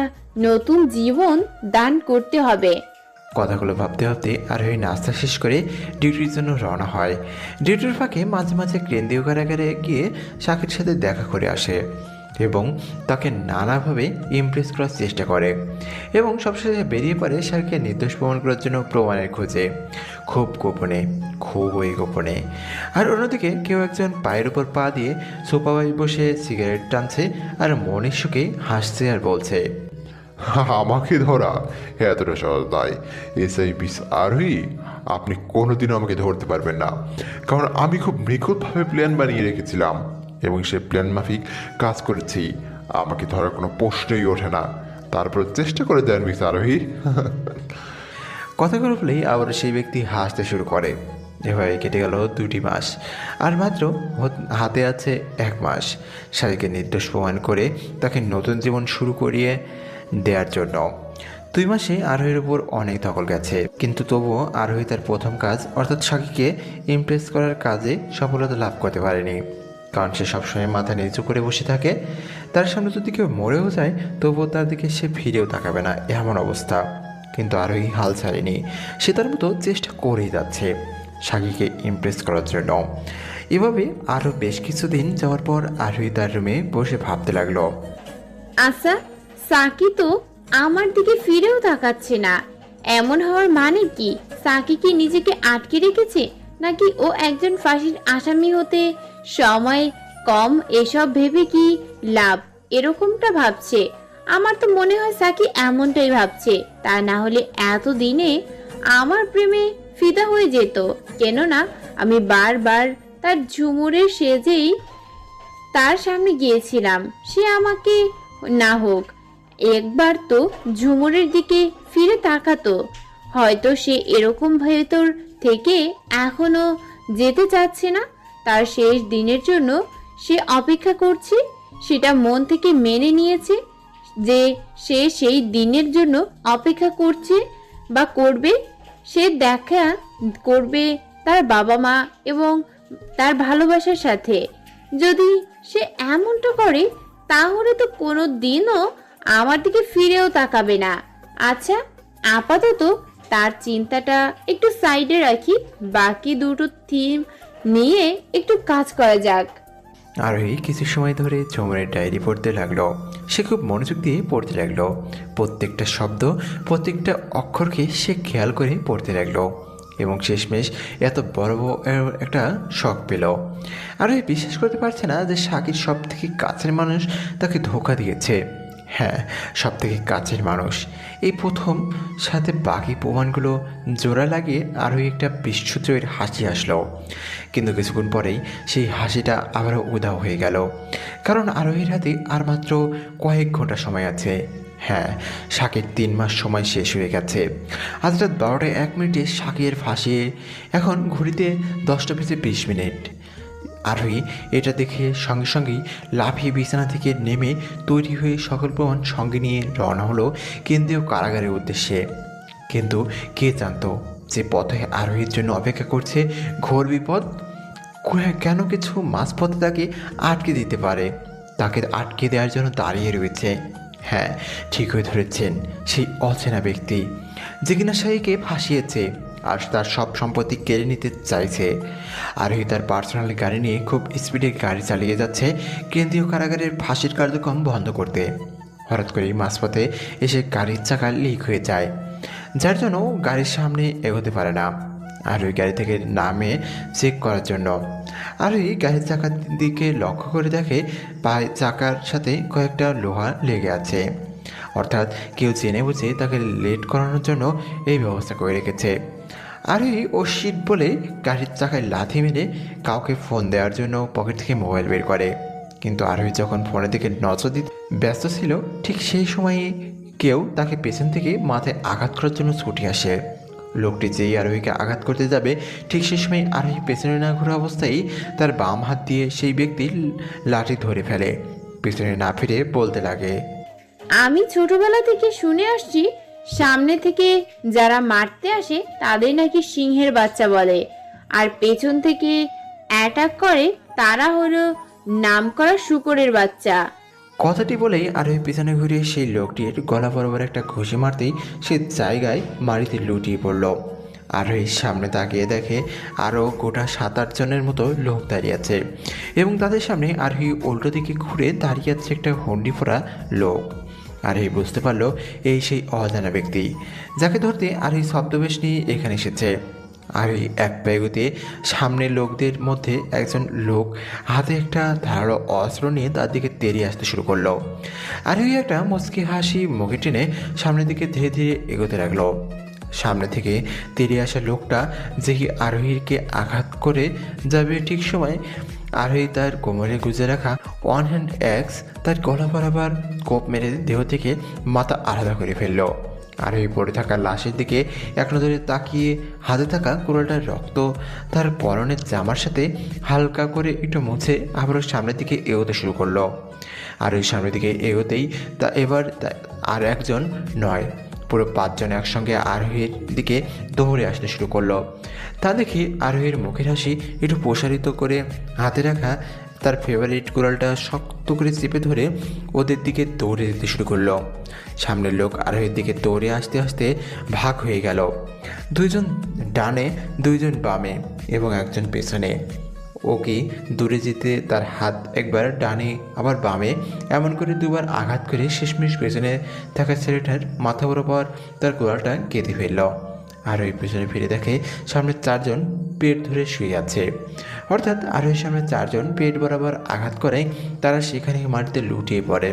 নতুন জীবন দান করতে হবে। কথাগুলো ভাবতে ভাবতে আরোহী নাস্তা শেষ করে ডিউটির জন্য রওনা হয়। ডিউটির ফাঁকে মাঝে মাঝে কেন্দ্রীয় কারাগারে গিয়ে সাকির সাথে দেখা করে আসে এবং তাকে নানাভাবে ইমপ্রেস করার চেষ্টা করে এবং সবশেষে বেরিয়ে পড়ে সাকিকে নির্দোষ প্রমাণ করার জন্য প্রমাণের খোঁজে, খুবই গোপনে। আর অন্যদিকে কেউ একজন পায়ের উপর পা দিয়ে সোফায় বসে সিগারেট টানছে আর মনের সুখে হাসছে আর বলছে, আমাকে ধরা এতটা সহজ নয় এসআই মিস আরোহী। আপনি কোনোদিনও আমাকে ধরতে পারবেন না, কারণ আমি খুব নিখুঁতভাবে প্ল্যান বানিয়ে রেখেছিলাম এবং সে প্ল্যান মাফিক কাজ করেছি। আমাকে ধরার কোনো প্রশ্নই ওঠে না। তারপর চেষ্টা করে দেন মিস আরোহী। কথাগুলো বলেই আবার সেই ব্যক্তি হাসতে শুরু করে। এভাবে কেটে গেল 2টি মাস, আর মাত্র হাতে আছে 1 মাস সাকিকে নির্দোষ প্রমাণ করে তাকে নতুন জীবন শুরু করিয়ে দেওয়ার জন্য। 2 মাসে আরোহীর উপর অনেক দখল গেছে, কিন্তু তবুও আরোহী তার প্রথম কাজ অর্থাৎ সাকিকে ইমপ্রেস করার কাজে সফলতা লাভ করতে পারেনি, কারণ সে সবসময় মাথা নিচু করে বসে থাকে। তার সামনে যদি কেউ মরেও যায় তবুও তার দিকে সে ফিরেও তাকাবে না, এমন অবস্থা। কিন্তু আরোহী হাল ছাড়েনি, সে তার মতো চেষ্টা করেই যাচ্ছে সাকিকে ইমপ্রেস করার জন্য। এভাবে আরও বেশ কিছুদিন যাওয়ার পর আরোহী তার রুমে বসে ভাবতে লাগলো, আচ্ছা, সাকি তো আমার দিকে ফিরেও তাকাচ্ছে না। এমন হওয়ার মানে কি? সাকি কি নিজেকে আটকে রেখেছে, নাকি ও একজন ফাঁসির আসামি হতে সময় কম? এসব ভেবে কি লাভ? এরকমটা ভাবছে। আমার তো মনে হয় সাকি এমনটাই ভাবছে, তা না হলে এতদিনে আমার প্রেমে ফিদা হয়ে যেত। কেননা আমি বারবার তার ঝুমুরের সেজেই তার সামনে গিয়েছিলাম। সে আমাকে না হোক একবার তো ঝুমুরের দিকে ফিরে তাকাতো। হয়তো সে এরকম ভেতর থেকে এখনো যেতে চাচ্ছে না। তার শেষ দিনের জন্য সে অপেক্ষা করছে, সেটা মন থেকে মেনে নিয়েছে যে সে সেই দিনের জন্য অপেক্ষা করছে বা করবে। সে দেখা করবে তার বাবা মা এবং তার ভালোবাসার সাথে। যদি সে এমনটা করে তাহলে তো কোনো দিনও আমার দিকে ফিরেও তাকাবে না। আচ্ছা, আপাতত তার চিন্তাটা একটু সাইডে রাখি, বাকি দুটো থিম নিয়ে একটু কাজ করা যাক। আরোহী কিছু সময় ধরে ঝুমুরের ডায়েরি পড়তে লাগলো। সে খুব মনোযোগ দিয়ে পড়তে লাগলো। প্রত্যেকটা শব্দ, প্রত্যেকটা অক্ষরকে সে খেয়াল করে পড়তে লাগলো এবং শেষমেশ এত বড় একটা শখ পেল। আরোহী বিশ্বাস করতে পারছে না যে সাকির সব থেকে কাছের মানুষ তাকে ধোঁকা দিয়েছে। হ্যাঁ, সব থেকে কাছের মানুষ। এই প্রথম সাথে বাকি প্রমাণগুলো জোড়া লাগিয়ে আরোহী একটা বিশ্বজয়ের হাসি আসলো। কিন্তু কিছুক্ষণ পরেই সেই হাসিটা আবারও উধাও হয়ে গেল, কারণ আরোহীর হাতে আর মাত্র কয়েক ঘন্টা সময় আছে। হ্যাঁ, শাকের 3 মাস সময় শেষ হয়ে গেছে। আজ রাত 12:01 শাকের ফাঁসি। এখন ঘড়িতে 10:20 আরোহী এটা দেখে সঙ্গে সঙ্গেই লাফিয়ে বিছানা থেকে নেমে তৈরি হয়ে সকল প্রমাণ সঙ্গে নিয়ে রওনা হলো কেন্দ্রীয় কারাগারের উদ্দেশ্যে। কিন্তু কে জানতো যে পথে আরোহীর জন্য অপেক্ষা করছে ঘোর বিপদ। কেন কিছু মাঝপথে তাকে আটকে দিতে পারে, তাকে আটকে দেওয়ার জন্য দাঁড়িয়ে রয়েছে। হ্যাঁ, ঠিকই ধরেছেন, সেই অচেনা ব্যক্তি যে কিনা শাহীকে ফাঁসিয়েছে আর তার সব সম্পত্তি কেড়ে নিতে চাইছে। আরোহী তার পার্সোনাল গাড়ি নিয়ে খুব স্পিডে গাড়ি চালিয়ে যাচ্ছে কেন্দ্রীয় কারাগারের ফাঁসির কার্যক্রম বন্ধ করতে। হঠাৎ করেই মাঝপথে এসে গাড়ির চাকা লিক হয়ে যায়, যার জন্য গাড়ির সামনে এগোতে পারে না। আরোহী গাড়ি থেকে নামে চেক করার জন্য। আরোহী গাড়ির চাকার দিকে লক্ষ্য করে দেখে পায়ে চাকার সাথে কয়েকটা লোহা লেগে আছে, অর্থাৎ কেউ জেনে বুঝে তাকে লেট করানোর জন্য এই ব্যবস্থা করে রেখেছে। আরোহী অশিট বলে গাড়ির চাকায় লাথি মেরে কাউকে ফোন দেওয়ার জন্য পকেট থেকে মোবাইল বের করে। কিন্তু আরোহী যখন ফোনের দিকে নজর দিতে ব্যস্ত ছিল, ঠিক সেই সময়ে কেউ তাকে পেছন থেকে মাথায় আঘাত করার জন্য ছুটে আসে। লোকটি যেই আরোহীকে আঘাত করতে যাবে, ঠিক সেই সময় আরোহী পেছনে না ঘোরা অবস্থায় তার বাম হাত দিয়ে সেই ব্যক্তির লাঠি ধরে ফেলে। পেছনে না ফিরে বলতে লাগে, আমি ছোটবেলা থেকে শুনে আসছি সামনে থেকে যারা মারতে আসে তাদের নাকি সিংহের বাচ্চা বলে, আর পেছন থেকে অ্যাটাক করে তারা হলো নামকরা শূকরের বাচ্চা। কথাটি বলেই আরোহী পেছনে ঘুরে সেই লোকটির গলা বরাবর একটা ঘুষি মারতেই সে জায়গায় মাটিতে লুটিয়ে পড়ল। আরোহীর সামনে তাকিয়ে দেখে আরও গোটা 7-8 জনের মতো লোক দাঁড়িয়ে আছে এবং তাদের সামনে আরোহী উল্টো দিকে ঘুরে দাঁড়িয়ে আছে একটা হন্ডি ফোড়া লোক। আরোহী বুঝতে পারল এই সেই অজানা ব্যক্তি যাকে ধরতে আরোহী ছদ্মবেশ নিয়ে এখানে এসেছে। আরোহী এক পায়ে সামনের লোকদের মধ্যে একজন লোক হাতে একটা ধারালো অস্ত্র নিয়ে তার দিকে তেড়িয়ে আসতে শুরু করলো। আরোহী একটা মুচকি হাসি মুখে টেনে সামনের দিকে ধীরে ধীরে এগোতে লাগলো। সামনে থেকে তেড়িয়ে আসা লোকটা যে আরোহীকে আঘাত করে যাবে, ঠিক সময় আরোহী তার কোমরে গুজে রাখা ওয়ান হ্যান্ড অ্যাক্স তার গলা বরাবর কোপ মেরে দেহ থেকে মাথা আলাদা করে ফেলল। আরোহী পড়ে থাকা লাশের দিকে এক নজরে তাকিয়ে হাতে থাকা কুড়ালটার রক্ত তার পরনের জামার সাথে হালকা করে একটু মুছে আবারও সামনের দিকে এগোতে শুরু করলো। আরোহী সামনের দিকে এগোতেই এবার আর একজন নয়, পুরো 5 জন একসঙ্গে আরোহীর দিকে দৌড়ে আসতে শুরু করলো। তা দেখে আরোহীর মুখের হাসি একটু প্রসারিত করে হাতে রাখা তার ফেভারিট কুড়ালটা শক্ত করে চেপে ধরে ওদের দিকে দৌড়ে দিতে শুরু করলো। সামনের লোক আরোহীর দিকে দৌড়ে আসতে আসতে ভাগ হয়ে গেল, 2 জন ডানে 2 জন বামে এবং একজন পেছনে। ওকে দূরে যেতে তার হাত একবার ডানে আবার বামে এমন করে 2বার আঘাত করে শেষমেশ পেছনে থাকা ছেলেটার মাথা বরাবর তার গোড়ালটা কেটে ফেলল। আর ওই পেছনে ফিরে দেখে সামনে 4 জন পেট ধরে শুয়ে আছে, অর্থাৎ আরোহীর সামনে 4 জন পেট বরাবর আঘাত করে তারা সেখানে মাটিতে লুটিয়ে পড়ে।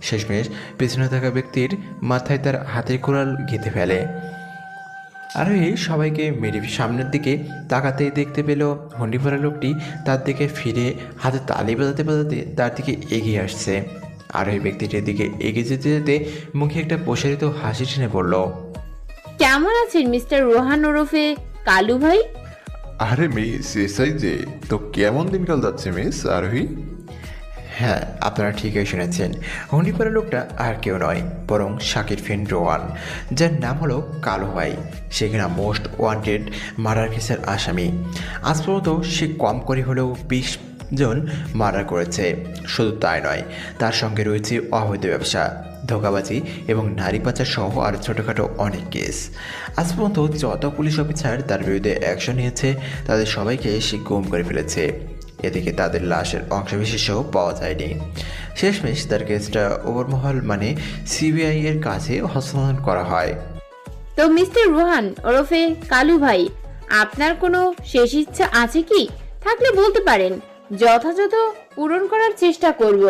শেষমেশ পেছনে থাকা ব্যক্তির মাথায় তার হাতের কোড়াল গেঁথে ফেলে। আরোহী সবাইকে মেরে সামনের দিকে তাকাতেই দেখতে পেল হন্ডি ভরা লোকটি তার দিকে ফিরে হাতে তালি বাজাতে বাজাতে তার দিকে এগিয়ে আসছে। আরোহী ব্যক্তিটির দিকে এগিয়ে যেতে যেতে মুখে একটা প্রসারিত হাসি টেনে পড়ল। কেমন আছেন মিস্টার রোহান ওরফে কালু ভাই? আরে মিস এসআই যে, তো কেমন দিনকাল যাচ্ছে মিস আরোহী? হ্যাঁ, আপনারা ঠিকই শুনেছেন, হন্ডিপাড়া লোকটা আর কেউ নয় বরং শাকির ফ্রেন্ড রোহান, যার নাম হলো কালো ভাই। সে কিনা মোস্ট ওয়ান্টেড মার্ডার কেসের আসামি। আজ পর্যন্ত সে কম করে হলেও 20 জন মার্ডার করেছে। শুধু তাই নয়, তার সঙ্গে রয়েছে অবৈধ ব্যবসা, ধোঁকাবাজি এবং নারী পাচার সহ আর ছোটোখাটো অনেক কেস। আজ পর্যন্ত যত পুলিশ অফিসার তার বিরুদ্ধে অ্যাকশন নিয়েছে তাদের সবাইকে সে গুম করে ফেলেছে। এদিকে তাদের লাশের অংশবিশেষও পাওয়া যায়নি। শেষমেশ তার কেসটা ওভারমহল মানে সিবিআই এর কাছে হস্তান্তর করা হয়। তো মিস্টার রোহান ওরফে কালু ভাই, আপনার কোনো শেষ ইচ্ছা আছে কি? থাকলে বলতে পারেন, যথাযথ পূরণ করার চেষ্টা করব।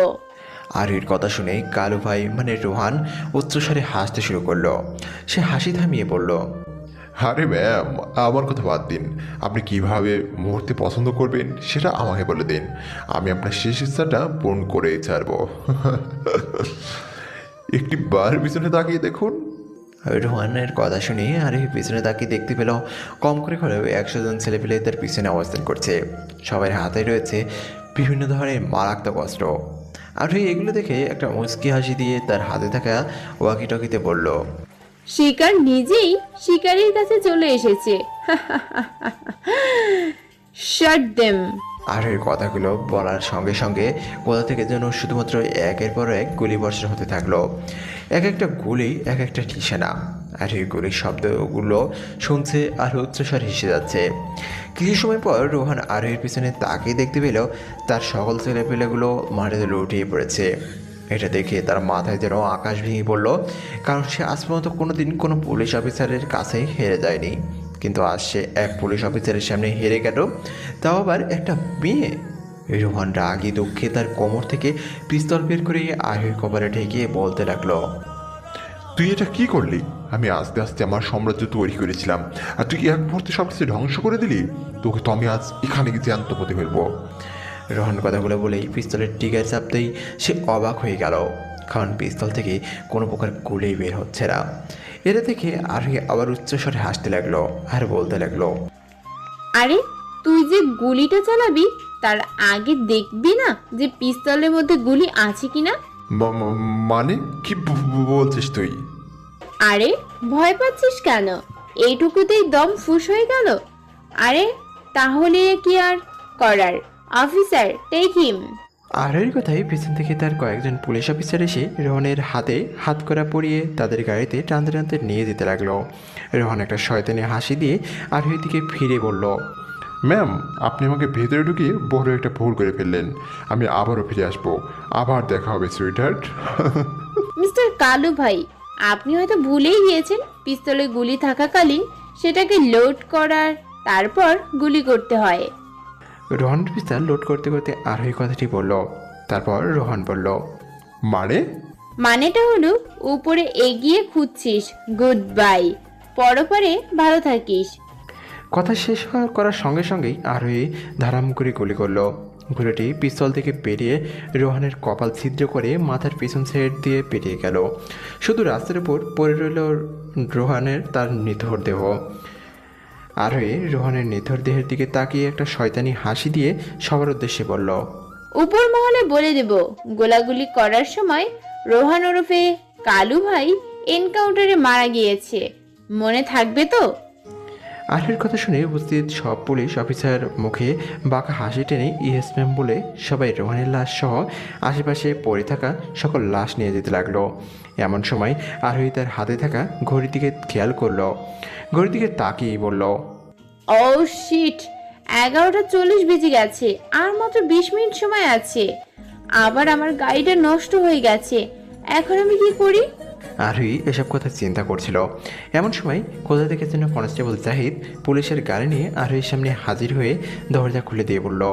আর এর কথা শুনে কালু ভাই মানে রোহান উচ্চস্বরে হাসতে শুরু করলো। সে হাসি থামিয়ে বলল, আরে ম্যাম, আমার কথা বাদ দিন। আপনি কিভাবে মুহূর্তে পছন্দ করবেন সেটা আমাকে বলে দিন, আমি আপনার শেষ ইচ্ছাটা পূরণ করেই ছাড়ব। একটি বার পিছনে তাকিয়ে দেখুন। রোহানের কথা শুনে আরোহী পিছনে তাকিয়ে দেখতে পেল কম করে হলেও 100 জন ছেলেপেলে তার পিছনে অবস্থান করছে। সবার হাতে রয়েছে বিভিন্ন ধরনের মারাত্মক অস্ত্র। আরোহী এগুলো দেখে একটা মুচকি হাসি দিয়ে তার হাতে থাকা ওয়াকি টকিতে বলল, শিকার নিজেই শিকারীর কাছে চলে এসেছে। শাট দেম। আরোহীর কথাগুলো বলার সঙ্গে সঙ্গে কোথা থেকে যেন শুধুমাত্র একের পর এক গুলি বর্ষণ হতে থাকলো। এক একটা গুলি এক একটা নিশানা। আরোহী গুলির শব্দগুলো শুনছে আর উচ্চস্বর হেসে যাচ্ছে। কিছু সময় পর রোহান আরোহীর পিছনে তাকিয়ে দেখতে পেল তার সকল ছেলেপেলেগুলো মাটিতে লুটিয়ে পড়েছে। এটা দেখে তার মাথায় যেন আকাশ ভেঙে পড়ল, কারণ সে আজ পর্যন্ত কোনোদিন কোনো পুলিশ অফিসারের কাছে হেরে যায়নি, কিন্তু আজ সে এক পুলিশ অফিসারের সামনে হেরে গেল, তাও আবার একটা মেয়ে। রোহান রাগী দুঃখে তার কোমর থেকে পিস্তল বের করে আরোহীর কপালে ঠেকিয়ে বলতে লাগলো, তুই এটা কি করলি? আমি আস্তে আস্তে আমার সাম্রাজ্য তৈরি করেছিলাম, আর তুই এক মুহূর্তে সব কিছু ধ্বংস করে দিলি। তোকে তো আমি আজ এখানে গিয়ে জ্যান্ত হতে ফেলবো। রোহান কথাগুলো বলেই পিস্তলের টিকার চাপতেই সে অবাক হয়ে গেল, কারণ পিস্তল থেকে কোনো প্রকার গুলি বের হচ্ছে না। এটা দেখে আরোহী আবার উচ্চস্বরে হাসতে লাগলো আর বলতে লাগলো, আরে তুই যে গুলিটা চালাবি তার আগে দেখবি না যে পিস্তলের মধ্যে গুলি আছে কিনা? মানে কি বলছিস তুই? আরে ভয় পাচ্ছিস কেন? এইটুকুতেই দম ফুস হয়ে গেল। আরে তাহলে কি আর করার? Officer, take him. আরোহীর কথায় পিছন থেকে তার কয়েকজন পুলিশ অফিসার এসে রোহনের হাতে হাত করা পরিয়ে তাদের গাড়িতে টানতে টানতে নিয়ে যেতে লাগলো। রোহন একটা শয়তানি হাসি দিয়ে আরোহীর দিকে ফিরে বলল, ম্যাম, আপনি আমাকে ভেতরে ঢুকিয়ে বড় একটা ভুল করে ফেললেন। আমি আবারও ফিরে আসবো, আবার দেখা হবে সুইটহার্ট। মিস্টার কালু ভাই, আপনি হয়তো ভুলেই গিয়েছেন পিস্তলে গুলি থাকাকালীন সেটাকে লোড করার তারপর গুলি করতে হয়। রোহনের পিস্তল লোড করতে করতে আরোহী কথাটি বলল। তারপর রোহন বলল, মানে? মানেটা হলো উপরে এগিয়ে খুঁজছিস, গুড বাই, পরপরে ভালো থাকিস। কথা শেষ করার সঙ্গে সঙ্গেই আরোহী ধারাম করে গুলি করলো। গুলিটি পিস্তল থেকে পেরিয়ে রোহানের কপাল ছিদ্র করে মাথার পিছন সাইড দিয়ে পেরিয়ে গেল। শুধু রাস্তার উপর পড়ে রইল রোহানের তার নিথর দেহ। আরোহী রোহানের নিথর দেহের দিকে তাকিয়ে একটা শয়তানি হাসি দিয়ে সবার উদ্দেশ্যে বলল, উপর মহলে বলে দেব গোলাগুলি করার সময় রোহান ওরফে কালু ভাই এনকাউন্টারে মারা গিয়েছে, মনে থাকবে তো? আরোহীর কথা শুনে উপস্থিত সব পুলিশ অফিসার মুখে বাঁকা হাসি টেনে ইয়েস ম্যাম বলে সবাই রোহানের লাশ সহ আশেপাশে পড়ে থাকা সকল লাশ নিয়ে যেতে লাগলো। এমন সময় আরোহী তার হাতে থাকা ঘড়ির দিকে খেয়াল করলো। ঘড়ির দিকে তাকিয়েই বলল, ও শিট, 11:40 বেজে গেছে, আর মাত্র 20 মিনিট সময় আছে। আবার আমার গাড়িটা নষ্ট হয়ে গেছে, এখন আমি কি করি? আরোহী এসব কথা চিন্তা করছিল। এমন সময় কোথা থেকে যেন কনস্টেবল জাহিদ পুলিশের গাড়ি নিয়ে আরোহীর সামনে হাজির হয়ে দরজা খুলে দিয়ে বলল,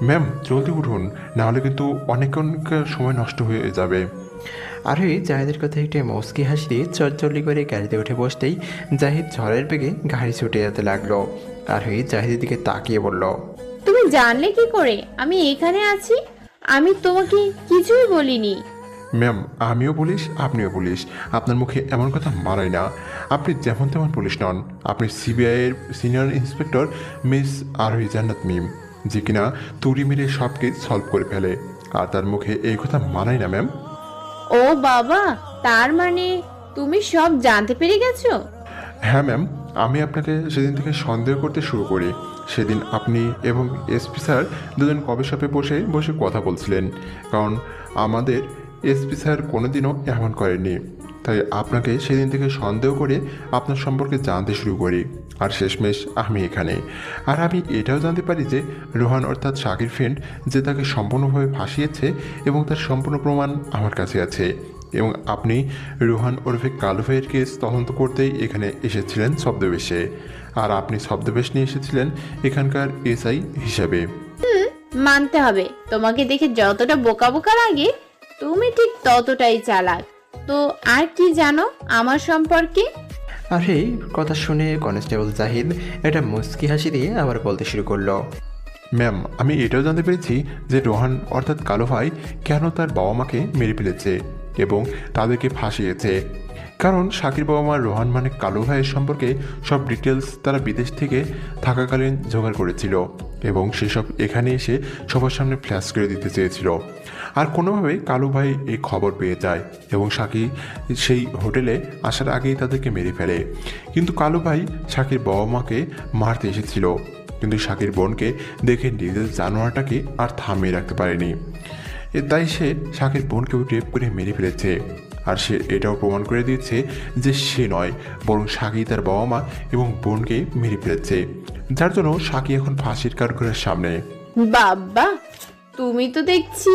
ম্যাম, জলদি উঠুন, নাহলে কিন্তু অনেকক্ষণ সময় নষ্ট হয়ে যাবে। আরোহী জাহিদের কথা একটু মুচকি হাসি দিয়ে চটচল্লি করে গাড়িতে উঠে বসতেই জাহিদ ঝড়ের বেগে গাড়ি ছুটে যেতে লাগলো। আরোহী জাহিদের দিকে তাকিয়ে বলল, তুমি জানলে কি করে আমি এখানে আছি? আমি তোমাকে কিছুই বলিনি। ম্যাম, আমিও পুলিশ, আপনিও পুলিশ, আপনার মুখে এমন কথা মানায় না। আপনি যেমন তেমন পুলিশ নন, আপনি সিবিআইয়ের সিনিয়র ইন্সপেক্টর মিস আরোহী জান্নাত মিম, যে কিনা তুড়ি মেরে সব কেস সলভ করে ফেলে, আর তার মুখে এই কথা মানায় না ম্যাম। ও বাবা, তার মানে তুমি সব জানতে পেরে গেছো? হ্যাঁ ম্যাম, আমি আপনাকে সেদিন থেকে সন্দেহ করতে শুরু করি। সেদিন আপনি এবং এসপি স্যার দুজন কফি শপে বসে বসে কথা বলছিলেন, কারণ আমাদের এসপি স্যার কোনোদিনও এমন করেননি। তাই আপনাকে সেদিন থেকে সন্দেহ করে আপনার সম্পর্কে জানতে শুরু করি, আর শেষমেশ আমি এখানে। আর আমি এটাও জানতে পারি যে রোহান অর্থাৎ শাকির ফ্রেন্ড যে তাকে সম্পূর্ণভাবে ফাঁসিয়েছে, এবং তার সম্পূর্ণ প্রমাণ আমার কাছে আছে। এবং আপনি রোহান ওরফে কালু ভাইয়ের কেস তদন্ত করতেই এখানে এসেছিলেন ছদ্মবেশে, আর আপনি ছদ্মবেশ নিয়ে এসেছিলেন এখানকার এসআই হিসাবে। মানতে হবে, তোমাকে দেখে যতটা বোকা বোকা লাগে তুমি ঠিক ততটাই চালাক। তো আর কি জানো আমার সম্পর্কে? আর এই কথা শুনে কনস্টেবল জাহিদ একটা মুচকি হাসি দিয়ে আবার বলতে শুরু করলো, ম্যাম, আমি এটাও জানতে পেরেছি যে রোহান অর্থাৎ কালো ভাই কেন তার বাবা মাকে মেরে ফেলেছে। এবং তাদেরকে ফাঁসিয়েছে। কারণ শাকির বাবা মা রোহান মানে কালু ভাইয়ের সম্পর্কে সব ডিটেলস তারা বিদেশ থেকে থাকাকালীন জোগাড় করেছিল এবং সেসব এখানে এসে সবার সামনে ফ্ল্যাশ করে দিতে চেয়েছিল। আর কোনোভাবে কালু ভাই এই খবর পেয়ে যায় এবং শাকি সেই হোটেলে আসার আগেই তাদেরকে মেরে ফেলে। কিন্তু কালু ভাই শাকির বাবা মাকে মারতে এসেছিল, কিন্তু শাকির বোনকে দেখে নিজের জানোয়ারটাকে আর থামিয়ে রাখতে পারেনি। তাই সে শাকির বোনকেও রেপ করে মেরে ফেলেছে। আর সে এটাও প্রমাণ করে দিয়েছে যে সে নয়, বরং শাকি তার বাবা মা এবং বোনকে মেরে ফেলেছে, যার জন্য শাকি এখন ফাঁসির কাঠগড়ার সামনে। বাবা, তুমি তো দেখছি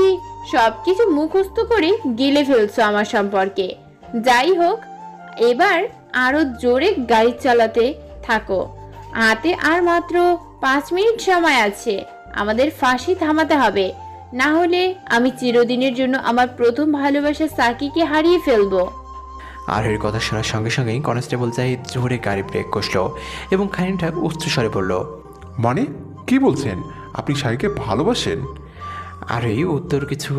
সবকিছু মুখস্থ করে গিলে ফেলছো আমার সম্পর্কে। যাই হোক, এবার আরো জোরে গাড়ি চালাতে থাকো। হাতে আর মাত্র 5 মিনিট সময় আছে, আমাদের ফাঁসি থামাতে হবে, না হলে আমি চিরদিনের জন্য আমার প্রথম ভালোবাসা সাকিকে হারিয়ে ফেলবো। আরোহীর কথা শোনার সঙ্গে সঙ্গেই কনস্টেবল জাহিদ জোরে গাড়ি ব্রেক কষল এবং খানিকটা উচ্চস্বরে বলল, মানে কি বলছেন? আপনি শাকিকে ভালোবাসেন? আরোহী উত্তর কিছু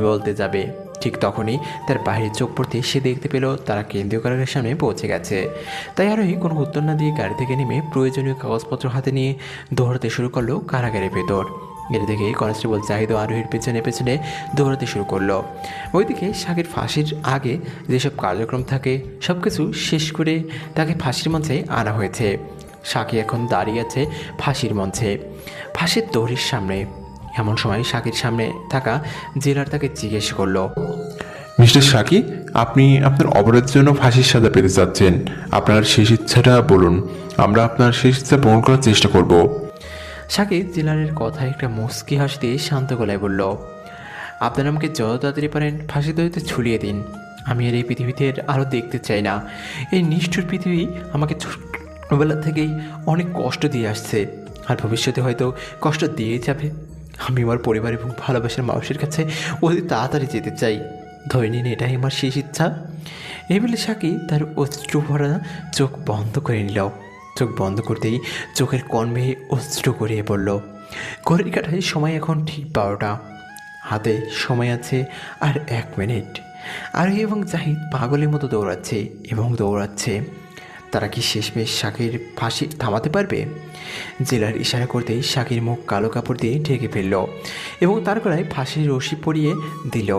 বলতে যাবে, ঠিক তখনই তার বাহিরে চোখ পড়তে সে দেখতে পেল তারা কেন্দ্রীয় কারাগারের সামনে পৌঁছে গেছে। তাই আরোহী কোনো উত্তর না দিয়ে গাড়ি থেকে নেমে প্রয়োজনীয় কাগজপত্র হাতে নিয়ে দৌড়াতে শুরু করলো কারাগারের ভেতর। এর দিকে কনস্টেবল জাহিদ ও আরোহীর পেছনে পেছনে দৌড়াতে শুরু করলো। ওইদিকে শাকির ফাঁসির আগে যেসব কার্যক্রম থাকে সব কিছু শেষ করে তাকে ফাঁসির মঞ্চে আনা হয়েছে। শাকি এখন দাঁড়িয়ে আছে ফাঁসির মঞ্চে, ফাঁসির দড়ির সামনে। এমন সময় শাকির সামনে থাকা জেলার তাকে জিজ্ঞেস করলো, মিস্টার শাকি, আপনি আপনার অপরাধের জন্য ফাঁসির সাজা পেতে যাচ্ছেন। আপনার শেষ ইচ্ছাটা বলুন, আমরা আপনার শেষ ইচ্ছা পূরণ করার চেষ্টা করব। শাকির জেলারের কথায় একটা মুচকি হাসি দিয়ে শান্ত গলায় বলল, আপনারা আমাকে যত তাড়াতাড়ি পারেন ফাঁসি দড়িতে ঝুলিয়ে দিন। আমি আর এই পৃথিবীতে আরও দেখতে চাই না। এই নিষ্ঠুর পৃথিবী আমাকে ছোটবেলা থেকেই অনেক কষ্ট দিয়ে আসছে, আর ভবিষ্যতে হয়তো কষ্ট দিয়ে যাবে। আমি আমার পরিবার এবং ভালোবাসার মানুষের কাছে অতি তাড়াতাড়ি যেতে চাই। ধরে নিন এটাই আমার শেষ ইচ্ছা। এই বলে শাকি তার অশ্রু ভরা চোখ বন্ধ করে নিল। চোখ বন্ধ করতেই চোখের কোণ বেয়ে অশ্রু গড়িয়ে পড়ল। ঘড়ির কাঁটায় সময় এখন ঠিক 12টা, হাতে সময় আছে আর 1 মিনিট। আরোহী এবং জাহিদ পাগলের মতো দৌড়াচ্ছে এবং দৌড়াচ্ছে। তারা কি শেষমেশ শাকির ফাঁসি থামাতে পারবে? জেলার ইশারা করতেই শাকির মুখ কালো কাপড় দিয়ে ঢেকে ফেলল এবং তার গলায় ফাঁসির রশি পরিয়ে দিল।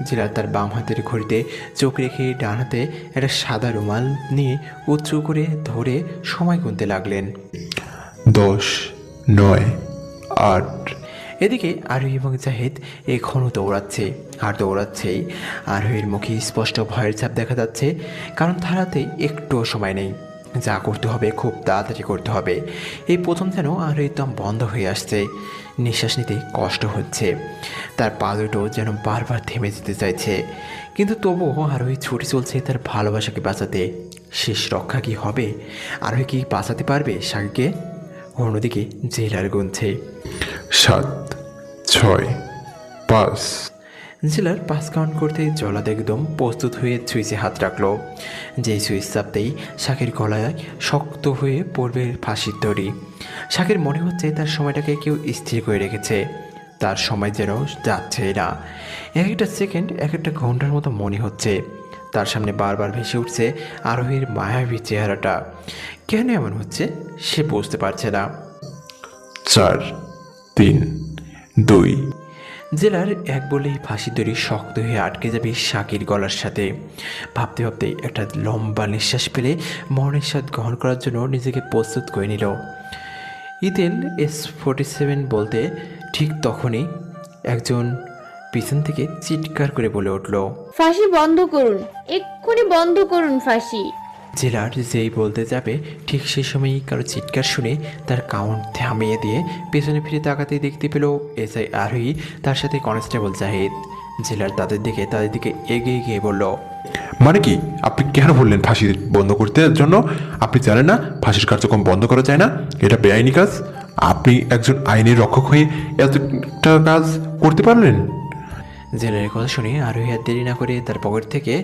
জেলার তার বাম হাতের ঘড়িতে চোখ রেখে ডান হাতে একটা সাদা রুমাল নিয়ে উঁচু করে ধরে সময় গুনতে লাগলেন। 10, 9, 8। এদিকে আরোহী এবং জাহিদ এখনও দৌড়াচ্ছে আর দৌড়াচ্ছেই। আরোহীর মুখে স্পষ্ট ভয়ের ছাপ দেখা যাচ্ছে, কারণ তার হাতে একটুও সময় নেই। যা করতে হবে খুব তাড়াতাড়ি করতে হবে। এই প্রথম যেন আরোহীর দম বন্ধ হয়ে আসছে, নিঃশ্বাস নিতে কষ্ট হচ্ছে। তার পা দুটো যেন বারবার থেমে যেতে চাইছে, কিন্তু তবুও আরোহী ছুটে চলছে তার ভালোবাসাকে বাঁচাতে। শেষ রক্ষা কি হবে? আরোহী কি বাঁচাতে পারবে শাকিকে? অন্যদিকে জেলার গুনছে 7, 6, 5। জেলার 5 কাউন্ট করতে জলাদ একদম প্রস্তুত হয়ে সুইচে হাত রাখলো। যেই সুইচ চাপতেই শাকের গলায় শক্ত হয়ে পড়বে ফাঁসির দড়ি। শাকের মনে হচ্ছে তার সময়টাকে কেউ স্থির করে রেখেছে, তার সময় যেন যাচ্ছে না। এক একটা সেকেন্ড এক একটা ঘন্টার মতো মনে হচ্ছে। তার সামনে বারবার ভেসে উঠছে আরোহীর মায়াবী চেহারাটা। কেন এমন হচ্ছে সে বুঝতে পারছে না। 4, 3, 2। জেলার এক বলেই ফাঁসি দড়ি শক্ত হয়ে আটকে যাবে শাকির গলার সাথে। ভাবতে ভাবতে একটা লম্বা নিঃশ্বাস ফেলে মরণের স্বাদ গ্রহণ করার জন্য নিজেকে প্রস্তুত করে নিল। ইতেল S47 বলতে ঠিক তখনই একজন পিছন থেকে চিৎকার করে বলে উঠল, ফাঁসি বন্ধ করুন, এক্ষুনি বন্ধ করুন ফাঁসি। জেলার যেই বলতে যাবে ঠিক সেই সময়ই কারো চিৎকার শুনে তার কাউন্ট থামিয়ে দিয়ে পেছনে ফিরে তাকাতেই দেখতে পেল SI আরোহী, তার সাথে কনস্টেবল জাহিদ। জেলার তাদের দিকে এগিয়ে গিয়ে বলল, মানে কি? আপনি কেন বললেন ফাঁসি বন্ধ করতে জন্য? আপনি জানেন না ফাঁসির কার্যক্রম বন্ধ করা যায় না? এটা বেআইনি কাজ। আপনি একজন আইনের রক্ষক হয়ে এতটা কাজ করতে পারলেন? জেলারের কথা শুনে আরোহী আর দেরি না করে তার পকেট থেকে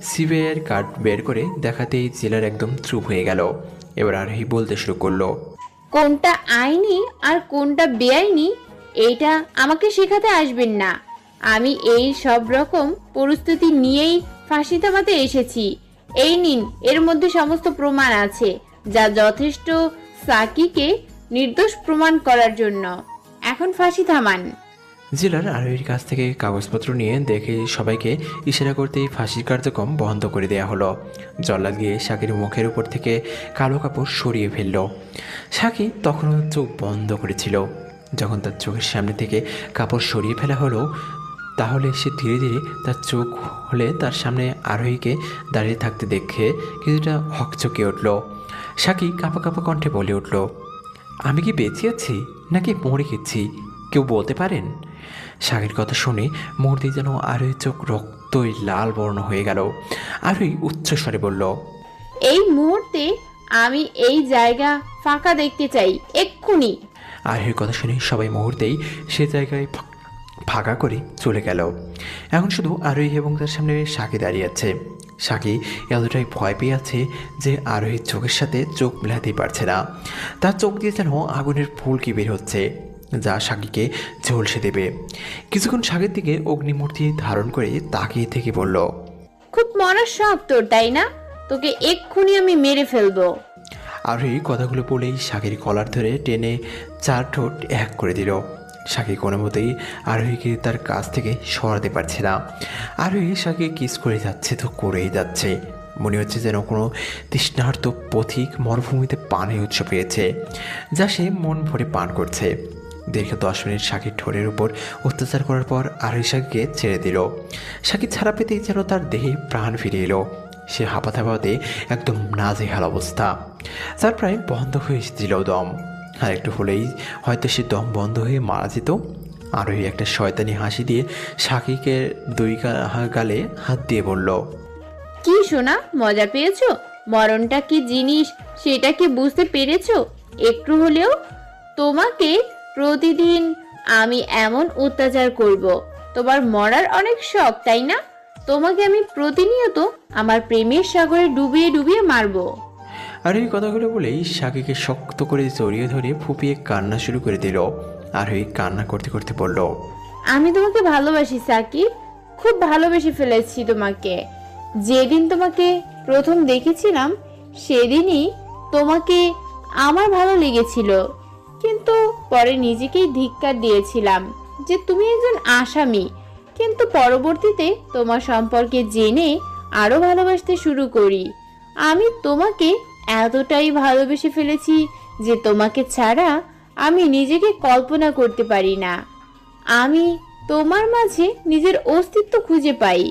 সিবিআইয়ের কার্ড বের করে দেখাতেই জেলার একদম চুপ হয়ে গেল। এবার আরোহী বলতে শুরু করলো, কোনটা আইনি আর কোনটা বেআইনি এটা আমাকে শেখাতে আসবেন না। আমি এই সব রকম পরিস্থিতি নিয়েই ফাঁসি থামাতে এসেছি। এই নিন, এর মধ্যে সমস্ত প্রমাণ আছে, যা যথেষ্ট সাকিকে নির্দোষ প্রমাণ করার জন্য। এখন ফাঁসি থামান। জেলার আরোহীর কাছ থেকে কাগজপত্র নিয়ে দেখে সবাইকে ইশারা করতেই ফাঁসির কার্যক্রম বন্ধ করে দেওয়া হলো। জল্লাদ গিয়ে শাকির মুখের উপর থেকে কালো কাপড় সরিয়ে ফেলল। শাকি তখনও চোখ বন্ধ করেছিল। যখন তার চোখের সামনে থেকে কাপড় সরিয়ে ফেলা হলো, তাহলে সে ধীরে ধীরে তার চোখ হলে তার সামনে আরোহীকে দাঁড়িয়ে থাকতে দেখে কিছুটা হকচকে উঠল। শাকি কাঁপা কাঁপা কণ্ঠে বলে উঠল, আমি কি বেঁচে আছি নাকি মরে গেছি? কেউ বলতে পারেন? শাকির কথা শুনে মুহূর্তে যেন আরোহীর চোখ রক্তই লাল বর্ণ হয়ে গেল। আরোহী উচ্চস্বরে বলল, এই মুহূর্তে আমি এই জায়গা ফাঁকা দেখতে চাই, এক্ষুনি। আরোহীর কথা শুনে সবাই মুহূর্তেই সে জায়গায় ফাঁকা করে চলে গেল। এখন শুধু আরোহী এবং তার সামনে শাকি দাঁড়িয়ে আছে। শাকি এতটাই ভয় পেয়ে আছে যে আরোহীর চোখের সাথে চোখ মেলাতেই পারছে না। তার চোখ দিয়ে যেন আগুনের ফুলকি বের হচ্ছে, যা শাকিকে ঝলসে দেবে। কিছুক্ষণ শাকির দিকে অগ্নিমূর্তি ধারণ করে তাকিয়ে থেকে বলল, খুব মরার শখ তোর, তাই না? তোকে এক্ষুনি আমি মেরে ফেলবো। আরোহী কথাগুলো বলেই শাকির কলার ধরে টেনে 4 ঠোঁট এক করে দিল। শাকি কোনো মতেই আরোহীকে তার কাছ থেকে সরাতে পারছে না। আরোহী শাকিকে কিস করে যাচ্ছে তো করেই যাচ্ছে। মনে হচ্ছে যেন কোনো তৃষ্ণার্ত পথিক মরুভূমিতে পানির উৎস পেয়েছে, যা সে মন ভরে পান করছে। দীর্ঘ 10 মিনিট শাকির ঠোঁটের উপর অত্যাচার করার পর আরোহী শাকিকে ছেড়ে দিল। শাকি ছাড়া পেতেই যেন তার দেহে প্রাণ ফিরে এলো। সে হাঁপাতে হাঁপাতে একদম নাজেহাল অবস্থা, তার প্রায় বন্ধ হয়ে এসেছিল দম। আর একটু হলেই হয়তো সে দম বন্ধ হয়ে মারা যেত। আরোহী একটা শয়তানি হাসি দিয়ে শাকিকে 2 গালে হাত দিয়ে বলল, কি সোনা, মজা পেয়েছো? মরণটা কি জিনিস সেটা কি বুঝতে পেরেছো একটু হলেও? তোমাকে প্রতিদিন আমি এমন অত্যাচার করব, তোমার মরার অনেক শখ, তাই না? তোমাকে আমি প্রতিনিয়ত আমার প্রেমের সাগরে ডুবিয়ে ডুবিয়ে মারবো। আর এই কথাগুলো বলেই শাকিকে শক্ত করে জড়িয়ে ধরে ফুপিয়ে কান্না শুরু করে দিল। আর ওই কান্না করতে করতে বলল, আমি তোমাকে ভালোবাসি সাকিব, খুব ভালোবেসে ফেলেছি তোমাকে। যেদিন তোমাকে প্রথম দেখেছিলাম সেদিনই তোমাকে আমার ভালো লেগেছিল, কিন্তু পরে নিজেকেই ধিক্কার দিয়েছিলাম যে তুমি একজন আসামি। কিন্তু পরবর্তীতে তোমার সম্পর্কে জেনে আরো ভালোবাসতে শুরু করি। আমি তোমাকে এতটাই ভালোবেসে ফেলেছি যে তোমাকে ছাড়া আমি নিজেকে কল্পনা করতে পারি না। আমি তোমার মাঝে নিজের অস্তিত্ব খুঁজে পাই।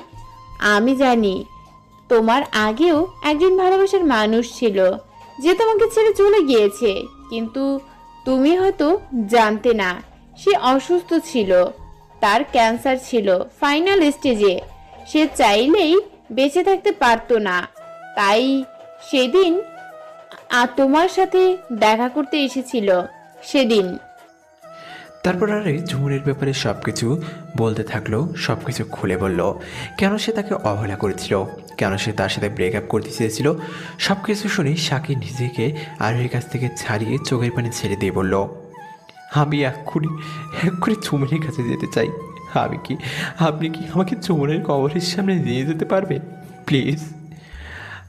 আমি জানি তোমার আগেও একজন ভালোবাসার মানুষ ছিল যে তোমাকে ছেড়ে চলে গিয়েছে, কিন্তু তুমি হয়তো জানতে না সে অসুস্থ ছিল, তার ক্যান্সার ছিল ফাইনাল স্টেজে। সে চাইলেই বেঁচে থাকতে পারতো না, তাই সেদিন তোমার সাথে দেখা করতে এসেছিল সেদিন। তারপর আর ঝুমুরের ব্যাপারে সব কিছু বলতে থাকলো। সব কিছু খুলে বলল, কেন সে তাকে অবহেলা করেছিল, কেন সে তার সাথে ব্রেকআপ করতে চেয়েছিল। সব কিছু শুনে শাকির নিজেকে আরোহীর কাছ থেকে ছাড়িয়ে চোখের পানি ছেড়ে দিয়ে বলল, আমি এক্ষুনি ঝুমুরের কাছে যেতে চাই। আপনি কি আমাকে ঝুমুরের কবরের সামনে নিয়ে যেতে পারবেন প্লিজ?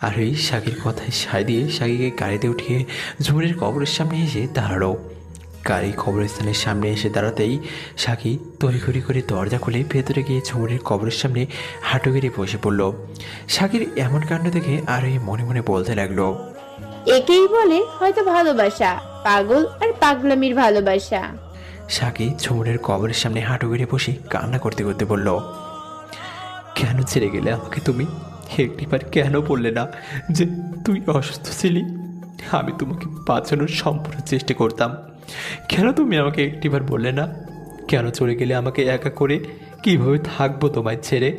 আরোহী শাকির কথায় সায় দিয়ে শাকিকে গাড়িতে উঠিয়ে ঝুমুরের কবরের সামনে এসে দাঁড়ালো। গাড়ি কবরস্থানের সামনে এসে দাঁড়াতেই শাকি তড়িঘড়ি করে দরজা খুলে ভেতরে গিয়ে ঝুমুরের কবরের সামনে হাঁটু গেড়ে বসে পড়ল। শাকির এমন কাণ্ড দেখে আরোহী মনে মনে বলতে লাগলো, একেই বলে হয়তো ভালোবাসা, পাগল আর পাগলামির ভালোবাসা। শাকি ঝুমুরের কবরের সামনে হাঁটু গেড়ে বসে কান্না করতে করতে বলল, কেন ছেড়ে গেলে আমাকে তুমি? একটিবার কেন বললে না যে তুই অসুস্থ ছিলি? আমি তোমাকে বাঁচানোর সম্পূর্ণ চেষ্টা করতাম। কেন তুমি আমাকে একটিবার বললে না? কেন চলে গেলে আমাকে একা করে? কিভাবে থাকবো তোমায় ছেড়ে?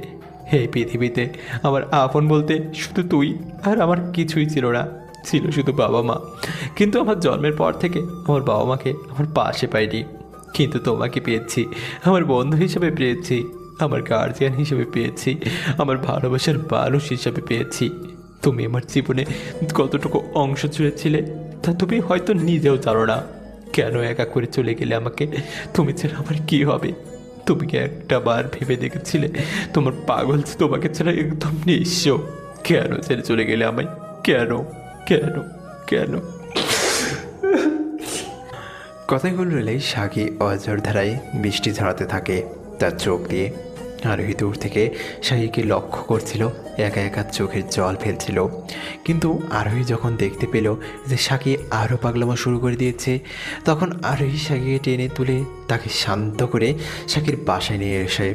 এই পৃথিবীতে আমার আপন বলতে শুধু তুই, আর আমার কিছুই ছিল না, ছিল শুধু বাবা মা। কিন্তু আমার জন্মের পর থেকে আমার বাবা মাকে আমার পাশে পাইনি, কিন্তু তোমাকে পেয়েছি, আমার বন্ধু হিসেবে পেয়েছি, আমার গার্জিয়ান হিসেবে পেয়েছি, আমার ভালোবাসার মানুষ হিসেবে পেয়েছি। তুমি আমার জীবনে কতটুকু অংশ জুড়েছিলে তা তুমি হয়তো নিজেও জানো না। কেন একা করে চলে গেলে আমাকে? তুমি ছাড়া আমার কি হবে? তুমি কি একটা বার ভেবে দেখেছিলে তোমার পাগল তোমাকে ছাড়া একদম নিঃস্ব? কেন ছেড়ে চলে গেলে আমায়? কেন কেন কেন? কথাগুলো এলেই সাকি অঝর ধারায় বৃষ্টি ঝরাতে থাকে তার চোখ দিয়ে। আরোহী দূর থেকে শাহিকে লক্ষ্য করছিল, একা একা চোখের জল ফেলছিল। কিন্তু আরোহী যখন দেখতে পেল যে শাকি আরও পাগলামো শুরু করে দিয়েছে, তখন আরোহী শাকিকে টেনে তুলে তাকে শান্ত করে শাকির বাসায় নিয়ে এসে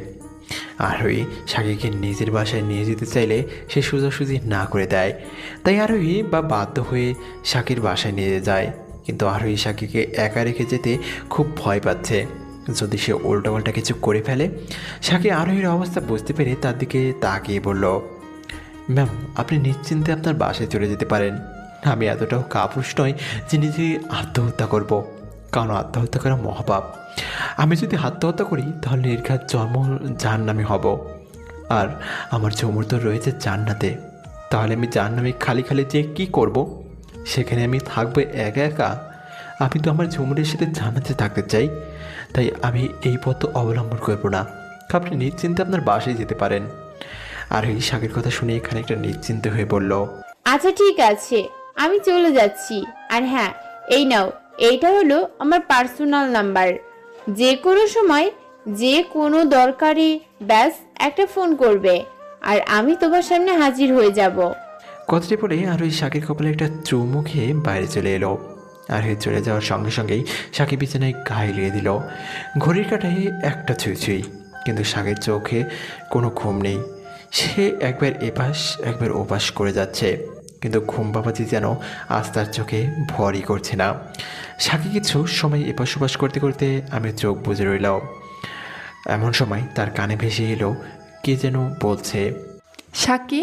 আরোহী শাকিকে নিজের বাসায় নিয়ে যেতে চাইলে সে সোজাসুজি না করে দেয়। তাই আরোহী বাধ্য হয়ে শাকির বাসায় নিয়ে যায়। কিন্তু আরোহী শাকিকে একা রেখে যেতে খুব ভয় পাচ্ছে, যদি সে উল্টোপাল্টা কিছু করে ফেলে। শাকি আরোহীর অবস্থা বুঝতে পেরে তার দিকে তাকিয়ে বলল, ম্যাম, আপনি নিশ্চিন্তে আপনার বাসায় চলে যেতে পারেন। আমি এতটাও কাপুরুষ নই যে নিজে আত্মহত্যা করব, কারণ আত্মহত্যা করা মহাপাপ। আমি যদি আত্মহত্যা করি তাহলে নির্ঘাত জন্ম জাহান্নামে হব, আর আমার ঝুমুর তো রয়েছে জান্নাতে। তাহলে আমি জাহান্নামে খালি খালি যে কী করব? সেখানে আমি থাকবো একা একা? আমি তো আমার ঝুমুরের সাথে জান্নাতে থাকতে চাই, তাই আমি এই পথ অবলম্বন করব না। আপনি নিশ্চিন্তে আপনার বাসায় যেতে পারেন। আর এই শাকের কথা শুনে খানিকটা নিশ্চিন্ত হয়ে বলল, আচ্ছা ঠিক আছে, আমি চলে যাচ্ছি। আর হ্যাঁ, এই নাও, এইটা হলো আমার পার্সোনাল নাম্বার। যে কোনো সময় যে কোনো দরকারে ব্যাস একটা ফোন করবে, আর আমি তোমার সামনে হাজির হয়ে যাব। কথাটি বলে আর ওই শাকের কপালে একটা চুমু খেয়ে বাইরে চলে এলো। আর হয়ে চলে যাওয়ার সঙ্গে সঙ্গেই শাকি বিছানায় গায়ে লিয়ে দিল। ঘড়ির কাঁটায় একটা ছুঁই ছুঁই, কিন্তু শাকের চোখে কোনো ঘুম নেই। সে একবার এপাশ একবার ওপাশ করে যাচ্ছে, কিন্তু ঘুম বাবাজি যেন আজ তার চোখে ভরই করছে না। শাকি কিছু সময় এপাশ ওপাশ করতে করতে আমি চোখ বুজে রইল। এমন সময় তার কানে ভেসে এলো কে যেন বলছে, সাকি,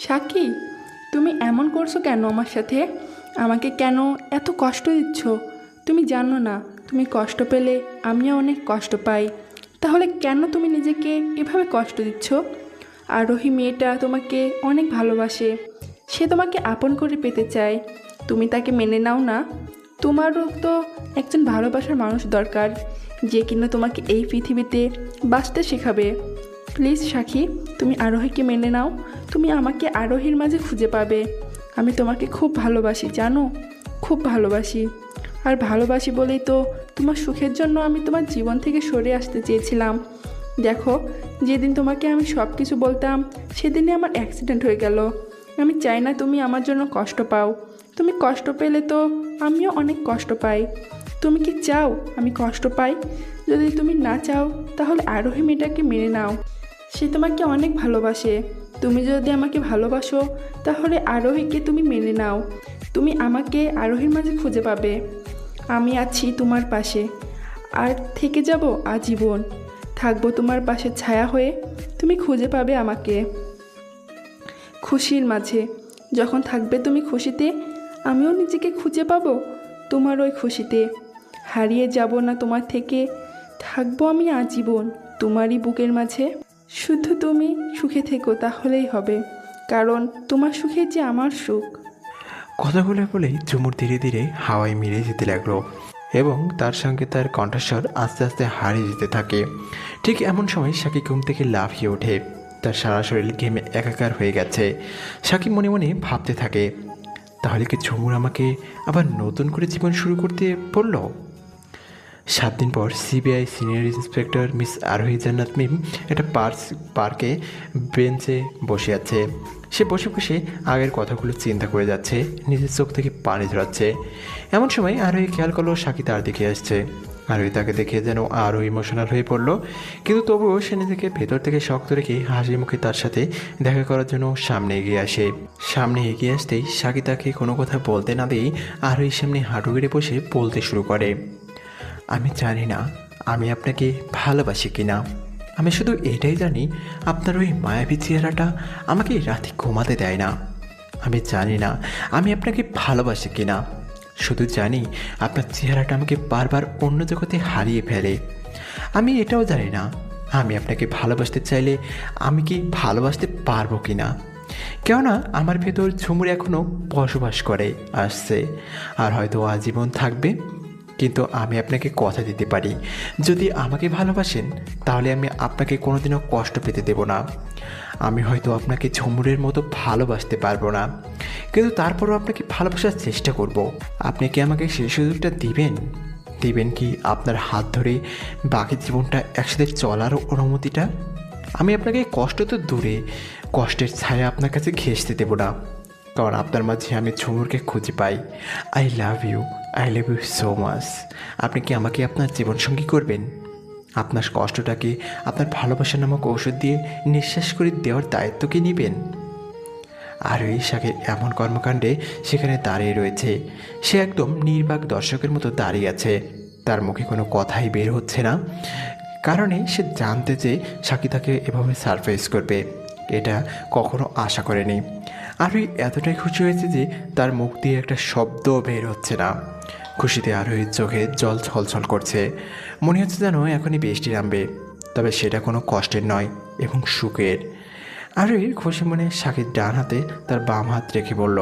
সাকি, তুমি এমন করছো কেন আমার সাথে? আমাকে কেন এত কষ্ট দিচ্ছ? তুমি জানো না, তুমি কষ্ট পেলে আমিও অনেক কষ্ট পাই। তাহলে কেন তুমি নিজেকে এভাবে কষ্ট দিচ্ছ? আরোহী মেয়েটা তোমাকে অনেক ভালোবাসে, সে তোমাকে আপন করে পেতে চায়। তুমি তাকে মেনে নাও না। তোমারও তো একজন ভালোবাসার মানুষ দরকার, যে কিনা তোমাকে এই পৃথিবীতে বাঁচতে শেখাবে। প্লিজ সাক্ষী, তুমি আরোহীকে মেনে নাও। তুমি আমাকে আরোহীর মাঝে খুঁজে পাবে। আমি তোমাকে খুব ভালোবাসি, জানো, খুব ভালোবাসি। আর ভালোবাসি বলেই তো তোমার সুখের জন্য আমি তোমার জীবন থেকে সরে আসতে চেয়েছিলাম। দেখো, যেদিন তোমাকে আমি সব কিছু বলতাম সেদিনে আমার অ্যাক্সিডেন্ট হয়ে গেল। আমি চাই না তুমি আমার জন্য কষ্ট পাও। তুমি কষ্ট পেলে তো আমিও অনেক কষ্ট পাই। তুমি কি চাও আমি কষ্ট পাই? যদি তুমি না চাও তাহলে আরোহী মেয়েটাকে মেনে নাও। সে তোমাকে অনেক ভালোবাসে। তুমি যদি আমাকে ভালোবাসো তাহলে আরোহীকে তুমি মেনে নাও। তুমি আমাকে আরোহীর মাঝে খুঁজে পাবে। আমি আছি তোমার পাশে, আর থেকে যাব আজীবন। থাকবো তোমার পাশে ছায়া হয়ে। তুমি খুঁজে পাবে আমাকে খুশির মাঝে। যখন থাকবে তুমি খুশিতে, আমিও নিজেকে খুঁজে পাবো তোমার ওই খুশিতে। হারিয়ে যাব না তোমার থেকে, থাকবো আমি আজীবন তোমারই বুকের মাঝে। শুধু তুমি সুখে থেকো তাহলেই হবে, কারণ তোমার সুখে যে আমার সুখ। কথাগুলো বলেই ঝুমুর ধীরে ধীরে হাওয়ায় মিলে যেতে লাগলো এবং তার সঙ্গে তার কণ্ঠস্বর আস্তে আস্তে হারিয়ে যেতে থাকে। ঠিক এমন সময় শাকি ঘুম থেকে লাফিয়ে ওঠে। তার সারা শরীর ঘেমে একাকার হয়ে গেছে। শাকি মনে মনে ভাবতে থাকে, তাহলে কি ঝুমুর আমাকে আবার নতুন করে জীবন শুরু করতে বলল? 7 দিন পর সিবিআই সিনিয়র ইন্সপেক্টর মিস আরোহী জান্নাত মিম একটা পার্কে বেঞ্চে বসে আছে। সে বসে বসে আগের কথাগুলো চিন্তা করে যাচ্ছে, নিজের চোখ থেকে পানি ঝরাচ্ছে। এমন সময় আরোহী খেয়াল করলো শাকি তার দিকে আসছে। আরোহী তাকে দেখে যেন আরও ইমোশনাল হয়ে পড়লো, কিন্তু তবুও সে নিজেকে ভেতর থেকে শক্ত রেখে হাসি মুখে তার সাথে দেখা করার জন্য সামনে এগিয়ে আসে। সামনে এগিয়ে আসতেই শাকি তাকে কোনো কথা বলতে না দিয়েই আরোহীর সামনে হাঁটু গেড়ে বসে বলতে শুরু করে, আমি জানি না আমি আপনাকে ভালোবাসি কিনা। আমি শুধু এটাই জানি আপনার ওই মায়াবী চেহারাটা আমাকে রাতে ঘুমাতে দেয় না। আমি জানি না আমি আপনাকে ভালোবাসি কিনা, শুধু জানি আপনার চেহারাটা আমাকে বারবার অন্য জগতে হারিয়ে ফেলে। আমি এটাও জানি না আমি আপনাকে ভালোবাসতে চাইলে আমি কি ভালোবাসতে পারবো কিনা। কেননা আমার ভেতর ঝুমুর এখনও বসবাস করে আসছে, আর হয়তো আজীবন থাকবে। কিন্তু আমি আপনাকে কথা দিতে পারি, যদি আমাকে ভালোবাসেন তাহলে আমি আপনাকে কোনোদিনও কষ্ট পেতে দেব না। আমি হয়তো আপনাকে ঝুমুরের মতো ভালোবাসতে পারবো না, কিন্তু তারপরও আপনাকে ভালোবাসার চেষ্টা করব। আপনি কি আমাকে সেই সুযোগটা দিবেন? দিবেন কি আপনার হাত ধরে বাকি জীবনটা একসাথে চলার অনুমতিটা? আমি আপনাকে কষ্ট তো দূরে, কষ্টের ছায়া আপনার কাছে ঘেঁষতে দেব না, কারণ আপনার মাঝে আমি ঝুমুরকে খুঁজে পাই। I love you so much. আপনি কি আমাকে আপনার জীবনসঙ্গী করবেন? আপনার কষ্টটাকে আপনার ভালোবাসা নামক ঔষধ দিয়ে নিঃশ্বাস করে দেওয়ার দায়িত্ব কি নেবেন? আর এই শাকের এমন কর্মকাণ্ডে সেখানে দাঁড়িয়ে রয়েছে। সে একদম নির্বাক দর্শকের মতো দাঁড়িয়ে আছে, তার মুখে কোনো কথাই বের হচ্ছে না, কারণে সে জানতে যে সাকি তাকে এভাবে সারপ্রাইজ করবে, এটা কখনো আশা করেনি। আরোহী এতটাই খুশি হয়েছে যে তার মুখ দিয়ে একটা শব্দও বের হচ্ছে না। খুশিতে আরোহীর চোখে জল ছলছল করছে, মনে হচ্ছে যেন এখনই বৃষ্টি নামবে, তবে সেটা কোনো কষ্টের নয় এবং সুখের। আরোহীর খুশি মনে সাকির ডান হাতে তার বাম হাত রেখে বলল,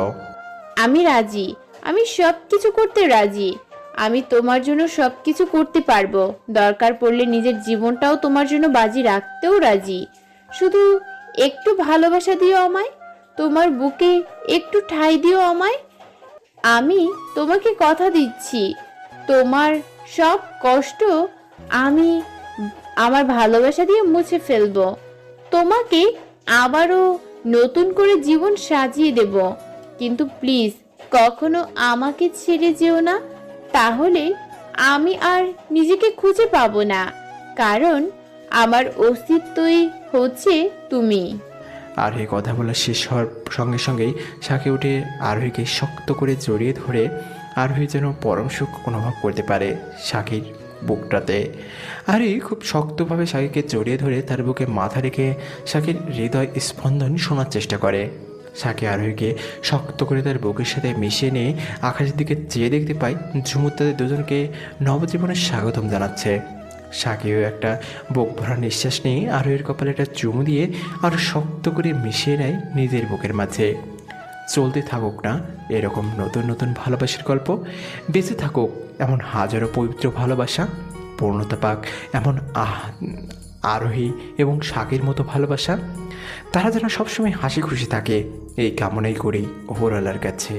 আমি রাজি, আমি সব কিছু করতে রাজি। আমি তোমার জন্য সব কিছু করতে পারবো, দরকার পড়লে নিজের জীবনটাও তোমার জন্য বাজি রাখতেও রাজি। শুধু একটু ভালোবাসা দিও আমায়, তোমার বুকে একটু ঠাঁই দিও আমায়। আমি তোমাকে কথা দিচ্ছি, তোমার সব কষ্ট আমি আমার ভালোবাসা দিয়ে মুছে ফেলবো। তোমাকে আবারও নতুন করে জীবন সাজিয়ে দেব। কিন্তু প্লিজ কখনো আমাকে ছেড়ে যেও না, তাহলে আমি আর নিজেকে খুঁজে পাবো না, কারণ আমার অস্তিত্বই হচ্ছে তুমি। আর এই কথা বলা শেষ হওয়ার সঙ্গে সঙ্গেই সাকি উঠে আরোহীকে শক্ত করে জড়িয়ে ধরে আরোহী যেন পরম সুখ অনুভব করতে পারে সাকির বুকটাতে। আরোহী খুব শক্তভাবে সাকিকে জড়িয়ে ধরে তার বুকে মাথা রেখে সাকির হৃদয় স্পন্দন শোনার চেষ্টা করে। সাকি আরোহীকে শক্ত করে তার বুকের সাথে মিশিয়ে নিয়ে আকাশের দিকে চেয়ে দেখতে পায় ঝুমুর তাদের দুজনকে নবজীবনের স্বাগতম জানাচ্ছে। সাকিও একটা বুক ভরা নিঃশ্বাস নিয়ে আরোহীর কপালে একটা চুমু দিয়ে আরও শক্ত করে মিশিয়ে নেয় নিজের বুকের মাঝে। চলতে থাকুক না এরকম নতুন নতুন ভালোবাসার গল্প, বেঁচে থাকুক এমন হাজারো পবিত্র ভালোবাসা, পূর্ণতা পাক এমন আরোহী এবং সাকির মতো ভালোবাসা। তারা যেন সবসময় হাসি খুশি থাকে, এই কামনাই করি ওপরওয়ালার কাছে।